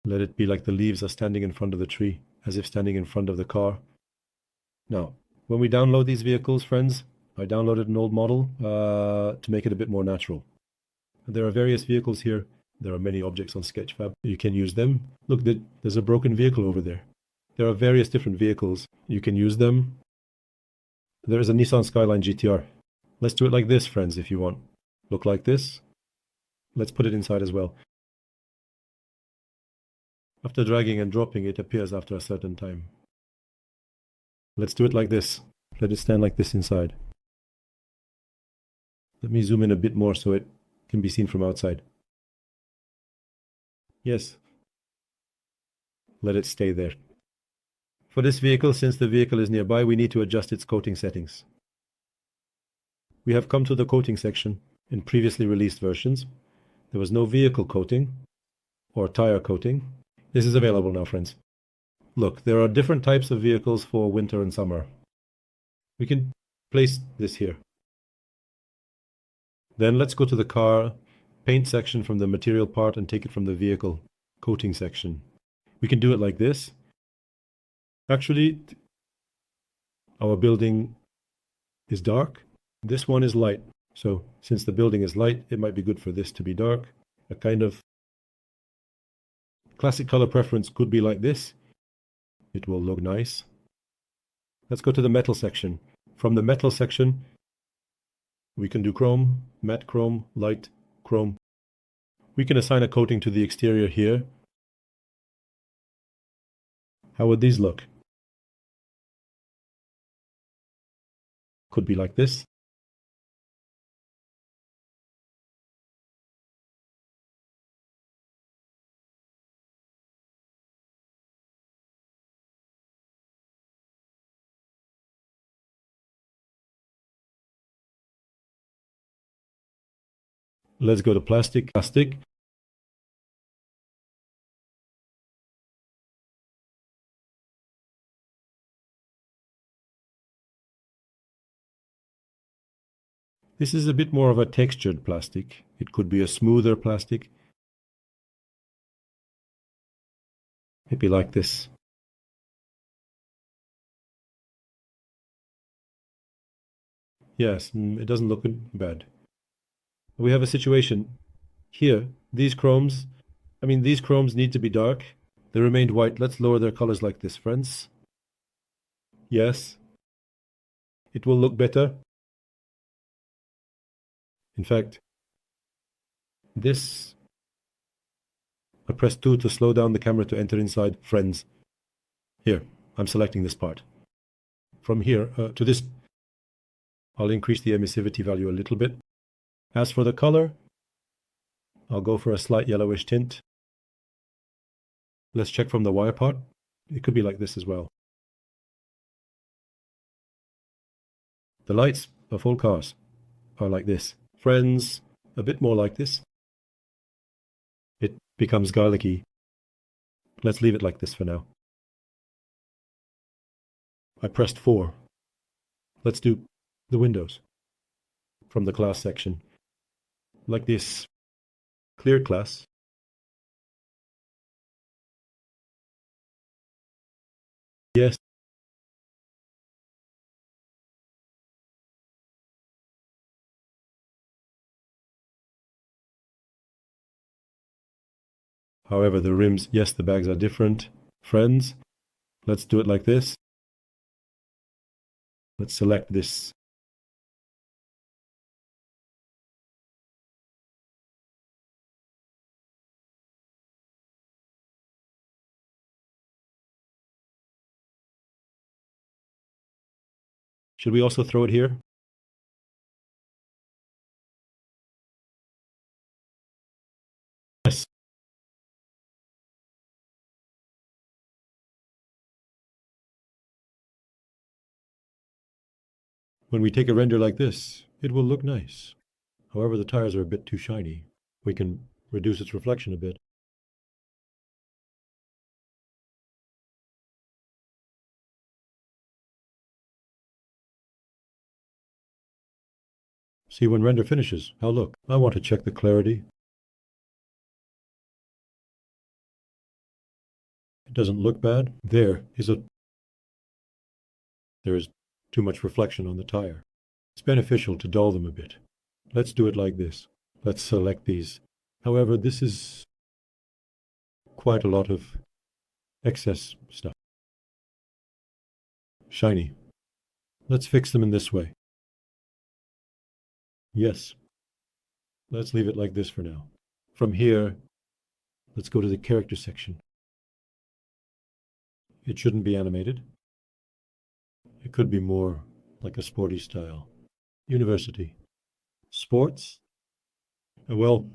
Let it be like the leaves are standing in front of the tree, as if standing in front of the car. Now, when we download these vehicles, friends, I downloaded an old model to make it a bit more natural. There are various vehicles here. There are many objects on Sketchfab. You can use them. Look, there's a broken vehicle over there. There are various different vehicles. You can use them. There is a Nissan Skyline GTR. Let's do it like this, friends, if you want. Look like this. Let's put it inside as well. After dragging and dropping, it appears after a certain time. Let's do it like this. Let it stand like this inside. Let me zoom in a bit more so it can be seen from outside. Yes. Let it stay there. For this vehicle, since the vehicle is nearby, we need to adjust its coating settings. We have come to the coating section. In previously released versions, there was no vehicle coating or tire coating. This is available now, friends. Look, there are different types of vehicles for winter and summer. We can place this here. Then let's go to the car paint section from the material part and take it from the vehicle coating section. We can do it like this. Actually, our building is dark. This one is light. So since the building is light, it might be good for this to be dark. A kind of classic color preference could be like this. It will look nice. Let's go to the metal section. From the metal section, we can do chrome, matte chrome, light chrome. We can assign a coating to the exterior here. How would these look? Could be like this. Let's go to plastic. This is a bit more of a textured plastic. It could be a smoother plastic. Maybe like this. Yes, it doesn't look bad. We have a situation here. These chromes need to be dark. They remained white. Let's lower their colors like this, friends. Yes. It will look better. In fact, this, I press 2 to slow down the camera to enter inside, friends. Here, I'm selecting this part. From here to this, I'll increase the emissivity value a little bit. As for the color, I'll go for a slight yellowish tint. Let's check from the wire part. It could be like this as well. The lights of all cars are like this. Friends, a bit more like this. It becomes garlicky. Let's leave it like this for now. I pressed 4. Let's do the windows from the glass section. Like this. Clear glass. Yes. However, the rims, yes, the bags are different. Friends, let's do it like this. Let's select this. Should we also throw it here? Yes. When we take a render like this, it will look nice. However, the tires are a bit too shiny. We can reduce its reflection a bit. See when render finishes. How look. I want to check the clarity. It doesn't look bad. There is too much reflection on the tire. It's beneficial to dull them a bit. Let's do it like this. Let's select these. However, this is quite a lot of excess stuff. Shiny. Let's fix them in this way. Yes. Let's leave it like this for now. From here, let's go to the character section. It shouldn't be animated. It could be more like a sporty style. University. Sports? Well,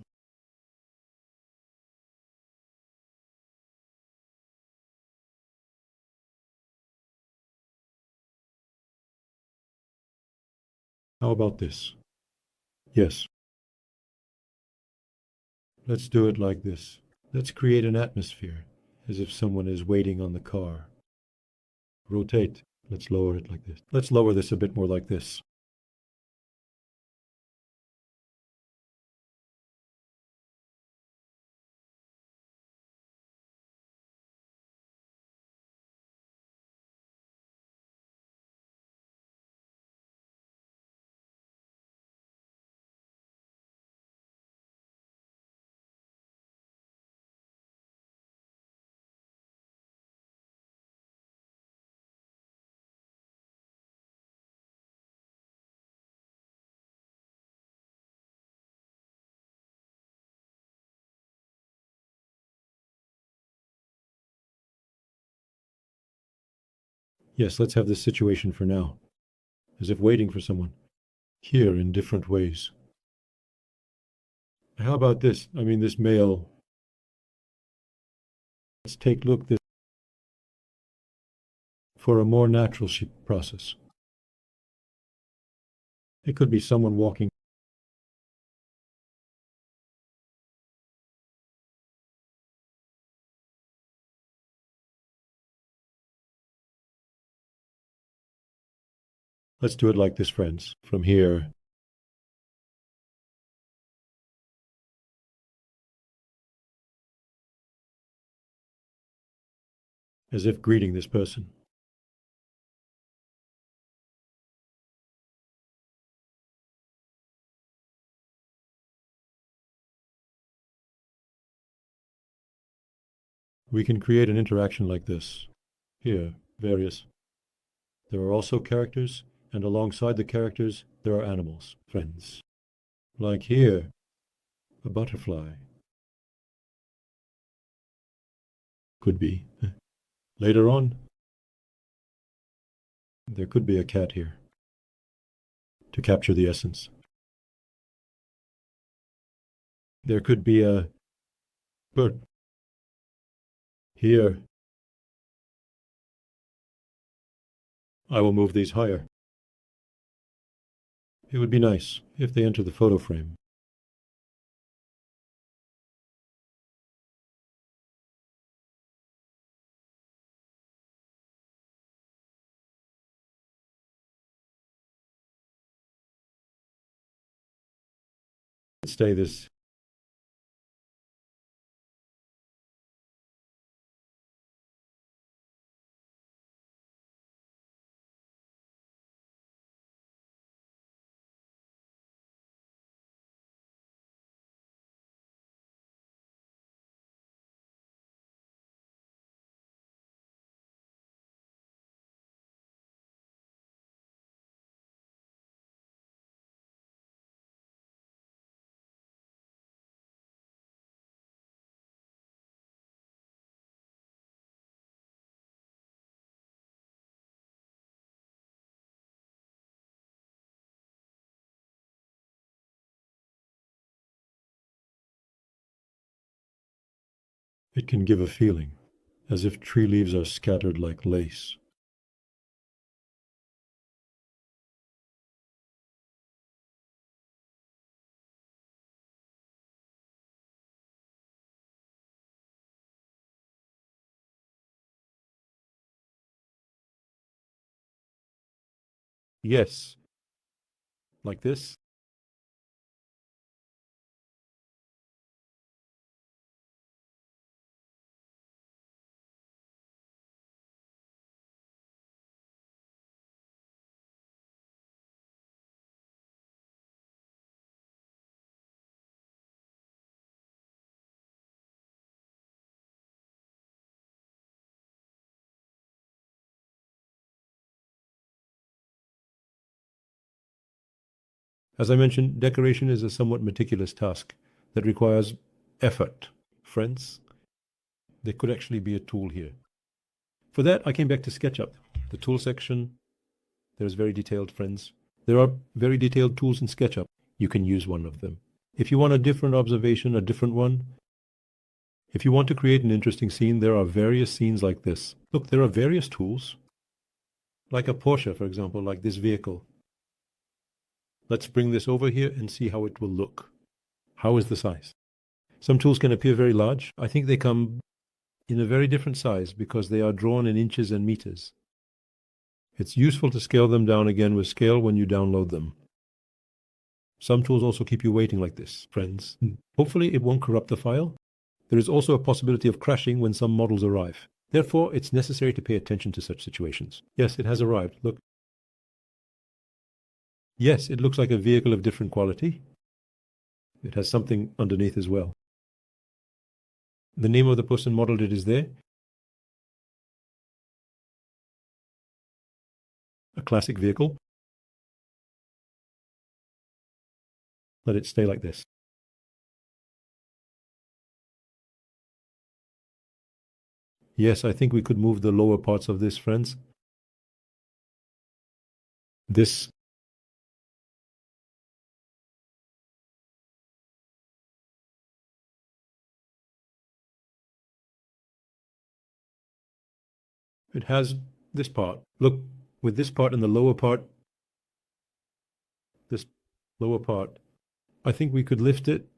how about this? Yes. Let's do it like this. Let's create an atmosphere, as if someone is waiting on the car. Rotate. Let's lower it like this. Let's lower this a bit more like this. Yes, let's have this situation for now, as if waiting for someone. Here in different ways. How about this? I mean, this male. Let's take a look this for a more natural sheep process. It could be someone walking. Let's do it like this, friends. From here, as if greeting this person. We can create an interaction like this. Here, various. There are also characters, and alongside the characters, there are animals, friends. Like here, a butterfly. Could be. Later on, there could be a cat here, to capture the essence. There could be a bird. Here, I will move these higher. It would be nice if they enter the photo frame. Stay this. It can give a feeling, as if tree leaves are scattered like lace. Yes. Like this? As I mentioned, decoration is a somewhat meticulous task that requires effort. Friends, there could actually be a tool here. For that, I came back to SketchUp. The tool section, there's very detailed, friends. There are very detailed tools in SketchUp. You can use one of them. If you want a different observation, a different one, if you want to create an interesting scene, there are various scenes like this. Look, there are various tools, like a Porsche, for example, like this vehicle. Let's bring this over here and see how it will look. How is the size? Some tools can appear very large. I think they come in a very different size because they are drawn in inches and meters. It's useful to scale them down again with scale when you download them. Some tools also keep you waiting like this, friends. Hopefully it won't corrupt the file. There is also a possibility of crashing when some models arrive. Therefore, it's necessary to pay attention to such situations. Yes, it has arrived. Look. Yes, it looks like a vehicle of different quality. It has something underneath as well. The name of the person modeled it is there. A classic vehicle. Let it stay like this. Yes, I think we could move the lower parts of this, friends. This. It has this part. Look, with this part and the lower part, this lower part, I think we could lift it.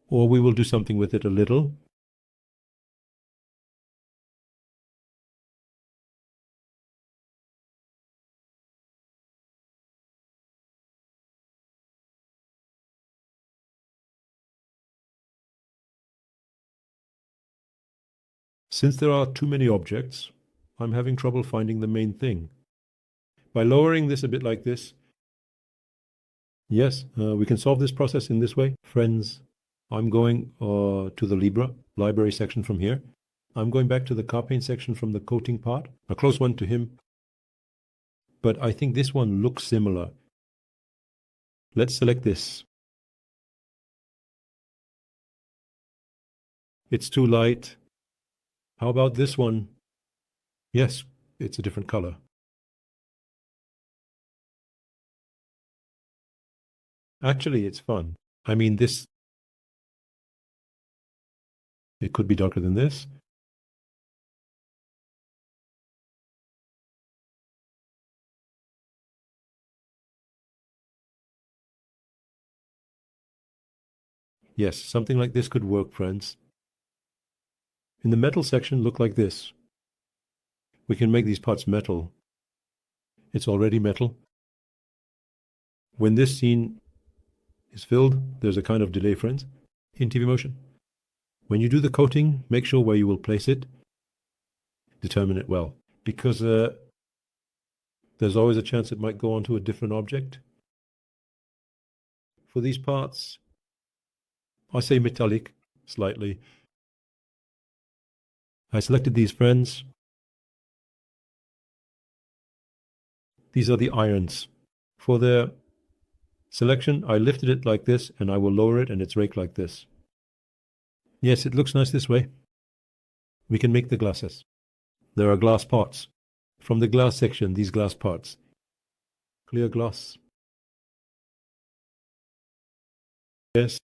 Or we will do something with it a little. Since there are too many objects, I'm having trouble finding the main thing. By lowering this a bit like this, yes, we can solve this process in this way. Friends, I'm going to the library section from here. I'm going back to the car paint section from the coating part, a close one to him. But I think this one looks similar. Let's select this. It's too light. How about this one? Yes, it's a different color. Actually, it's fun. I mean, this, it could be darker than this. Yes, something like this could work, friends. In the metal section, look like this. We can make these parts metal. It's already metal. When this scene is filled, there's a kind of delay, friends, in Twinmotion. When you do the coating, make sure where you will place it. Determine it well, because there's always a chance it might go onto a different object. For these parts, I say metallic slightly. I selected these, friends. These are the irons. For their selection, I lifted it like this, and I will lower it, and it's raked like this. Yes, it looks nice this way. We can make the glasses. There are glass parts. From the glass section, these glass parts. Clear glass. Yes.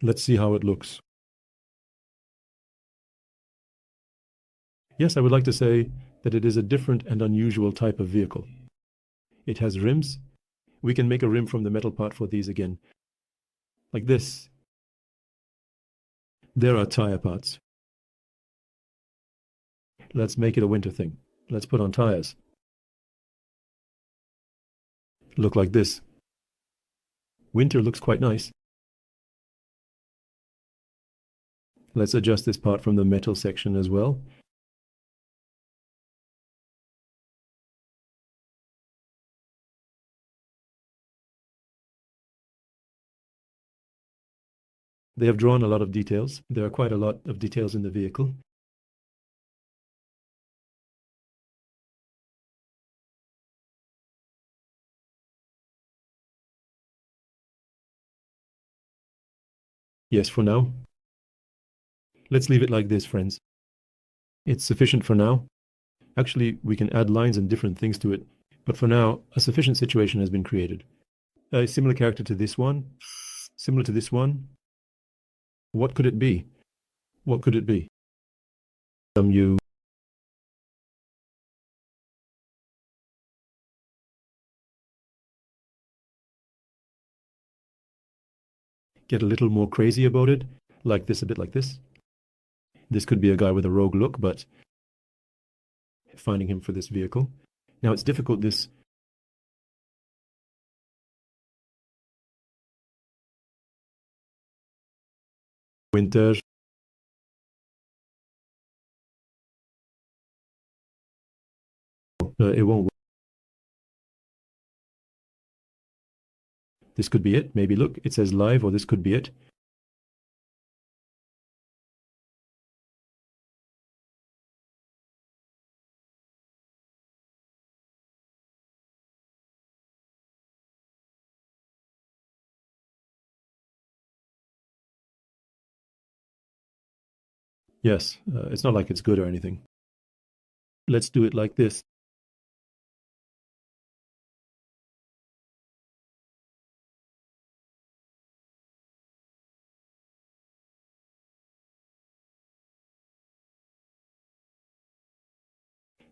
Let's see how it looks. Yes, I would like to say that it is a different and unusual type of vehicle. It has rims. We can make a rim from the metal part for these again. Like this. There are tire parts. Let's make it a winter thing. Let's put on tires. Look like this. Winter looks quite nice. Let's adjust this part from the metal section as well. They have drawn a lot of details. There are quite a lot of details in the vehicle. Yes, for now. Let's leave it like this, friends. It's sufficient for now. Actually, we can add lines and different things to it, but for now, a sufficient situation has been created. A similar character to this one, similar to this one. What could it be? What could it be? You get a little more crazy about it, like this, a bit like this. This could be a guy with a rogue look, but finding him for this vehicle. Now it's difficult, this winter. It won't work. This could be it. Maybe look, it says live, or this could be it. Yes, it's not like it's good or anything. Let's do it like this.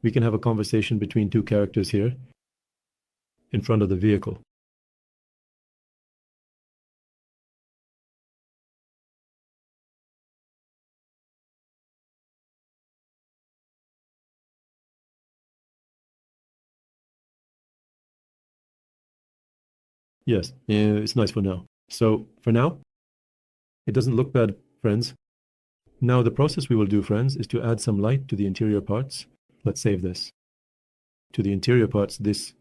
We can have a conversation between two characters here in front of the vehicle. Yes, it's nice for now. So for now, it doesn't look bad, friends. Now the process we will do, friends, is to add some light to the interior parts. Let's save this. To the interior parts, this,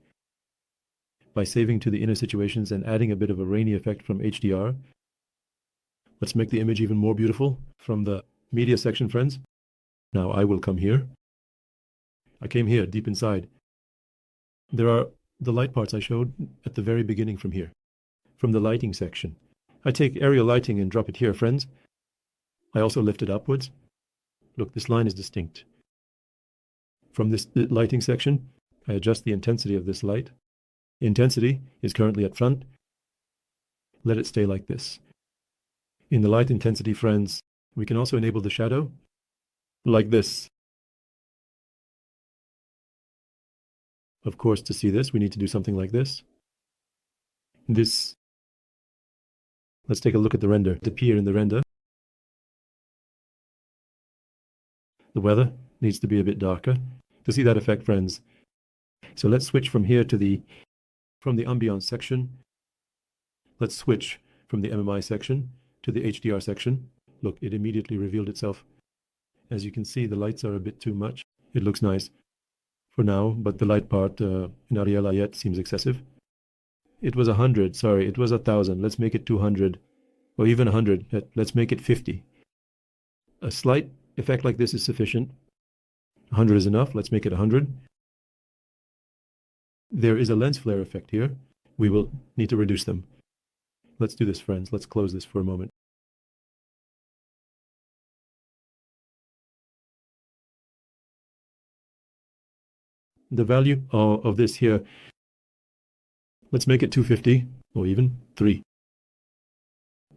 by saving to the inner situations and adding a bit of a rainy effect from HDR. Let's make the image even more beautiful from the media section, friends. Now I will come here. I came here, deep inside. There are the light parts I showed at the very beginning from here, from the lighting section. I take aerial lighting and drop it here, friends. I also lift it upwards. Look, this line is distinct. From this lighting section, I adjust the intensity of this light. Intensity is currently at front. Let it stay like this. In the light intensity, friends, we can also enable the shadow like this. Of course, to see this, we need to do something like this. Let's take a look at the render. To appear in the render, the weather needs to be a bit darker. To see that effect, friends, so let's switch from here to from the ambiance section. Let's switch from the MMI section to the HDR section. Look, it immediately revealed itself. As you can see, the lights are a bit too much. It looks nice for now, but the light part in Ariel Ayet seems excessive. It was 100, sorry, it was 1,000. Let's make it 200, or even 100. Let's make it 50. A slight effect like this is sufficient. 100 is enough. Let's make it 100. There is a lens flare effect here. We will need to reduce them. Let's do this, friends. Let's close this for a moment. The value of this here, let's make it 250 or even 3.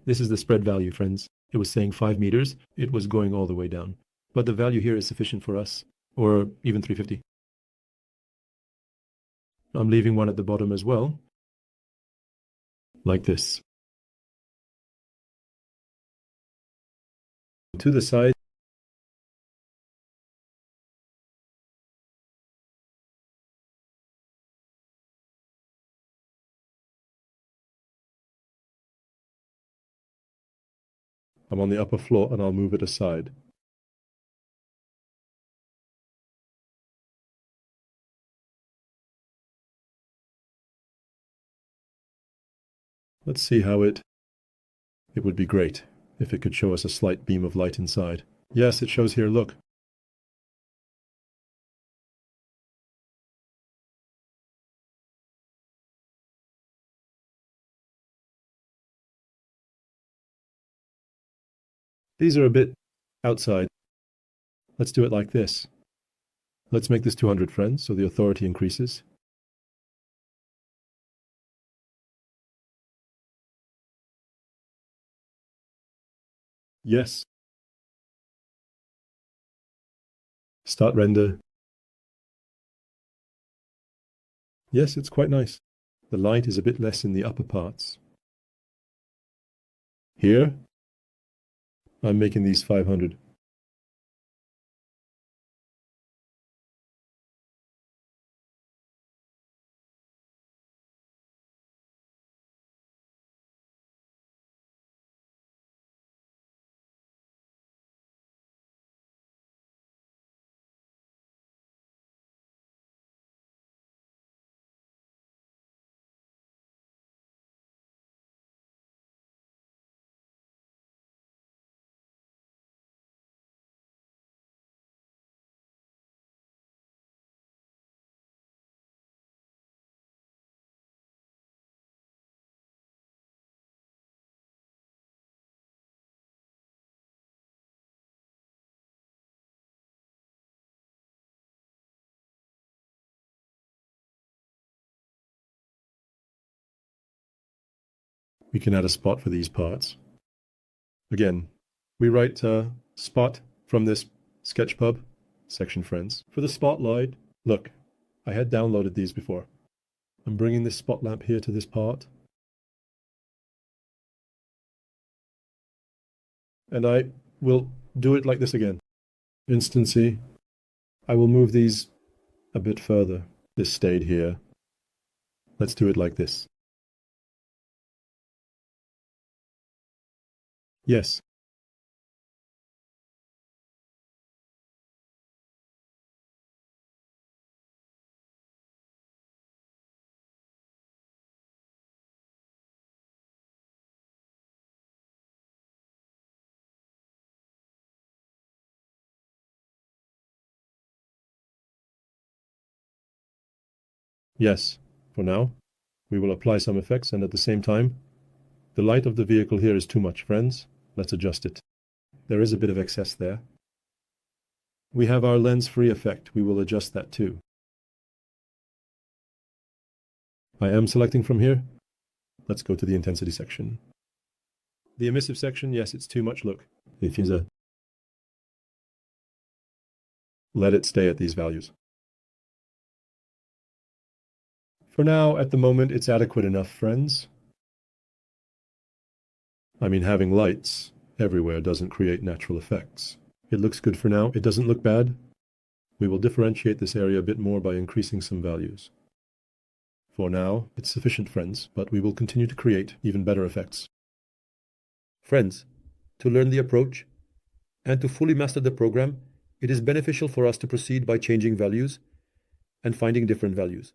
This is the spread value, friends. It was saying 5 meters. It was going all the way down. But the value here is sufficient for us, or even 350. I'm leaving one at the bottom as well, like this. To the side, I'm on the upper floor and I'll move it aside. Let's see how it would be great. if it could show us a slight beam of light inside. Yes, it shows here, look. These are a bit outside. Let's do it like this. Let's make this 200 friends, so the authority increases. Yes. Start render. Yes, it's quite nice. The light is a bit less in the upper parts. Here, I'm making these 500. We can add a spot for these parts. Again, we write spot from this sketchpub, section friends. For the spotlight, look, I had downloaded these before. I'm bringing this spot lamp here to this part. And I will do it like this again. Instancy. I will move these a bit further. This stayed here. Let's do it like this. Yes. Yes, for now. We will apply some effects, and at the same time, the light of the vehicle here is too much, friends. Let's adjust it. There is a bit of excess there. We have our lens-free effect. We will adjust that too. I am selecting from here. Let's go to the intensity section. The emissive section, yes, it's too much. Look, diffuser. Let it stay at these values. For now, at the moment, it's adequate enough, friends. I mean, having lights everywhere doesn't create natural effects. It looks good for now. It doesn't look bad. We will differentiate this area a bit more by increasing some values. For now, it's sufficient, friends, but we will continue to create even better effects. Friends, to learn the approach and to fully master the program, it is beneficial for us to proceed by changing values and finding different values.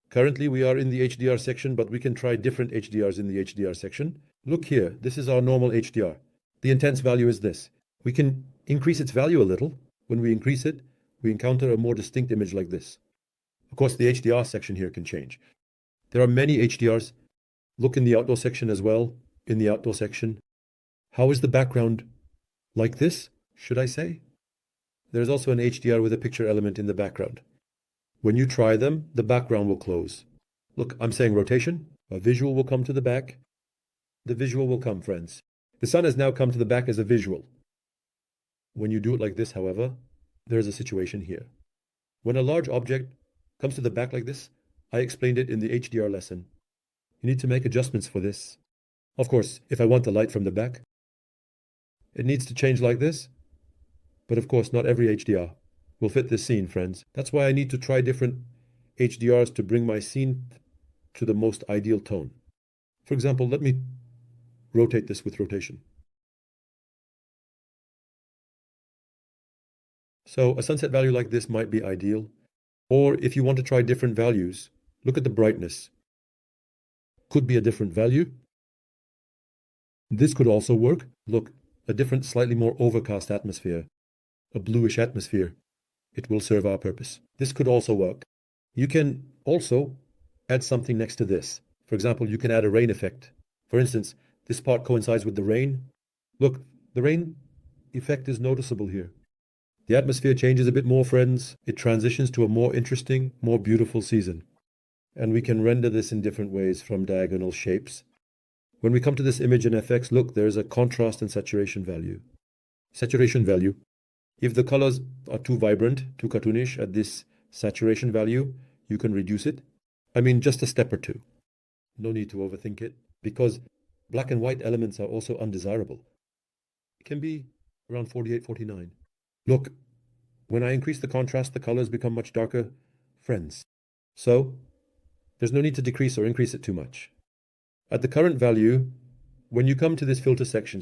Currently, we are in the HDR section, but we can try different HDRs in the HDR section. Look here, this is our normal HDR. The intense value is this. We can increase its value a little. When we increase it, we encounter a more distinct image like this. Of course, the HDR section here can change. There are many HDRs. Look in the outdoor section as well, in the outdoor section. How is the background? Like this, should I say? There's also an HDR with a picture element in the background. When you try them, the background will close. Look, I'm saying rotation. A visual will come to the back. The visual will come, friends. The sun has now come to the back as a visual. When you do it like this, however, there is a situation here. When a large object comes to the back like this, I explained it in the HDR lesson. You need to make adjustments for this. Of course, if I want the light from the back, it needs to change like this. But of course, not every HDR will fit this scene, friends. That's why I need to try different HDRs to bring my scene to the most ideal tone. For example, let me rotate this with rotation. So a sunset value like this might be ideal. Or if you want to try different values, look at the brightness. Could be a different value. This could also work. Look, a different, slightly more overcast atmosphere, a bluish atmosphere, it will serve our purpose. This could also work. You can also add something next to this. For example, you can add a rain effect. For instance, this part coincides with the rain. Look, the rain effect is noticeable here. The atmosphere changes a bit more, friends. It transitions to a more interesting, more beautiful season. And we can render this in different ways from diagonal shapes. When we come to this image in FX, look, there's a contrast and saturation value. Saturation value. If the colors are too vibrant, too cartoonish at this saturation value, you can reduce it. I mean, just a step or two. No need to overthink it, because black and white elements are also undesirable. It can be around 48, 49. Look, when I increase the contrast, the colors become much darker, friends. So, there's no need to decrease or increase it too much. At the current value, when you come to this filter section,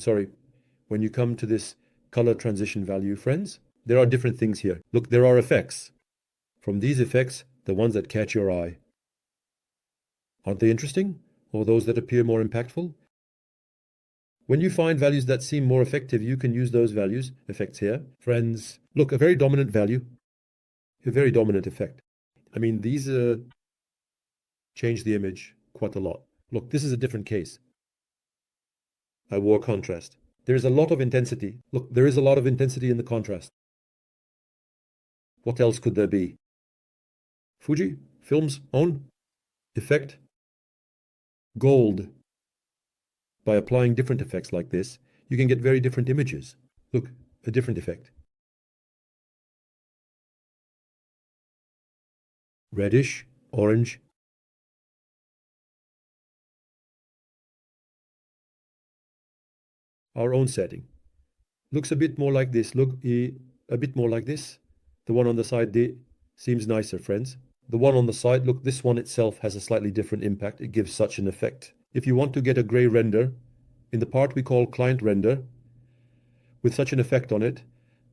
when you come to this color transition value, friends, there are different things here. Look, there are effects. From these effects, the ones that catch your eye. Aren't they interesting? Or those that appear more impactful? When you find values that seem more effective, you can use those values, effects here. Friends, look, a very dominant value, a very dominant effect. I mean, these change the image quite a lot. Look, this is a different case. I wore contrast. There is a lot of intensity. Look, there is a lot of intensity in the contrast. What else could there be? Fuji, films, on, effect, gold. By applying different effects like this, you can get very different images. Look, a different effect. Reddish, orange. Our own setting. Looks a bit more like this. Look, a bit more like this. The one on the side seems nicer, friends. The one on the side, look, this one itself has a slightly different impact. It gives such an effect. If you want to get a gray render, in the part we call client render, with such an effect on it,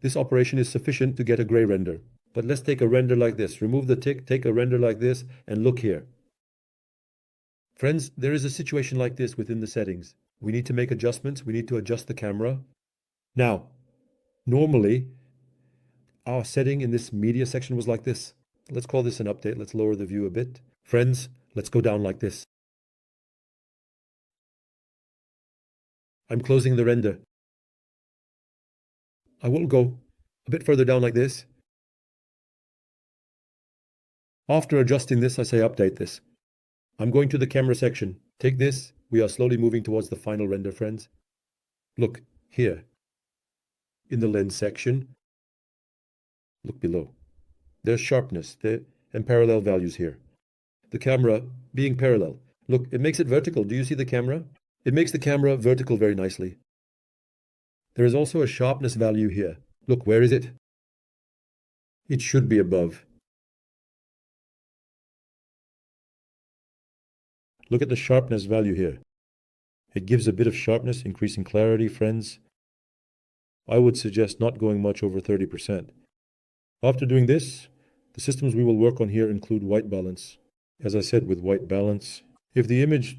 this operation is sufficient to get a gray render. But let's take a render like this. Remove the tick, take a render like this, and look here. Friends, there is a situation like this within the settings. We need to make adjustments. We need to adjust the camera. Now, normally, our setting in this media section was like this. Let's call this an update. Let's lower the view a bit. Friends, let's go down like this. I'm closing the render. I will go a bit further down like this. After adjusting this, I say update this. I'm going to the camera section. Take this. We are slowly moving towards the final render, friends. Look, here. In the lens section. Look below. There's sharpness and parallel values here. The camera being parallel. Look, it makes it vertical. Do you see the camera? It makes the camera vertical very nicely. There is also a sharpness value here. Look, where is it? It should be above. Look at the sharpness value here. It gives a bit of sharpness, increasing clarity, friends. I would suggest not going much over 30%. After doing this, the systems we will work on here include white balance. As I said, with white balance, if the image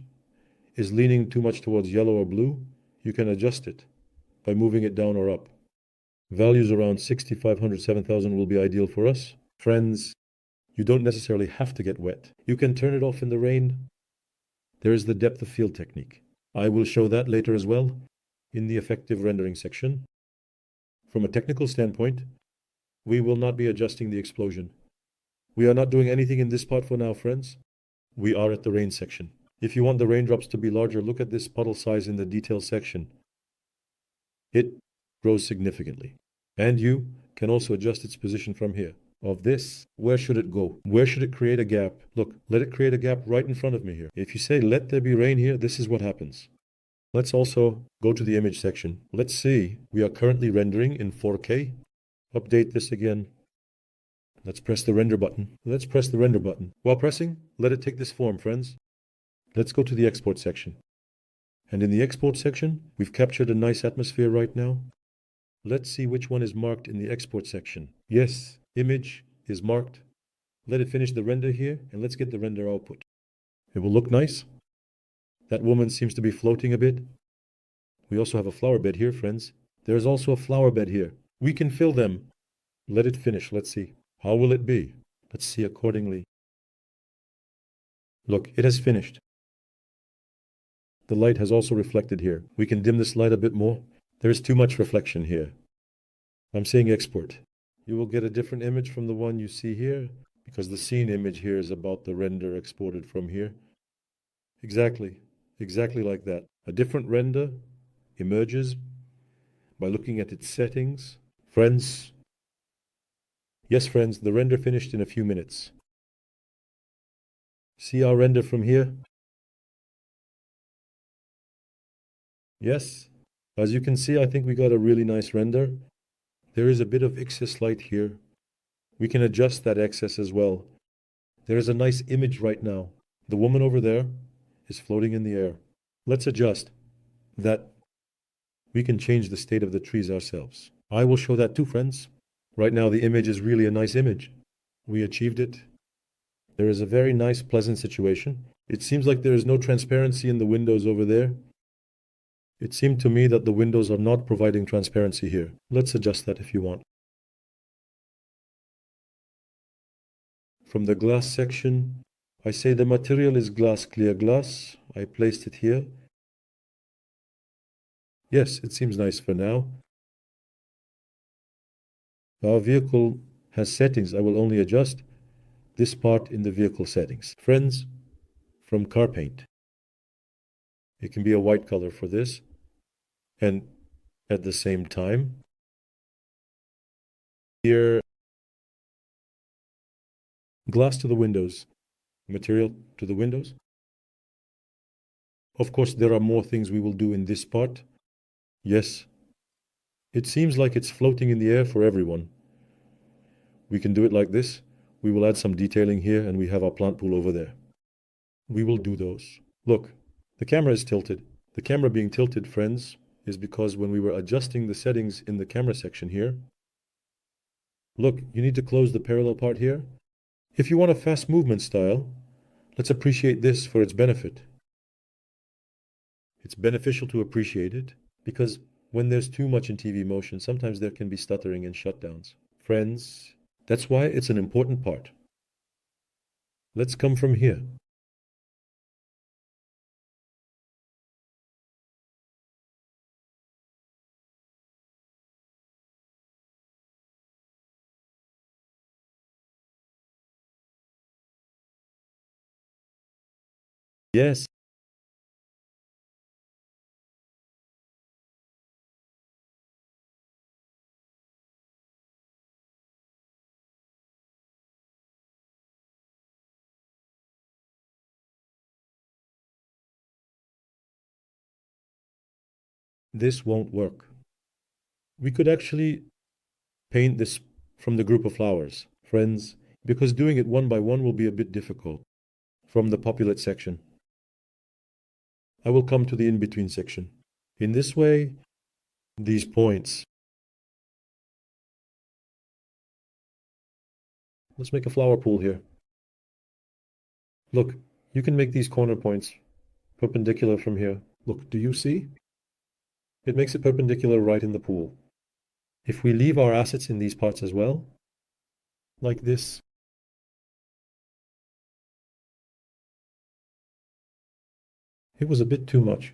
is leaning too much towards yellow or blue, you can adjust it by moving it down or up. Values around 6,500, 7,000 will be ideal for us. Friends, you don't necessarily have to get wet. You can turn it off in the rain. There is the depth of field technique. I will show that later as well in the effective rendering section. From a technical standpoint, we will not be adjusting the explosion. We are not doing anything in this part for now, friends. We are at the rain section. If you want the raindrops to be larger, look at this puddle size in the detail section. It grows significantly. And you can also adjust its position from here. Of this, where should it go? Where should it create a gap? Look, let it create a gap right in front of me here. If you say, let there be rain here, this is what happens. Let's also go to the image section. Let's see, we are currently rendering in 4K. Update this again. Let's press the render button. Let's press the render button. While pressing, let it take this form, friends. Let's go to the export section. And in the export section, we've captured a nice atmosphere right now. Let's see which one is marked in the export section. Yes, image is marked. Let it finish the render here, and let's get the render output. It will look nice. That woman seems to be floating a bit. We also have a flower bed here, friends. There's also a flower bed here. We can fill them. Let it finish. Let's see. How will it be? Let's see accordingly. Look, it has finished. The light has also reflected here. We can dim this light a bit more. There is too much reflection here. I'm saying export. You will get a different image from the one you see here, because the scene image here is about the render exported from here. Exactly like that. A different render emerges by looking at its settings. Friends, yes friends, the render finished in a few minutes. See our render from here? Yes, as you can see, I think we got a really nice render. There is a bit of excess light here. We can adjust that excess as well. There is a nice image right now. The woman over there is floating in the air. Let's adjust that. We can change the state of the trees ourselves. I will show that too, friends. Right now, the image is really a nice image. We achieved it. There is a very nice, pleasant situation. It seems like there is no transparency in the windows over there. It seemed to me that the windows are not providing transparency here. Let's adjust that if you want. From the glass section, I say the material is glass, clear glass. I placed it here. Yes, it seems nice for now. Our vehicle has settings. I will only adjust this part in the vehicle settings. Friends, from car paint. It can be a white color for this. And at the same time, here, glass to the windows, material to the windows. Of course, there are more things we will do in this part. Yes, it seems like it's floating in the air for everyone. We can do it like this. We will add some detailing here, and we have our plant pool over there. We will do those. Look, the camera is tilted. The camera being tilted, friends, is because when we were adjusting the settings in the camera section here, look, you need to close the parallel part here. If you want a fast movement style, let's appreciate this for its benefit. It's beneficial to appreciate it because when there's too much in TV motion, sometimes there can be stuttering and shutdowns. Friends, that's why it's an important part. Let's come from here. Yes. This won't work. We could actually paint this from the group of flowers, friends, because doing it one by one will be a bit difficult. From the populate section, I will come to the in-between section. In this way, these points. Let's make a flower pool here. Look, you can make these corner points perpendicular from here. Look, do you see? It makes it perpendicular right in the pool. If we leave our assets in these parts as well, like this, it was a bit too much.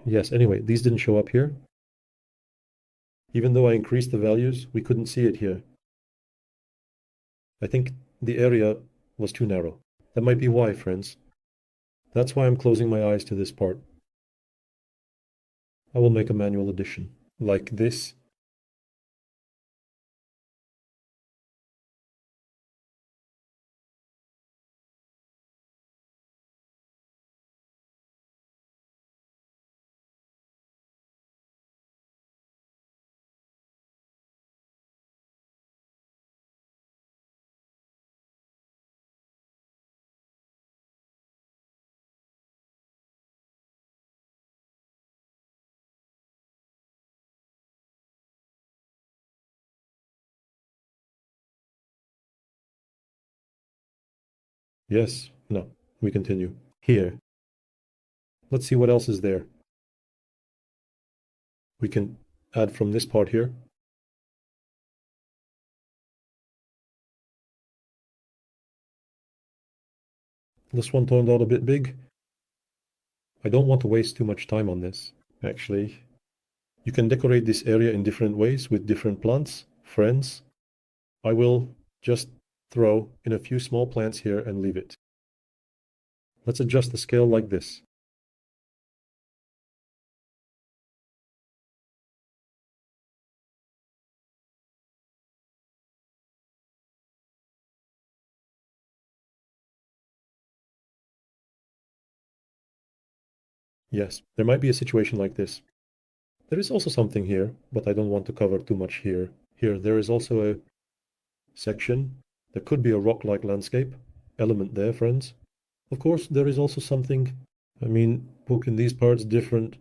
Yes, anyway, these didn't show up here. Even though I increased the values, we couldn't see it here. I think the area was too narrow. That might be why, friends. That's why I'm closing my eyes to this part. I will make a manual addition, like this. Yes, no, we continue. Here. Let's see what else is there. We can add from this part here. This one turned out a bit big. I don't want to waste too much time on this, actually. You can decorate this area in different ways with different plants, friends. I will just throw in a few small plants here and leave it. Let's adjust the scale like this. Yes, there might be a situation like this. There is also something here, but I don't want to cover too much here. Here, there is also a section. There could be a rock-like landscape element there, friends. Of course, there is also something, book in these parts different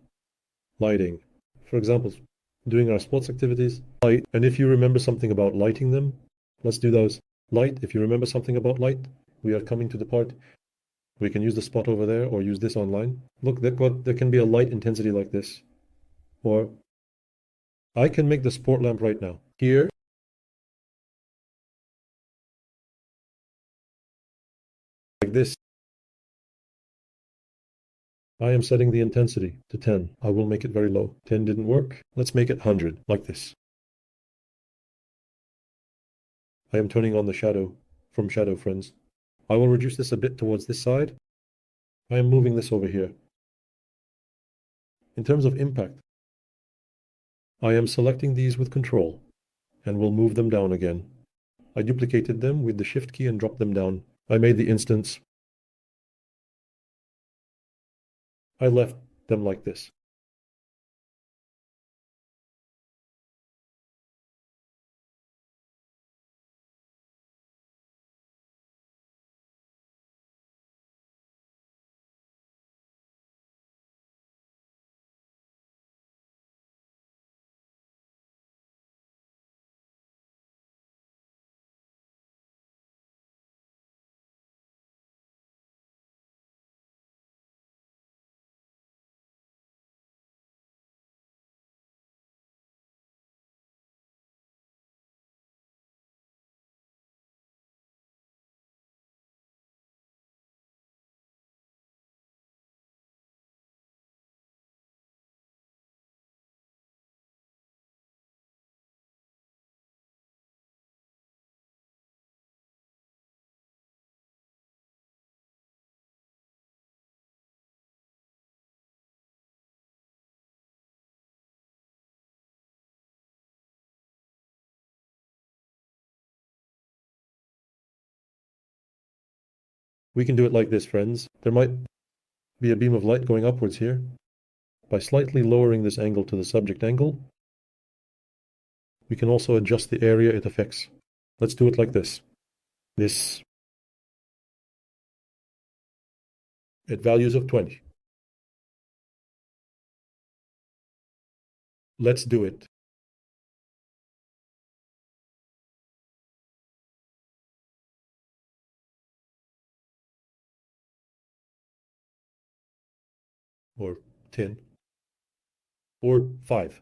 lighting. For example, doing our sports activities, light. And if you remember something about lighting them, let's do those. Light, if you remember something about light, we are coming to the part. We can use the spot over there or use this online. Look, there can be a light intensity like this. Or I can make the sport lamp right now. Here. Like this. I am setting the intensity to 10. I will make it very low. 10 didn't work. Let's make it 100, like this. I am turning on the shadow from shadow, friends. I will reduce this a bit towards this side. I am moving this over here. In terms of impact, I am selecting these with Control and will move them down again. I duplicated them with the Shift key and dropped them down. I made the instance. I left them like this. We can do it like this, friends. There might be a beam of light going upwards here. By slightly lowering this angle to the subject angle, we can also adjust the area it affects. Let's do it like this. This at values of 20. Let's do it. Or 10. Or 5.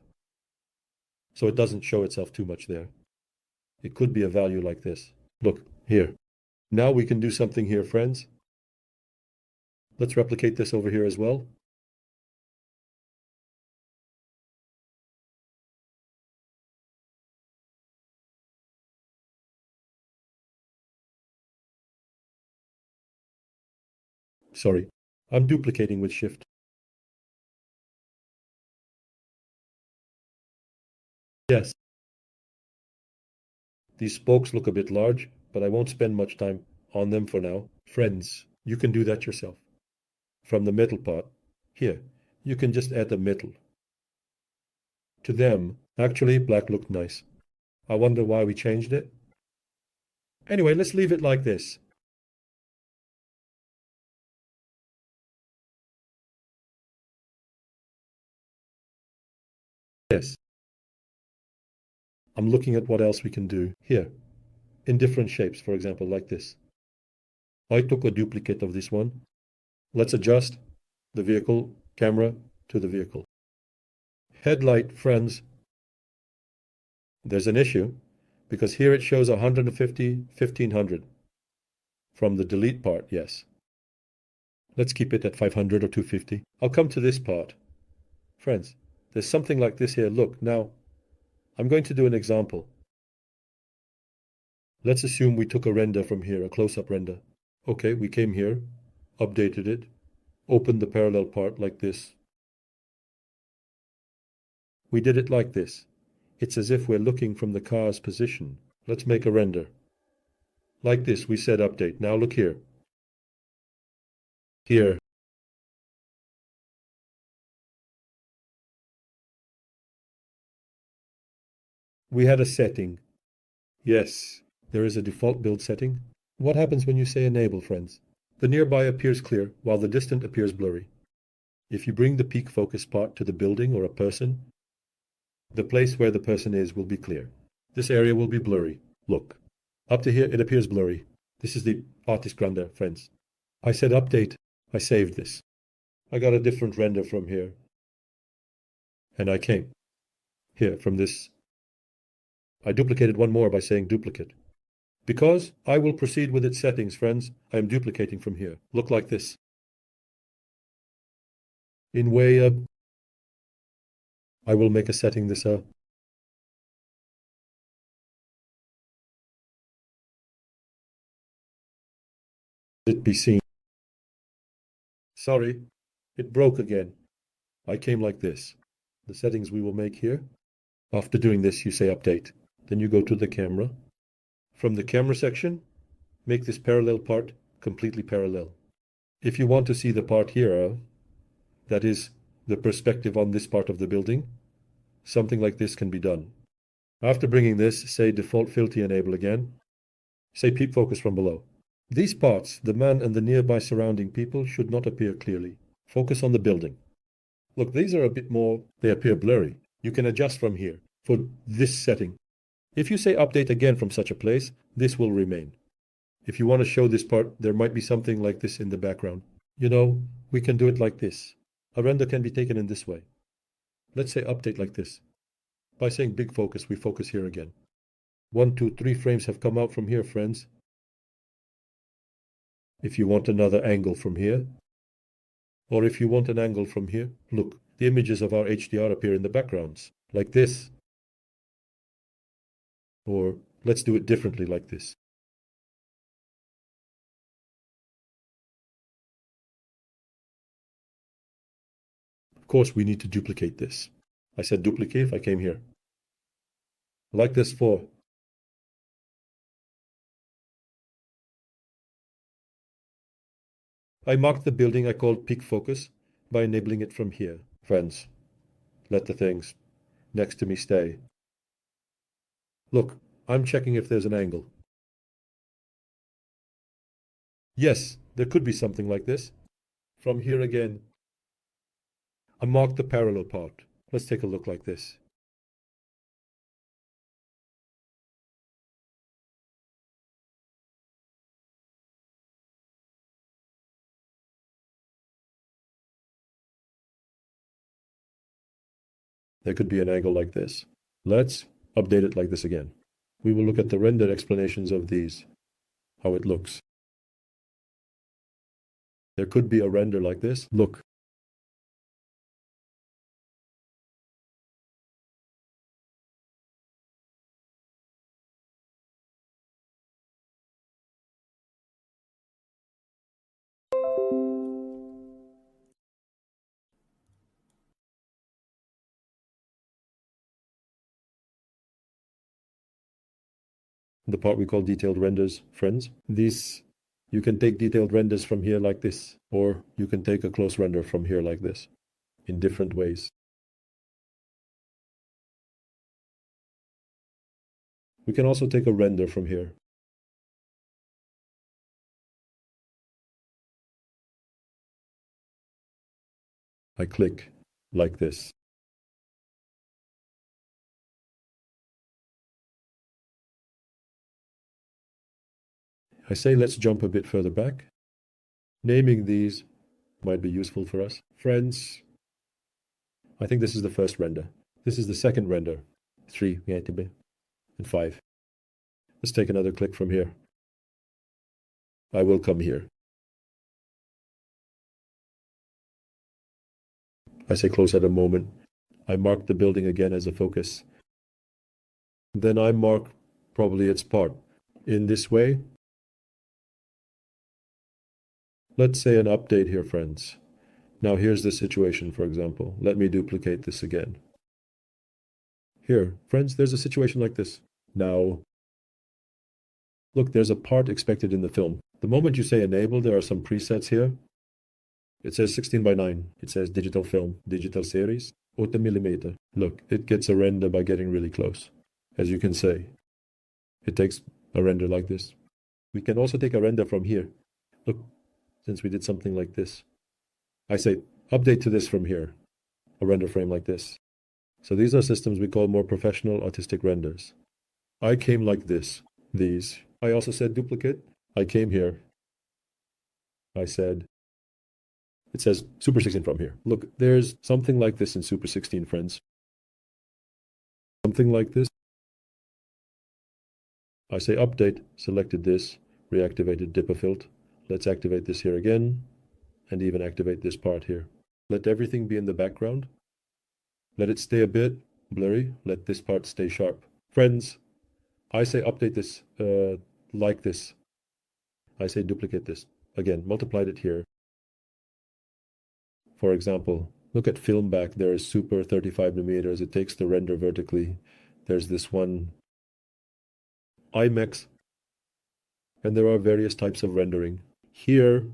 So it doesn't show itself too much there. It could be a value like this. Look, here. Now we can do something here, friends. Let's replicate this over here as well. Sorry, I'm duplicating with Shift. Yes. These spokes look a bit large, but I won't spend much time on them for now. Friends, you can do that yourself. From the metal part, here, you can just add the metal. To them, actually, black looked nice. I wonder why we changed it. Anyway, let's leave it like this. Yes. I'm looking at what else we can do here, in different shapes, for example, like this. I took a duplicate of this one. Let's adjust the vehicle camera to the vehicle. Headlight, friends. There's an issue because here it shows 150, 1500. From the delete part, yes. Let's keep it at 500 or 250. I'll come to this part. Friends, there's something like this here. Look, now, I'm going to do an example. Let's assume we took a render from here, a close-up render. Okay, we came here, updated it, opened the parallel part like this. We did it like this. It's as if we're looking from the car's position. Let's make a render. Like this, we said update. Now look here. Here. We had a setting. Yes, there is a default build setting. What happens when you say enable, friends? The nearby appears clear, while the distant appears blurry. If you bring the peak focus part to the building or a person, the place where the person is will be clear. This area will be blurry. Look. Up to here, it appears blurry. This is the artist render, friends. I said update. I saved this. I got a different render from here. And I came. Here, from this. I duplicated one more by saying duplicate. Because I will proceed with its settings, friends, I am duplicating from here. Look like this. In way up. I will make a setting this up. It be seen. Sorry, it broke again. I came like this. The settings we will make here. After doing this, you say update. Then you go to the camera. From the camera section, make this parallel part completely parallel. If you want to see the part here, that is, the perspective on this part of the building, something like this can be done. After bringing this, say default filter enable again. Say peep focus from below. These parts, the man and the nearby surrounding people, should not appear clearly. Focus on the building. Look, these are a bit more, they appear blurry. You can adjust from here for this setting. If you say update again from such a place, this will remain. If you want to show this part, there might be something like this in the background. You know, we can do it like this. A render can be taken in this way. Let's say update like this. By saying big focus, we focus here again. 1, 2, 3 frames have come out from here, friends. If you want another angle from here, or if you want an angle from here, look, the images of our HDR appear in the backgrounds, like this. Or let's do it differently like this. Of course, we need to duplicate this. I said duplicate if I came here. Like this for. I marked the building I called peak focus by enabling it from here. Friends, let the things next to me stay. Look, I'm checking if there's an angle. Yes, there could be something like this. From here again, I marked the parallel part. Let's take a look like this. There could be an angle like this. Let's update it like this again. We will look at the rendered explanations of these, how it looks. There could be a render like this. Look. The part we call detailed renders, friends. These, you can take detailed renders from here like this, or you can take a close render from here like this, in different ways. We can also take a render from here. I click like this. I say let's jump a bit further back. Naming these might be useful for us. Friends, I think this is the first render. This is the second render. 3, and 5. Let's take another click from here. I will come here. I say close at a moment. I mark the building again as a focus. Then I mark probably its part. In this way, let's say an update here, friends. Now here's the situation, for example. Let me duplicate this again. Here, friends, there's a situation like this. Now, look, there's a part expected in the film. The moment you say enable, there are some presets here. It says 16:9. It says digital film, digital series, 8mm. Look, it gets a render by getting really close. As you can say, it takes a render like this. We can also take a render from here. Look, since we did something like this. I say update to this from here, a render frame like this. So these are systems we call more professional artistic renders. I came like this, these. I also said duplicate. I came here. I said, it says Super 16 from here. Look, there's something like this in Super 16, friends. Something like this. I say update, selected this, reactivated dipperfilt. Let's activate this here again, and even activate this part here. Let everything be in the background. Let it stay a bit blurry. Let this part stay sharp. Friends, I say update this like this. I say duplicate this. Again, multiplied it here. For example, look at film back. There is Super 35mm. It takes the render vertically. There's this one IMAX. And there are various types of rendering. Here,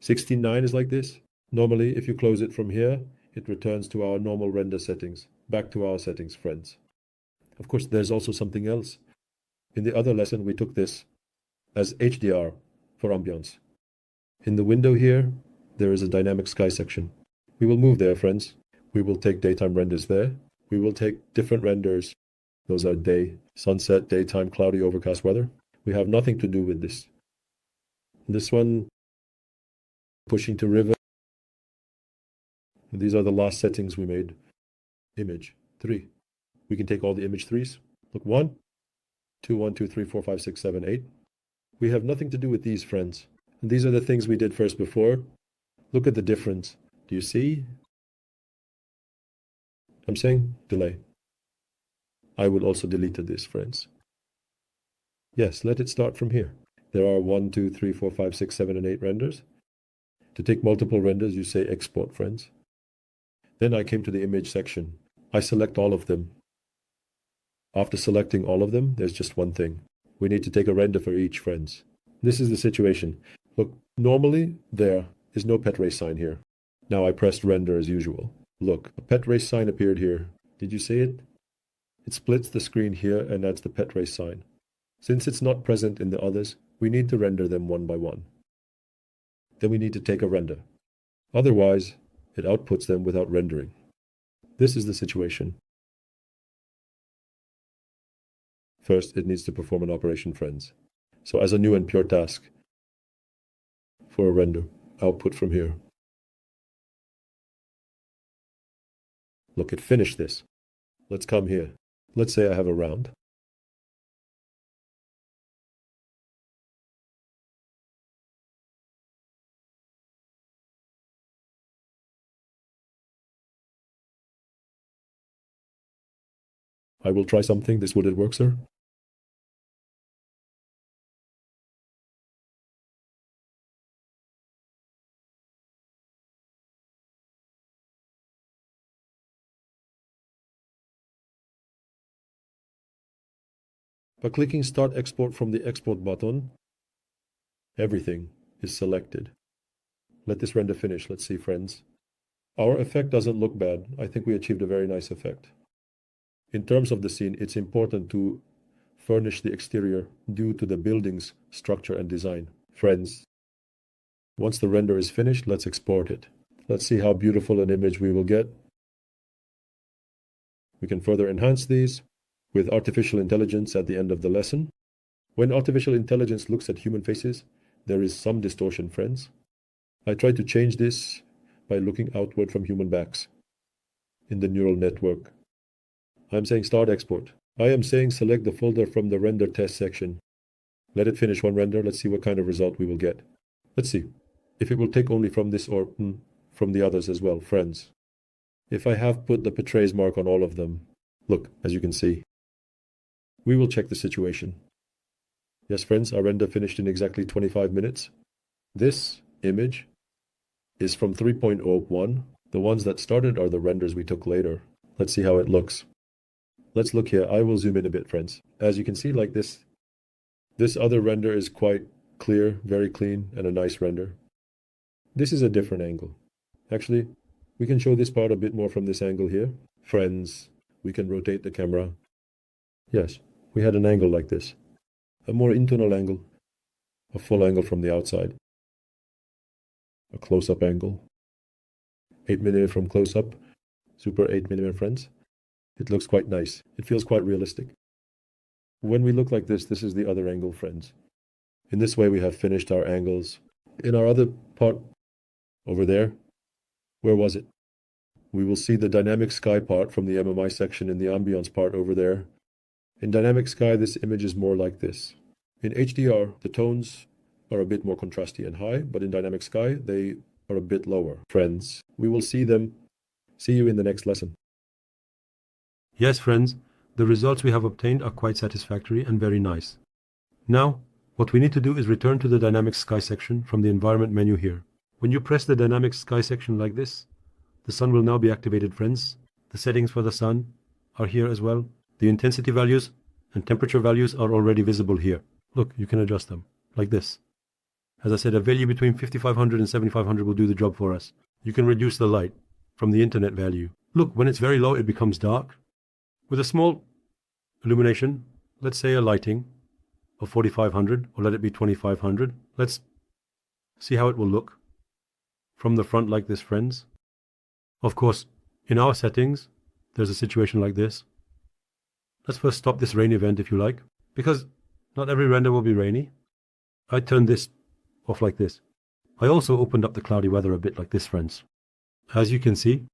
16:9 is like this. Normally, if you close it from here, it returns to our normal render settings. Back to our settings, friends. Of course, there's also something else. In the other lesson, we took this as HDR for ambience. In the window here, there is a dynamic sky section. We will move there, friends. We will take daytime renders there. We will take different renders. Those are day, sunset, daytime, cloudy, overcast weather. We have nothing to do with this. This one, pushing to river. These are the last settings we made. Image 3. We can take all the image 3s. Look, 1, 2, 1, 2, 3, 4, 5, 6, 7, 8. We have nothing to do with these, friends. And these are the things we did first before. Look at the difference. Do you see? I'm saying delay. I will also delete this, friends. Yes, let it start from here. There are 1, 2, 3, 4, 5, 6, 7, and 8 renders. To take multiple renders, you say export, friends. Then I came to the image section. I select all of them. After selecting all of them, there's just one thing. We need to take a render for each, friends. This is the situation. Look, normally there is no pet race sign here. Now I pressed render as usual. Look, a pet race sign appeared here. Did you see it? It splits the screen here and adds the pet race sign. Since it's not present in the others, we need to render them one by one. Then we need to take a render. Otherwise, it outputs them without rendering. This is the situation. First, it needs to perform an operation, friends. So as a new and pure task, for a render, output from here. Look, it finished this. Let's come here. Let's say I have a round. I will try something. This would it work, sir? By clicking Start Export from the Export button, everything is selected. Let this render finish. Let's see, friends. Our effect doesn't look bad. I think we achieved a very nice effect. In terms of the scene, it's important to furnish the exterior due to the building's structure and design. Friends, once the render is finished, let's export it. Let's see how beautiful an image we will get. We can further enhance these with artificial intelligence at the end of the lesson. When artificial intelligence looks at human faces, there is some distortion, friends. I tried to change this by looking outward from human backs in the neural network. I'm saying start export. I am saying select the folder from the render test section. Let it finish one render. Let's see what kind of result we will get. Let's see if it will take only from this or from the others as well, friends. If I have put the portrays mark on all of them, look, as you can see. We will check the situation. Yes, friends, our render finished in exactly 25 minutes. This image is from 3.01. The ones that started are the renders we took later. Let's see how it looks. Let's look here. I will zoom in a bit, friends. As you can see, like this other render is quite clear, very clean, and a nice render. This is a different angle. Actually, we can show this part a bit more from this angle here. Friends, we can rotate the camera. Yes, we had an angle like this. A more internal angle. A full angle from the outside. A close-up angle. 8mm from close-up. Super 8mm, friends. It looks quite nice. It feels quite realistic. When we look like this is the other angle, friends. In this way, we have finished our angles. In our other part over there, where was it? We will see the dynamic sky part from the MMI section in the ambience part over there. In dynamic sky, this image is more like this. In HDR, the tones are a bit more contrasty and high, but in dynamic sky, they are a bit lower. Friends, we will see them. See you in the next lesson. Yes, friends, the results we have obtained are quite satisfactory and very nice. Now, what we need to do is return to the dynamic sky section from the environment menu here. When you press the dynamic sky section like this, the sun will now be activated, friends. The settings for the sun are here as well. The intensity values and temperature values are already visible here. Look, you can adjust them, like this. As I said, a value between 5500 and 7500 will do the job for us. You can reduce the light from the internet value. Look, when it's very low, it becomes dark. With a small illumination, let's say a lighting of 4500, or let it be 2500. Let's see how it will look from the front like this, friends. Of course, in our settings, there's a situation like this. Let's first stop this rain event if you like, because not every render will be rainy. I turned this off like this. I also opened up the cloudy weather a bit like this, friends. As you can see,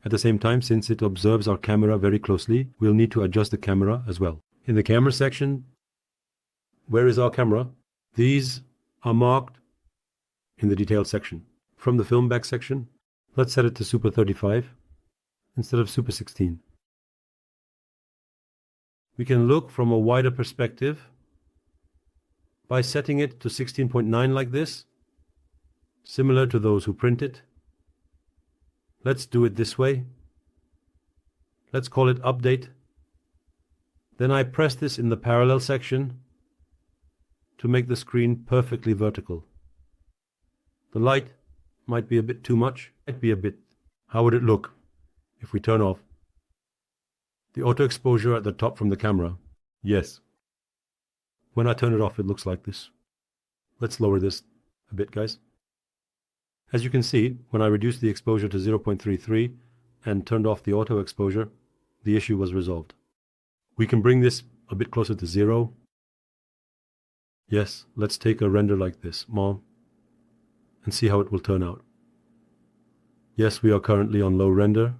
at the same time, since it observes our camera very closely, we'll need to adjust the camera as well. In the camera section, where is our camera? These are marked in the detailed section. From the film back section, let's set it to Super 35 instead of Super 16. We can look from a wider perspective by setting it to 16.9 like this, similar to those who print it. Let's do it this way. Let's call it update. Then I press this in the parallel section to make the screen perfectly vertical. The light might be a bit too much, might be a bit. How would it look if we turn off the auto exposure at the top from the camera? Yes. When I turn it off, it looks like this. Let's lower this a bit, guys. As you can see, when I reduced the exposure to 0.33 and turned off the auto exposure, the issue was resolved. We can bring this a bit closer to 0. Yes, let's take a render like this, Mom, and see how it will turn out. Yes, we are currently on low render,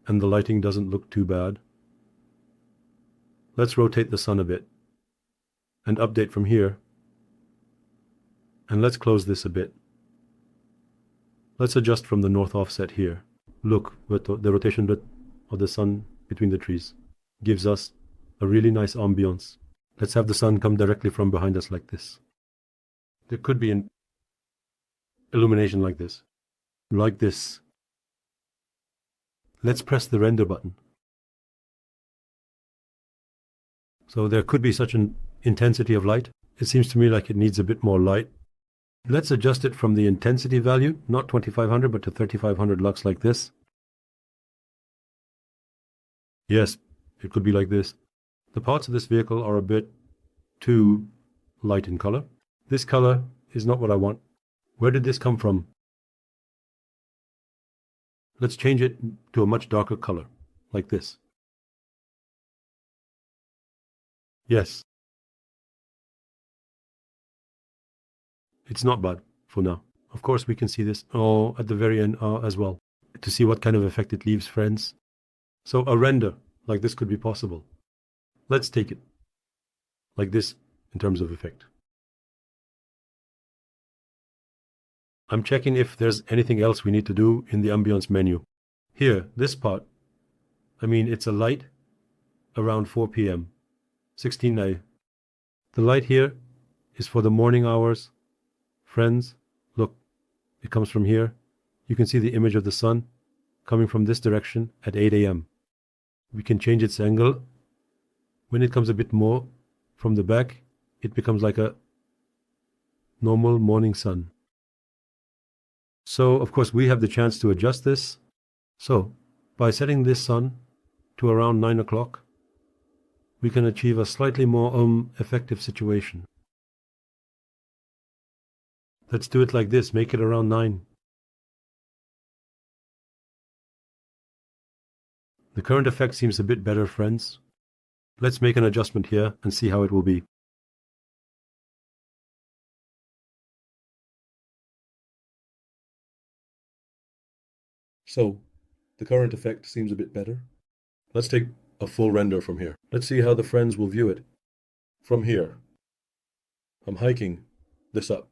and the lighting doesn't look too bad. Let's rotate the sun a bit, and update from here, and let's close this a bit. Let's adjust from the north offset here. Look, the rotation of the sun between the trees gives us a really nice ambience. Let's have the sun come directly from behind us like this. There could be an illumination like this. Like this. Let's press the render button. So there could be such an intensity of light. It seems to me like it needs a bit more light. Let's adjust it from the intensity value, not 2500, but to 3500 lux like this. Yes, it could be like this. The parts of this vehicle are a bit too light in color. This color is not what I want. Where did this come from? Let's change it to a much darker color, like this. Yes. It's not bad for now. Of course, we can see this at the very end as well to see what kind of effect it leaves, friends. So a render like this could be possible. Let's take it like this in terms of effect. I'm checking if there's anything else we need to do in the ambience menu. Here, this part, it's a light around 4 p.m., 16 A. The light here is for the morning hours. Friends, look, it comes from here. You can see the image of the sun coming from this direction at 8 a.m. We can change its angle. When it comes a bit more from the back, it becomes like a normal morning sun. So, of course, we have the chance to adjust this. So, by setting this sun to around 9 o'clock, we can achieve a slightly more effective situation. Let's do it like this, make it around 9. The current effect seems a bit better, friends. Let's make an adjustment here and see how it will be. So, the current effect seems a bit better. Let's take a full render from here. Let's see how the friends will view it. From here, I'm hiking this up.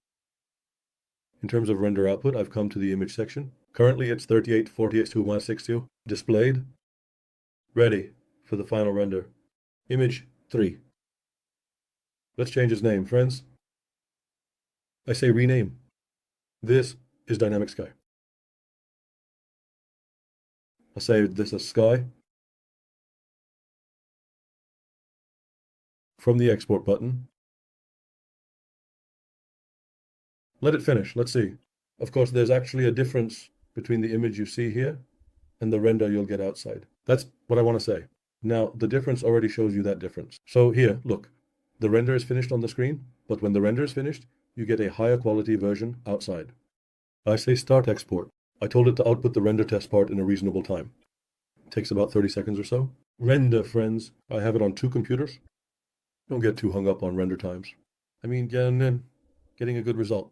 In terms of render output, I've come to the image section. Currently, it's 3848 to 160 displayed. Ready for the final render. Image 3. Let's change its name, friends. I say rename. This is dynamic sky. I'll say this is sky. From the export button. Let it finish. Let's see. Of course, there's actually a difference between the image you see here and the render you'll get outside. That's what I want to say. Now, the difference already shows you that difference. So here, look. The render is finished on the screen, but when the render is finished, you get a higher quality version outside. I say start export. I told it to output the render test part in a reasonable time. It takes about 30 seconds or so. Render, friends. I have it on 2 computers. Don't get too hung up on render times. Getting a good result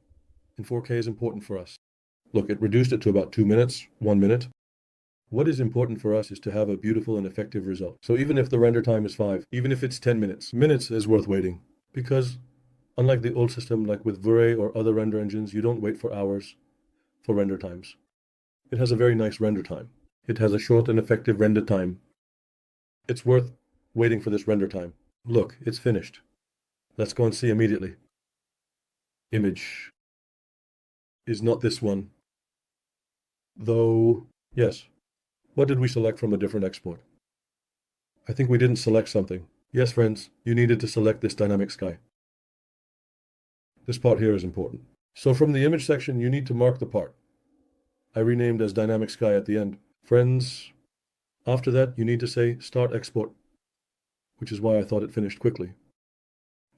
in 4K is important for us. Look, it reduced it to about 2 minutes, 1 minute. What is important for us is to have a beautiful and effective result. So even if the render time is 5, even if it's 10 minutes, minutes is worth waiting. Because unlike the old system, like with Vray or other render engines, you don't wait for hours for render times. It has a very nice render time. It has a short and effective render time. It's worth waiting for this render time. Look, it's finished. Let's go and see immediately. Image is not this one. Though, yes. What did we select from a different export? I think we didn't select something. Yes, friends, you needed to select this dynamic sky. This part here is important. So from the image section, you need to mark the part. I renamed as dynamic sky at the end. Friends, after that, you need to say start export, which is why I thought it finished quickly.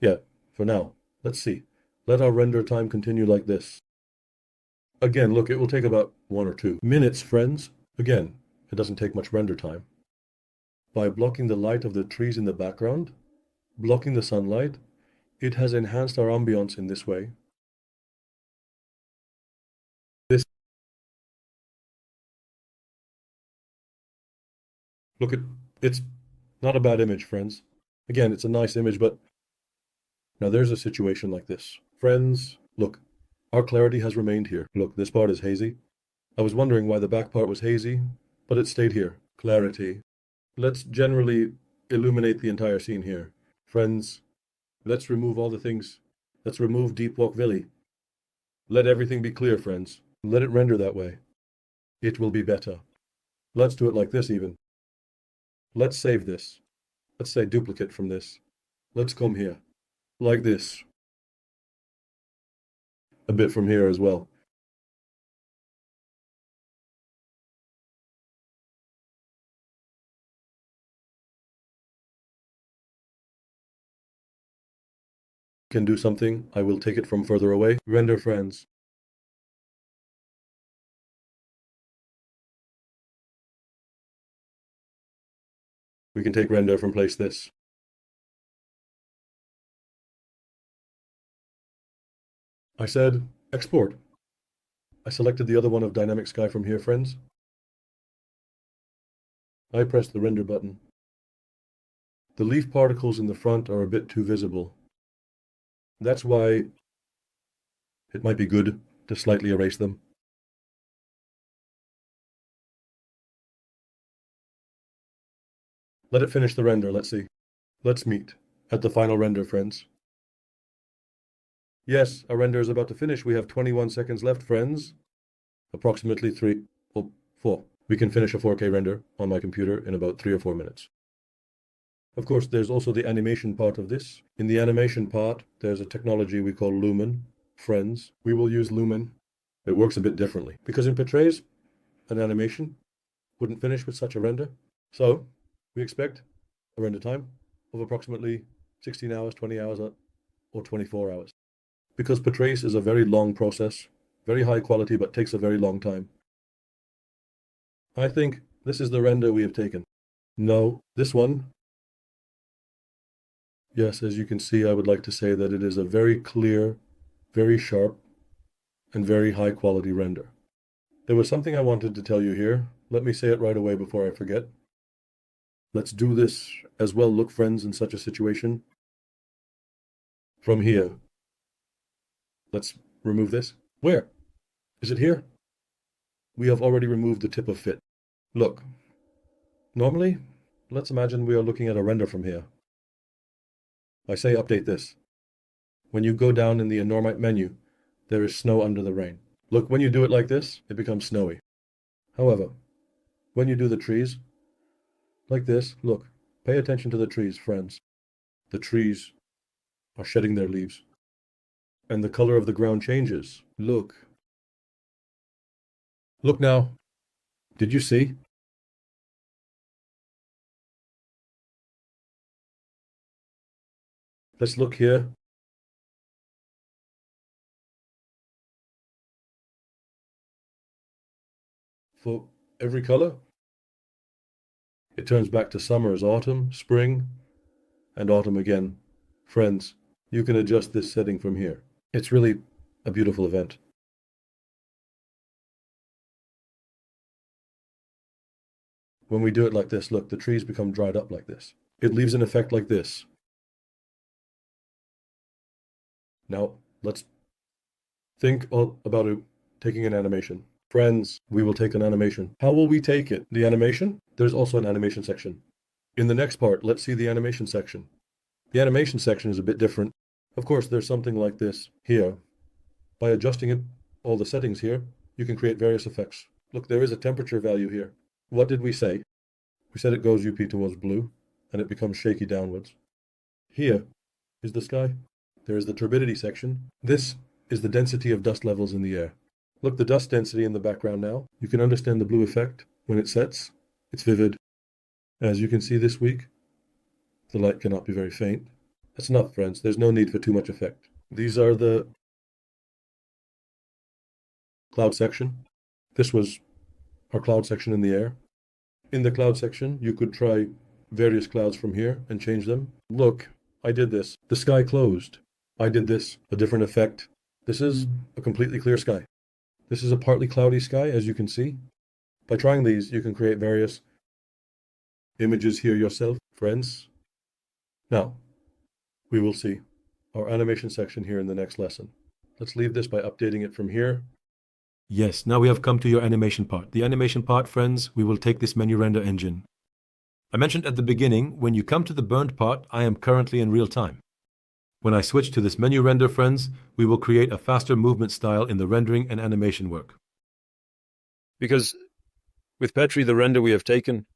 Yeah, for now. Let's see. Let our render time continue like this. Again, look, it will take about 1 or 2 minutes, friends. Again, it doesn't take much render time. By blocking the light of the trees in the background, blocking the sunlight, it has enhanced our ambience in this way. Look, it's not a bad image, friends. Again, it's a nice image, but now there's a situation like this. Friends, look, our clarity has remained here. Look, this part is hazy. I was wondering why the back part was hazy, but it stayed here. Clarity. Let's generally illuminate the entire scene here. Friends, let's remove all the things. Let's remove Deep Walk Valley. Let everything be clear, friends. Let it render that way. It will be better. Let's do it like this even. Let's save this. Let's say duplicate from this. Let's come here. Like this. A bit from here as well. Can do something, I will take it from further away. Render, friends. We can take render from place this. I said export. I selected the other one of dynamic sky from here, friends. I pressed the render button. The leaf particles in the front are a bit too visible. That's why it might be good to slightly erase them. Let it finish the render, let's see. Let's meet at the final render, friends. Yes, our render is about to finish. We have 21 seconds left, friends. Approximately 4. We can finish a 4K render on my computer in about 3 or 4 minutes. Of course, there's also the animation part of this. In the animation part, there's a technology we call lumen. Friends, we will use lumen. It works a bit differently because in portrays, an animation wouldn't finish with such a render. So we expect a render time of approximately 16 hours, 20 hours, or 24 hours. Because portrays is a very long process, very high quality, but takes a very long time. I think this is the render we have taken. No, this one. Yes, as you can see, I would like to say that it is a very clear, very sharp, and very high quality render. There was something I wanted to tell you here. Let me say it right away before I forget. Let's do this as well, look, friends, in such a situation. From here. Let's remove this. Where? Is it here? We have already removed the tip of fit. Look. Normally, let's imagine we are looking at a render from here. I say update this. When you go down in the Enormite menu, there is snow under the rain. Look, when you do it like this, it becomes snowy. However, when you do the trees, like this, look, pay attention to the trees, friends. The trees are shedding their leaves. And the color of the ground changes. Look. Look now. Did you see? Let's look here. For every color, it turns back to summer as autumn, spring, and autumn again. Friends, you can adjust this setting from here. It's really a beautiful event. When we do it like this, look, the trees become dried up like this. It leaves an effect like this. Now, let's think about taking an animation. Friends, we will take an animation. How will we take it? The animation? There's also an animation section. In the next part, let's see the animation section. The animation section is a bit different. Of course, there's something like this here. By adjusting it, all the settings here, you can create various effects. Look, there is a temperature value here. What did we say? We said it goes UP towards blue, and it becomes shaky downwards. Here is the sky. There is the turbidity section. This is the density of dust levels in the air. Look, the dust density in the background now. You can understand the blue effect. When it sets, it's vivid. As you can see this week, the light cannot be very faint. That's enough, friends. There's no need for too much effect. These are the cloud section. This was our cloud section in the air. In the cloud section, you could try various clouds from here and change them. Look, I did this. The sky closed. I did this. A different effect. This is a completely clear sky. This is a partly cloudy sky, as you can see. By trying these, you can create various images here yourself, friends. Now, we will see our animation section here in the next lesson. Let's leave this by updating it from here. Yes, now we have come to your animation part. The animation part, friends, we will take this menu render engine. I mentioned at the beginning, when you come to the burned part, I am currently in real time. When I switch to this menu render, friends, we will create a faster movement style in the rendering and animation work. Because with Petri, the render we have taken,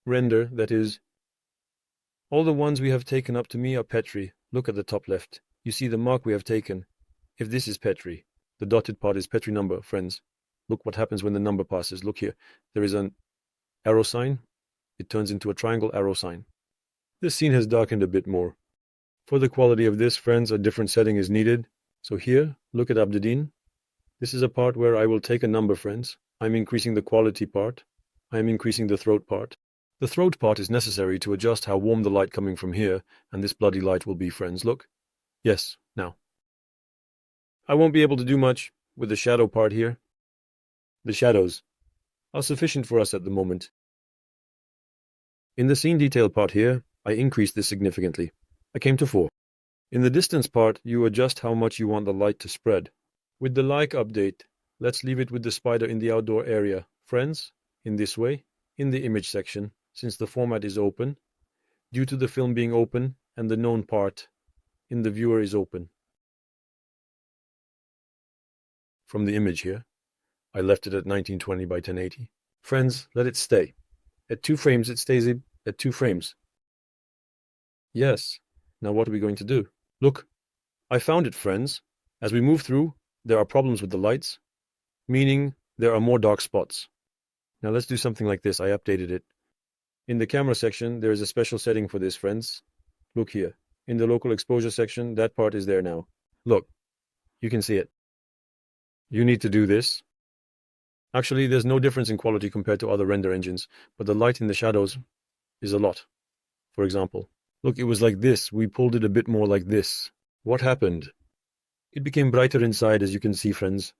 that is, all the ones we have taken up to me are Petri. Look at the top left. You see the mark we have taken. If this is Petri, the dotted part is Petri number, friends. Look what happens when the number passes. Look here. There is an arrow sign. It turns into a triangle arrow sign. This scene has darkened a bit more. For the quality of this, friends, a different setting is needed. So here, look at Abdedin. This is a part where I will take a number, friends. I'm increasing the quality part. I am increasing the throat part. The throat part is necessary to adjust how warm the light coming from here and this bloody light will be, friends. Look. Yes, now. I won't be able to do much with the shadow part here. The shadows are sufficient for us at the moment. In the scene detail part here, I increased this significantly. I came to 4. In the distance part, you adjust how much you want the light to spread. With the like update, let's leave it with the spider in the outdoor area. Friends, in this way, in the image section, since the format is open, due to the film being open and the known part in the viewer is open. From the image here, I left it at 1920 by 1080. Friends, let it stay. At 2 frames, it stays at 2 frames. Yes. Now what are we going to do? Look, I found it, friends. As we move through, there are problems with the lights, meaning there are more dark spots. Now let's do something like this. I updated it. In the camera section, there is a special setting for this, friends. Look here. In the local exposure section, that part is there now. Look, you can see it. You need to do this. Actually, there's no difference in quality compared to other render engines, but the light in the shadows is a lot. For example, look, it was like this. We pulled it a bit more like this. What happened? It became brighter inside, as you can see, friends.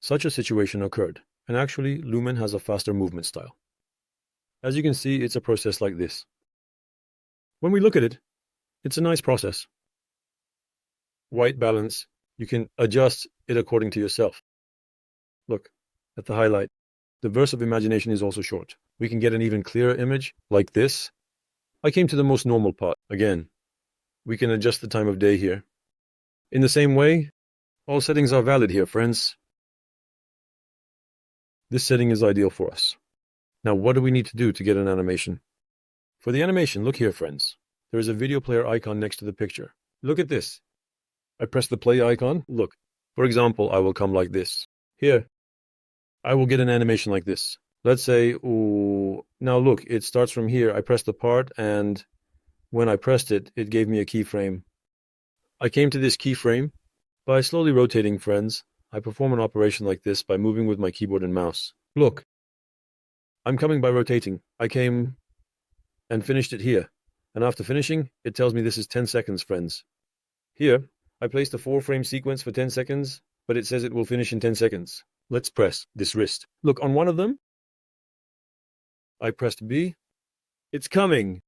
Such a situation occurred, and actually, Lumen has a faster movement style. As you can see, it's a process like this. When we look at it, it's a nice process. White balance, you can adjust it according to yourself. Look at the highlight. The verse of imagination is also short. We can get an even clearer image, like this. I came to the most normal part. Again, we can adjust the time of day here. In the same way, all settings are valid here, friends. This setting is ideal for us. Now, what do we need to do to get an animation? For the animation, look here, friends. There is a video player icon next to the picture. Look at this. I press the play icon. Look. For example, I will come like this. Here, I will get an animation like this. Let's say, ooh, now look, it starts from here. I press the part, and when I pressed it, it gave me a keyframe. I came to this keyframe by slowly rotating, friends. I perform an operation like this by moving with my keyboard and mouse. Look, I'm coming by rotating. I came and finished it here. And after finishing, it tells me this is 10 seconds, friends. Here, I placed a 4-frame sequence for 10 seconds, but it says it will finish in 10 seconds. Let's press this wrist. Look, on one of them, I pressed B. It's coming.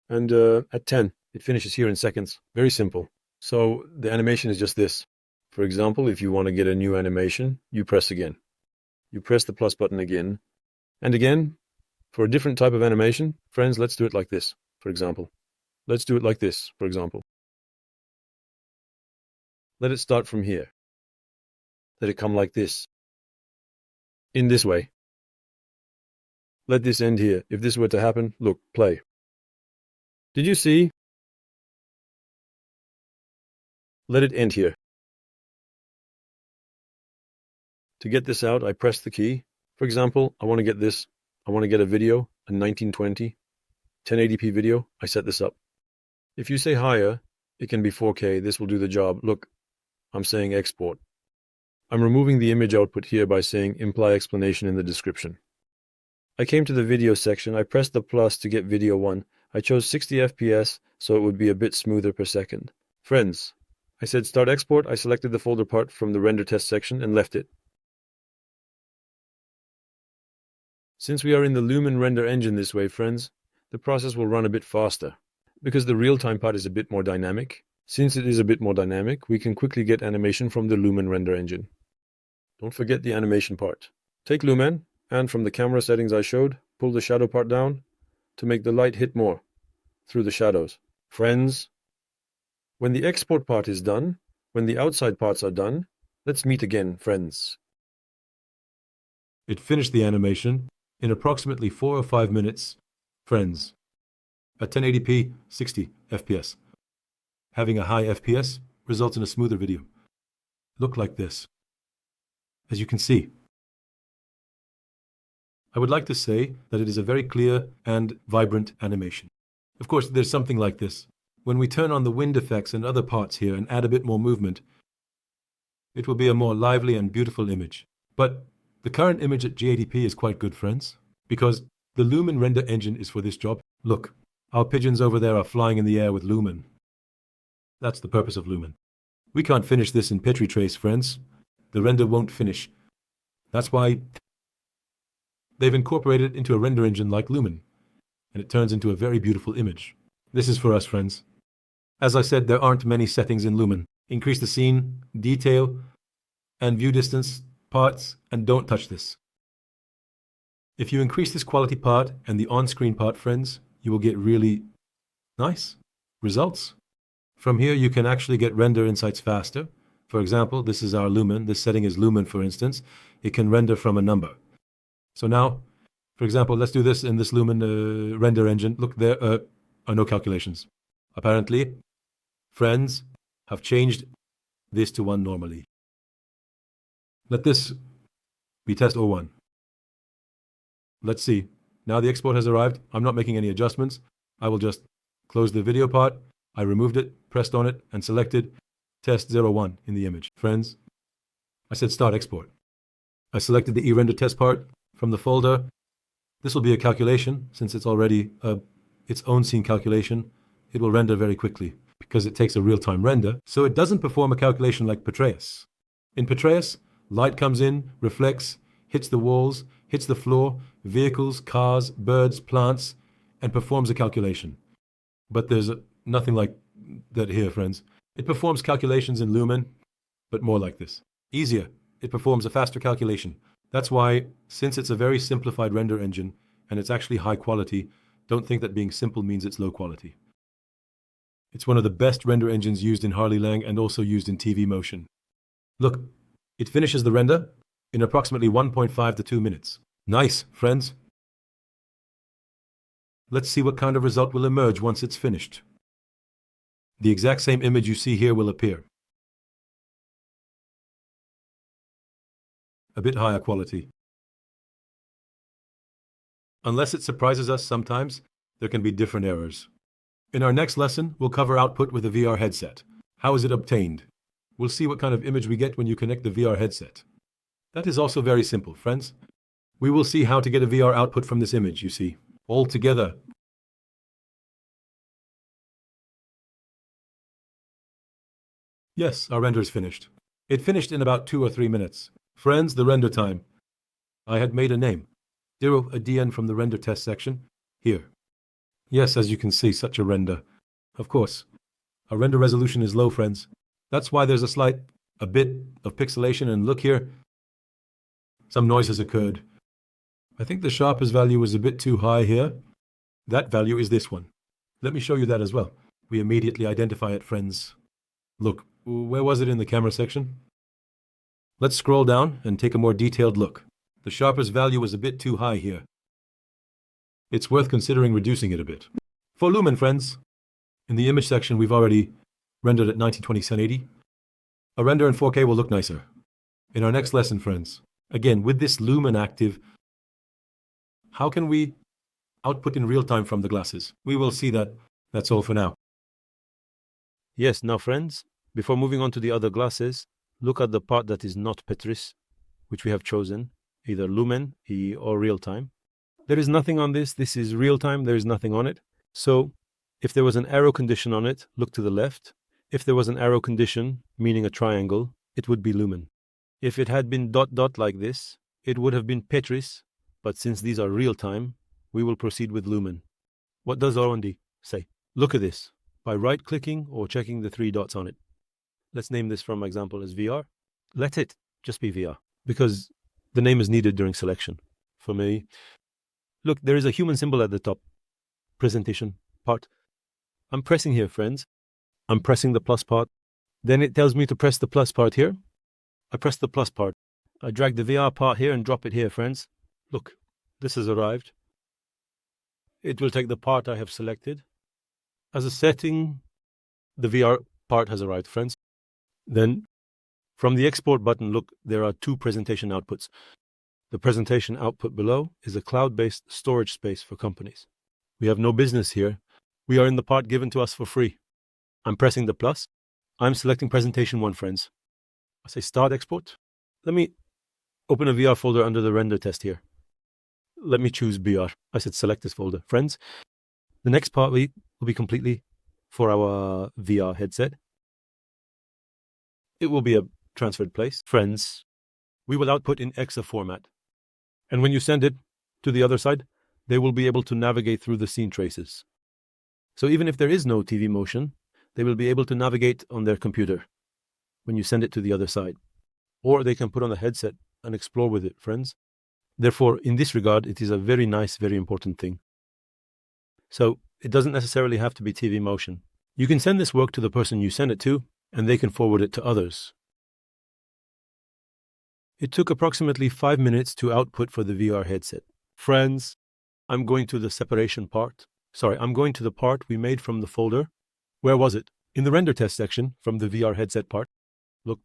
And at 10, it finishes here in seconds. Very simple. So the animation is just this. For example, if you want to get a new animation, you press again. You press the plus button again. And again, for a different type of animation, friends, let's do it like this, for example. Let's do it like this, for example. Let it start from here. Let it come like this. In this way. Let this end here. If this were to happen, look, play. Did you see? Let it end here. To get this out, I press the key. For example, I want to get this. I want to get a video, a 1920, 1080p video. I set this up. If you say higher, it can be 4K. This will do the job. Look, I'm saying export. I'm removing the image output here by saying imply explanation in the description. I came to the video section. I pressed the plus to get video 1. I chose 60 FPS so it would be a bit smoother per second. Friends, I said start export. I selected the folder part from the render test section and left it. Since we are in the Lumen render engine this way, friends, the process will run a bit faster. Because the real-time part is a bit more dynamic. Since it is a bit more dynamic, we can quickly get animation from the Lumen render engine. Don't forget the animation part. Take Lumen, and from the camera settings I showed, pull the shadow part down to make the light hit more through the shadows. Friends, when the export part is done, when the outside parts are done, let's meet again, friends. It finished the animation in approximately 4 or 5 minutes, friends, at 1080p, 60 FPS. Having a high FPS results in a smoother video. Look like this. As you can see. I would like to say that it is a very clear and vibrant animation. Of course, there's something like this. When we turn on the wind effects and other parts here and add a bit more movement, it will be a more lively and beautiful image. But the current image at G80p is quite good, friends, because the Lumen render engine is for this job. Look, our pigeons over there are flying in the air with Lumen. That's the purpose of Lumen. We can't finish this in Petri trace, friends. The render won't finish. That's why they've incorporated it into a render engine like Lumen, and it turns into a very beautiful image. This is for us, friends. As I said, there aren't many settings in Lumen. Increase the scene, detail, and view distance, parts, and don't touch this. If you increase this quality part and the on-screen part, friends, you will get really nice results. From here, you can actually get render insights faster. For example, this is our lumen. This setting is lumen, for instance. It can render from a number. So now, for example, let's do this in this lumen render engine. Look, there are no calculations. Apparently, friends have changed this to 1 normally. Let this be test 01. Let's see. Now the export has arrived. I'm not making any adjustments. I will just close the video part. I removed it, pressed on it, and selected test 01 in the image. Friends, I said start export. I selected the eRender test part from the folder. This will be a calculation. Since it's already its own scene calculation, it will render very quickly because it takes a real-time render. So it doesn't perform a calculation like Petraeus. In Petraeus, light comes in, reflects, hits the walls, hits the floor, vehicles, cars, birds, plants, and performs a calculation. But there's nothing like that here, friends. It performs calculations in Lumen, but more like this. Easier. It performs a faster calculation. That's why, since it's a very simplified render engine, and it's actually high quality, don't think that being simple means it's low quality. It's one of the best render engines used in Harley Lang and also used in Twinmotion. Look, it finishes the render in approximately 1.5 to 2 minutes. Nice, friends. Let's see what kind of result will emerge once it's finished. The exact same image you see here will appear. A bit higher quality. Unless it surprises us sometimes, there can be different errors. In our next lesson, we'll cover output with a VR headset. How is it obtained? We'll see what kind of image we get when you connect the VR headset. That is also very simple, friends. We will see how to get a VR output from this image, you see, all together. Yes, our render is finished. It finished in about 2 or 3 minutes. Friends, the render time. I had made a name. 0 a DN from the render test section. Here. Yes, as you can see, such a render. Of course, our render resolution is low, friends. That's why there's a bit of pixelation, and look here. Some noise has occurred. I think the sharpest value was a bit too high here. That value is this one. Let me show you that as well. We immediately identify it, friends. Look, where was it in the camera section? Let's scroll down and take a more detailed look. The sharpest value was a bit too high here. It's worth considering reducing it a bit. For Lumen, friends, in the image section we've already rendered at 1920x1080. A render in 4K will look nicer. In our next lesson, friends, again, with this Lumen active, how can we output in real time from the glasses? We will see that. That's all for now. Yes, now friends, before moving on to the other glasses, look at the part that is not Petris, which we have chosen, either Lumen, EE, or real time. There is nothing on this. This is real time. There is nothing on it. So if there was an arrow condition on it, look to the left. If there was an arrow condition, meaning a triangle, it would be Lumen. If it had been ... like this, it would have been Petris, but since these are real time, we will proceed with Lumen. What does R1D say? Look at this, by right-clicking or checking the 3 dots on it. Let's name this from example as VR. Let it just be VR, because the name is needed during selection. For me, look, there is a human symbol at the top. Presentation part. I'm pressing here, friends. I'm pressing the plus part. Then it tells me to press the plus part here. I press the plus part. I drag the VR part here and drop it here, friends. Look, this has arrived. It will take the part I have selected. As a setting, the VR part has arrived, friends. Then, from the export button, look, there are 2 presentation outputs. The presentation output below is a cloud-based storage space for companies. We have no business here. We are in the part given to us for free. I'm pressing the plus. I'm selecting presentation 1, friends. I say start export. Let me open a VR folder under the render test here. Let me choose BR. I said select this folder. Friends, the next part will be completely for our VR headset. it will be a transferred place. Friends, we will output in EXA format. And when you send it to the other side, they will be able to navigate through the scene traces. So even if there is no TV motion, they will be able to navigate on their computer when you send it to the other side. Or they can put on the headset and explore with it, friends. Therefore, in this regard, it is a very nice, very important thing. So it doesn't necessarily have to be TV motion. You can send this work to the person you send it to, and they can forward it to others. It took approximately 5 minutes to output for the VR headset. Friends, I'm going to the separation part. I'm going to the part we made from the folder. Where was it? In the render test section from the VR headset part. Look,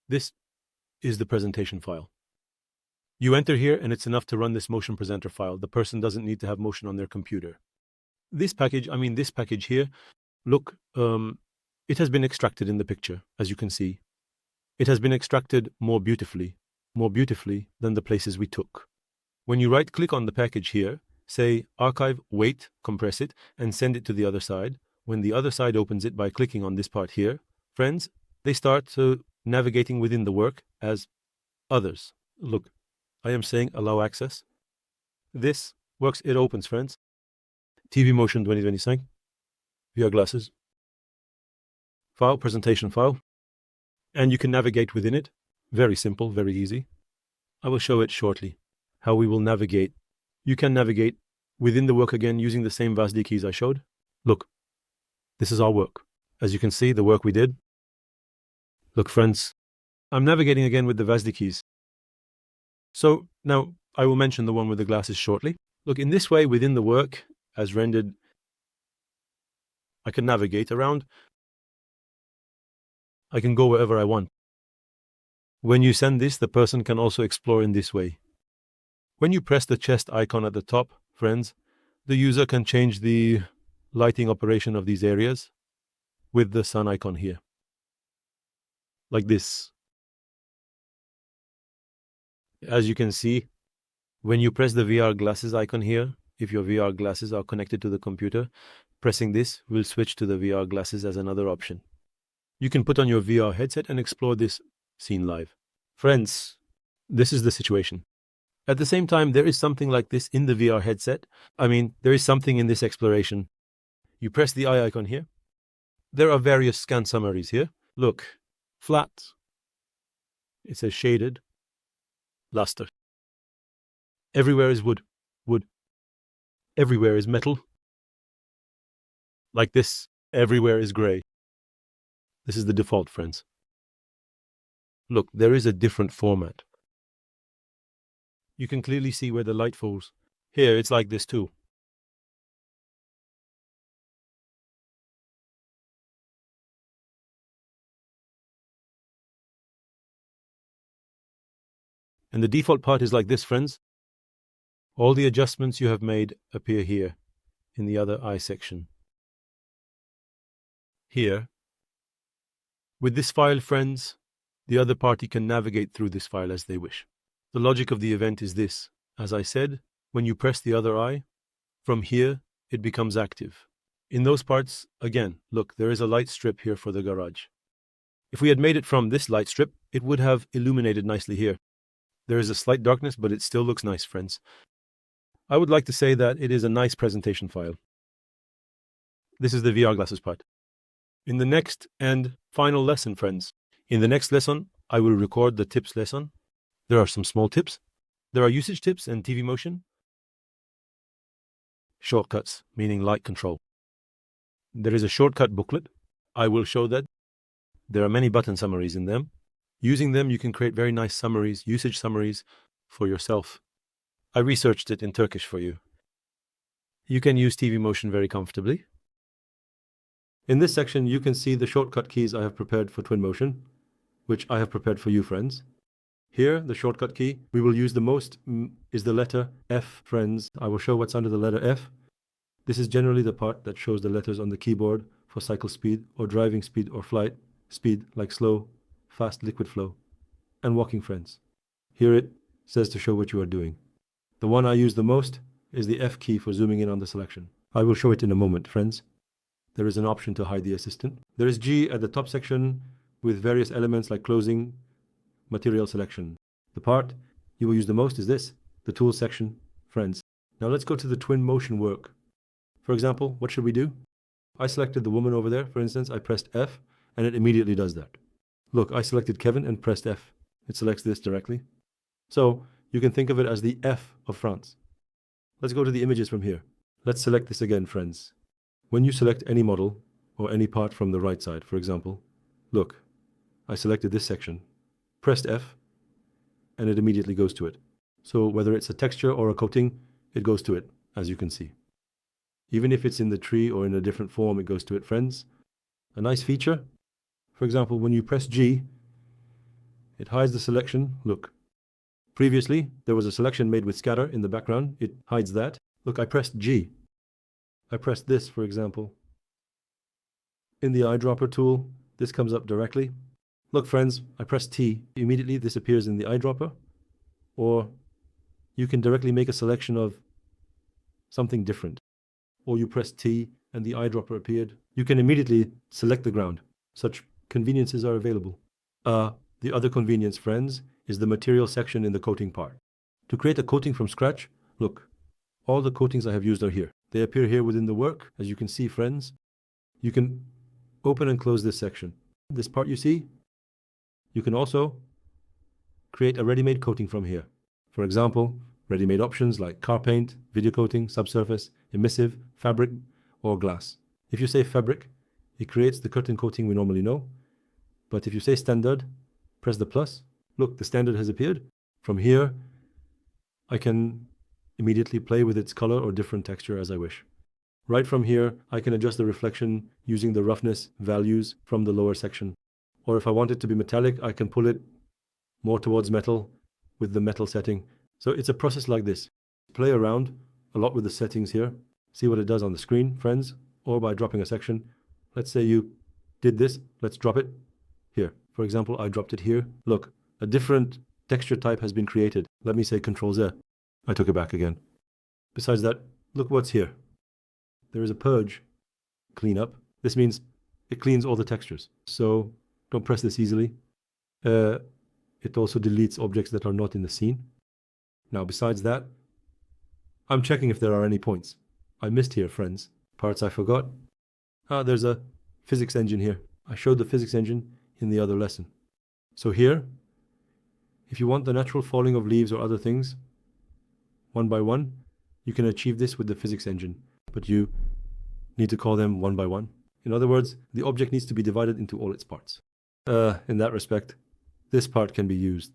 this is the presentation file. You enter here and it's enough to run this motion presenter file. The person doesn't need to have motion on their computer. This package here, look, it has been extracted in the picture, as you can see. It has been extracted more beautifully than the places we took. When you right-click on the package here, say Archive, wait, compress it, and send it to the other side. When the other side opens it by clicking on this part here, friends, they start navigating within the work as others. Look, I am saying allow access. This works, it opens, friends. TV Motion 2025, VR glasses, file, presentation file, and you can navigate within it. Very simple, very easy. I will show it shortly, how we will navigate. You can navigate within the work again using the same VASD keys I showed. Look, this is our work. As you can see, the work we did. Look, friends, I'm navigating again with the VASD keys. So now I will mention the one with the glasses shortly. Look, in this way, within the work, as rendered, I can navigate around. I can go wherever I want. When you send this, the person can also explore in this way. When you press the chest icon at the top, friends, the user can change the lighting operation of these areas with the sun icon here. Like this. As you can see, when you press the VR glasses icon here, if your VR glasses are connected to the computer, pressing this will switch to the VR glasses as another option. You can put on your VR headset and explore this scene live. Friends, this is the situation. At the same time, there is something like this in the VR headset. There is something in this exploration. You press the eye icon here. There are various scan summaries here. Look, flat. It says shaded. Luster. Everywhere is wood. Wood. Everywhere is metal. Like this, everywhere is gray. This is the default, friends. Look, there is a different format. You can clearly see where the light falls. Here, it's like this too. And the default part is like this, friends. All the adjustments you have made appear here in the other eye section. Here, with this file, friends, the other party can navigate through this file as they wish. The logic of the event is this. As I said, when you press the other eye, from here, it becomes active. In those parts, again, look, there is a light strip here for the garage. If we had made it from this light strip, it would have illuminated nicely here. There is a slight darkness, but it still looks nice, friends. I would like to say that it is a nice presentation file. This is the VR glasses part. In the next and final lesson, friends, in the next lesson, I will record the tips lesson. There are some small tips. There are usage tips and TV motion. Shortcuts, meaning light control. There is a shortcut booklet. I will show that. There are many button summaries in them. Using them, you can create very nice summaries, usage summaries for yourself. I researched it in Turkish for you. You can use TV motion very comfortably. In this section, you can see the shortcut keys I have prepared for Twinmotion, which I have prepared for you, friends. Here, the shortcut key we will use the most is the letter F, friends. I will show what's under the letter F. This is generally the part that shows the letters on the keyboard for cycle speed or driving speed or flight speed, like slow, fast liquid flow, and walking, friends. Here it says to show what you are doing. The one I use the most is the F key for zooming in on the selection. I will show it in a moment, friends. There is an option to hide the assistant. There is G at the top section, with various elements like closing, material selection. The part you will use the most is this, the tools section, friends. Now let's go to the Twinmotion work. For example, what should we do? I selected the woman over there, for instance. I pressed F, and it immediately does that. Look, I selected Kevin and pressed F. It selects this directly. So you can think of it as the F of France. Let's go to the images from here. Let's select this again, friends. When you select any model or any part from the right side, for example, look, I selected this section, pressed F, and it immediately goes to it. So whether it's a texture or a coating, it goes to it, as you can see. Even if it's in the tree or in a different form, it goes to it, friends. A nice feature, for example, when you press G, it hides the selection. Look, previously there was a selection made with scatter in the background. It hides that. Look, I pressed G. I pressed this, for example. In the eyedropper tool, this comes up directly. Look, friends, I press T. Immediately this appears in the eyedropper. Or you can directly make a selection of something different. Or you press T and the eyedropper appeared. You can immediately select the ground. Such conveniences are available. The other convenience, friends, is the material section in the coating part. To create a coating from scratch, look, all the coatings I have used are here. They appear here within the work, as you can see, friends. You can open and close this section. This part you see, you can also create a ready-made coating from here. For example, ready-made options like car paint, video coating, subsurface, emissive, fabric, or glass. If you say fabric, it creates the curtain coating we normally know. But if you say standard, press the plus. Look, the standard has appeared. From here, I can immediately play with its color or different texture as I wish. Right from here, I can adjust the reflection using the roughness values from the lower section. Or if I want it to be metallic, I can pull it more towards metal with the metal setting. So it's a process like this. Play around a lot with the settings here. See what it does on the screen, friends, or by dropping a section. Let's say you did this. Let's drop it here. For example, I dropped it here. Look, a different texture type has been created. Let me say Control Z. I took it back again. Besides that, look what's here. There is a purge, clean up. This means it cleans all the textures. So don't press this easily. It also deletes objects that are not in the scene. Now, besides that, I'm checking if there are any points I missed here, friends. Parts I forgot. There's a physics engine here. I showed the physics engine in the other lesson. So here, if you want the natural falling of leaves or other things, one by one, you can achieve this with the physics engine, but you need to call them one by one. In other words, the object needs to be divided into all its parts. In that respect, this part can be used.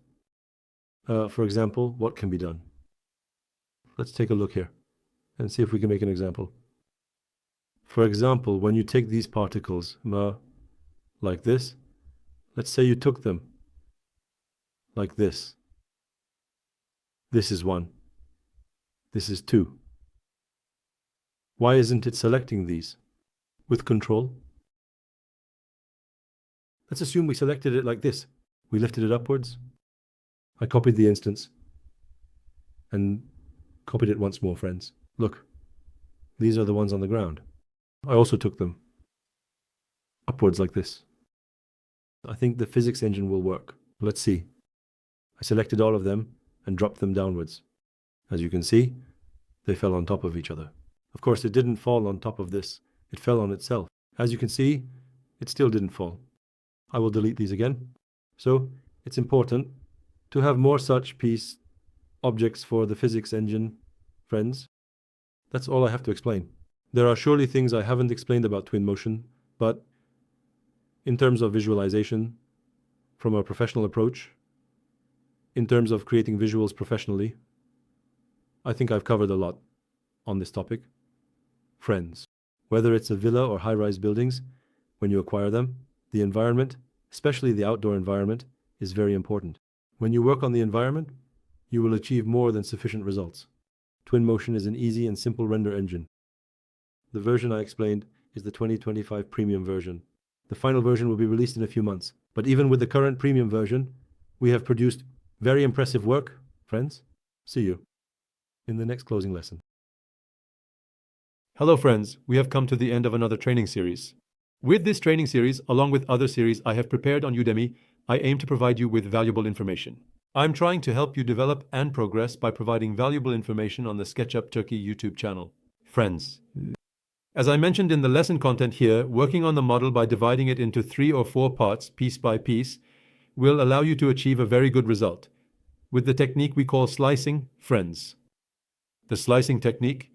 For example, what can be done? Let's take a look here and see if we can make an example. For example, when you take these particles, like this, let's say you took them like this. This is 1. This is 2. Why isn't it selecting these with control? Let's assume we selected it like this. We lifted it upwards. I copied the instance and copied it once more, friends. Look, these are the ones on the ground. I also took them upwards like this. I think the physics engine will work. Let's see. I selected all of them and dropped them downwards. As you can see, they fell on top of each other. Of course, it didn't fall on top of this. It fell on itself. As you can see, it still didn't fall. I will delete these again. So, it's important to have more such piece objects for the physics engine, friends. That's all I have to explain. There are surely things I haven't explained about Twinmotion, but in terms of visualization, from a professional approach, in terms of creating visuals professionally, I think I've covered a lot on this topic. Friends, whether it's a villa or high-rise buildings, when you acquire them, the environment, especially the outdoor environment, is very important. When you work on the environment, you will achieve more than sufficient results. Twinmotion is an easy and simple render engine. The version I explained is the 2025 premium version. The final version will be released in a few months. But even with the current premium version, we have produced very impressive work. Friends, see you in the next closing lesson. Hello friends, we have come to the end of another training series. With this training series, along with other series I have prepared on Udemy, I aim to provide you with valuable information. I'm trying to help you develop and progress by providing valuable information on the SketchUp Turkey YouTube channel. Friends, as I mentioned in the lesson content here, working on the model by dividing it into 3 or 4 parts, piece by piece, will allow you to achieve a very good result with the technique we call slicing, friends. The slicing technique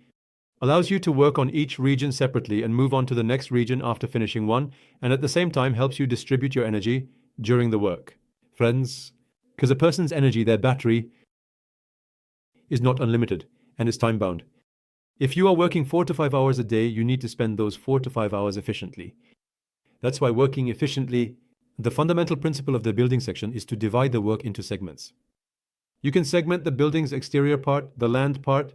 allows you to work on each region separately and move on to the next region after finishing one, and at the same time helps you distribute your energy during the work. Friends, because a person's energy, their battery, is not unlimited and is time-bound. If you are working 4 to 5 hours a day, you need to spend those 4 to 5 hours efficiently. That's why working efficiently, the fundamental principle of the building section is to divide the work into segments. You can segment the building's exterior part, the land part,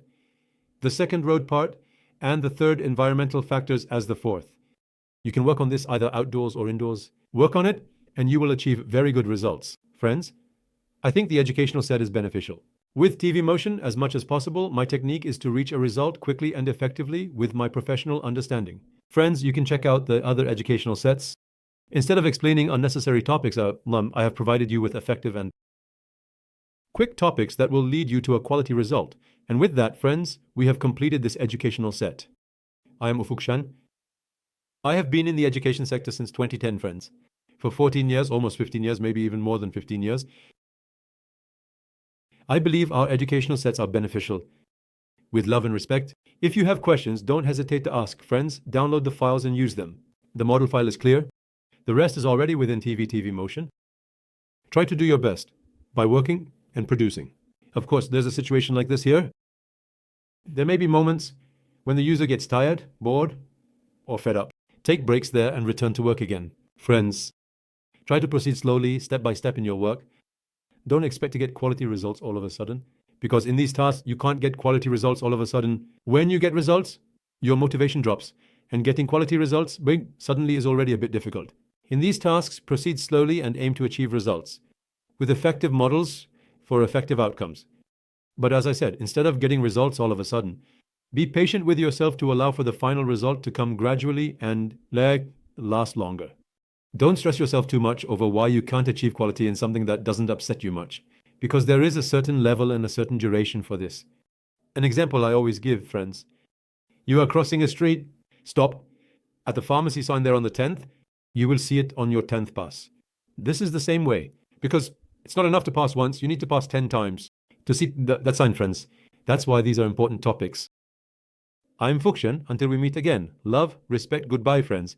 the second road part, and the third environmental factors as the fourth. You can work on this either outdoors or indoors. Work on it, and you will achieve very good results. Friends, I think the educational set is beneficial. With Twinmotion, as much as possible, my technique is to reach a result quickly and effectively with my professional understanding. Friends, you can check out the other educational sets. Instead of explaining unnecessary topics, I have provided you with effective and quick topics that will lead you to a quality result. And with that, friends, we have completed this educational set. I am Ufuk Shan. I have been in the education sector since 2010, friends. For 14 years, almost 15 years, maybe even more than 15 years. I believe our educational sets are beneficial. With love and respect, if you have questions, don't hesitate to ask. Friends, download the files and use them. The model file is clear. The rest is already within Twinmotion. Try to do your best by working and producing. Of course, there's a situation like this here. There may be moments when the user gets tired, bored, or fed up. Take breaks there and return to work again. Friends, try to proceed slowly, step by step in your work. Don't expect to get quality results all of a sudden, because in these tasks, you can't get quality results all of a sudden. When you get results, your motivation drops, and getting quality results suddenly is already a bit difficult. In these tasks, proceed slowly and aim to achieve results with effective models for effective outcomes. But as I said, instead of getting results all of a sudden, be patient with yourself to allow for the final result to come gradually and last longer. Don't stress yourself too much over why you can't achieve quality in something that doesn't upset you much, because there is a certain level and a certain duration for this. An example I always give, friends. You are crossing a street, stop. At the pharmacy sign there on the 10th, you will see it on your 10th pass. This is the same way, because it's not enough to pass once, you need to pass 10 times to see that sign, friends. That's why these are important topics. I'm Fukshan. Until we meet again. Love, respect, goodbye, friends.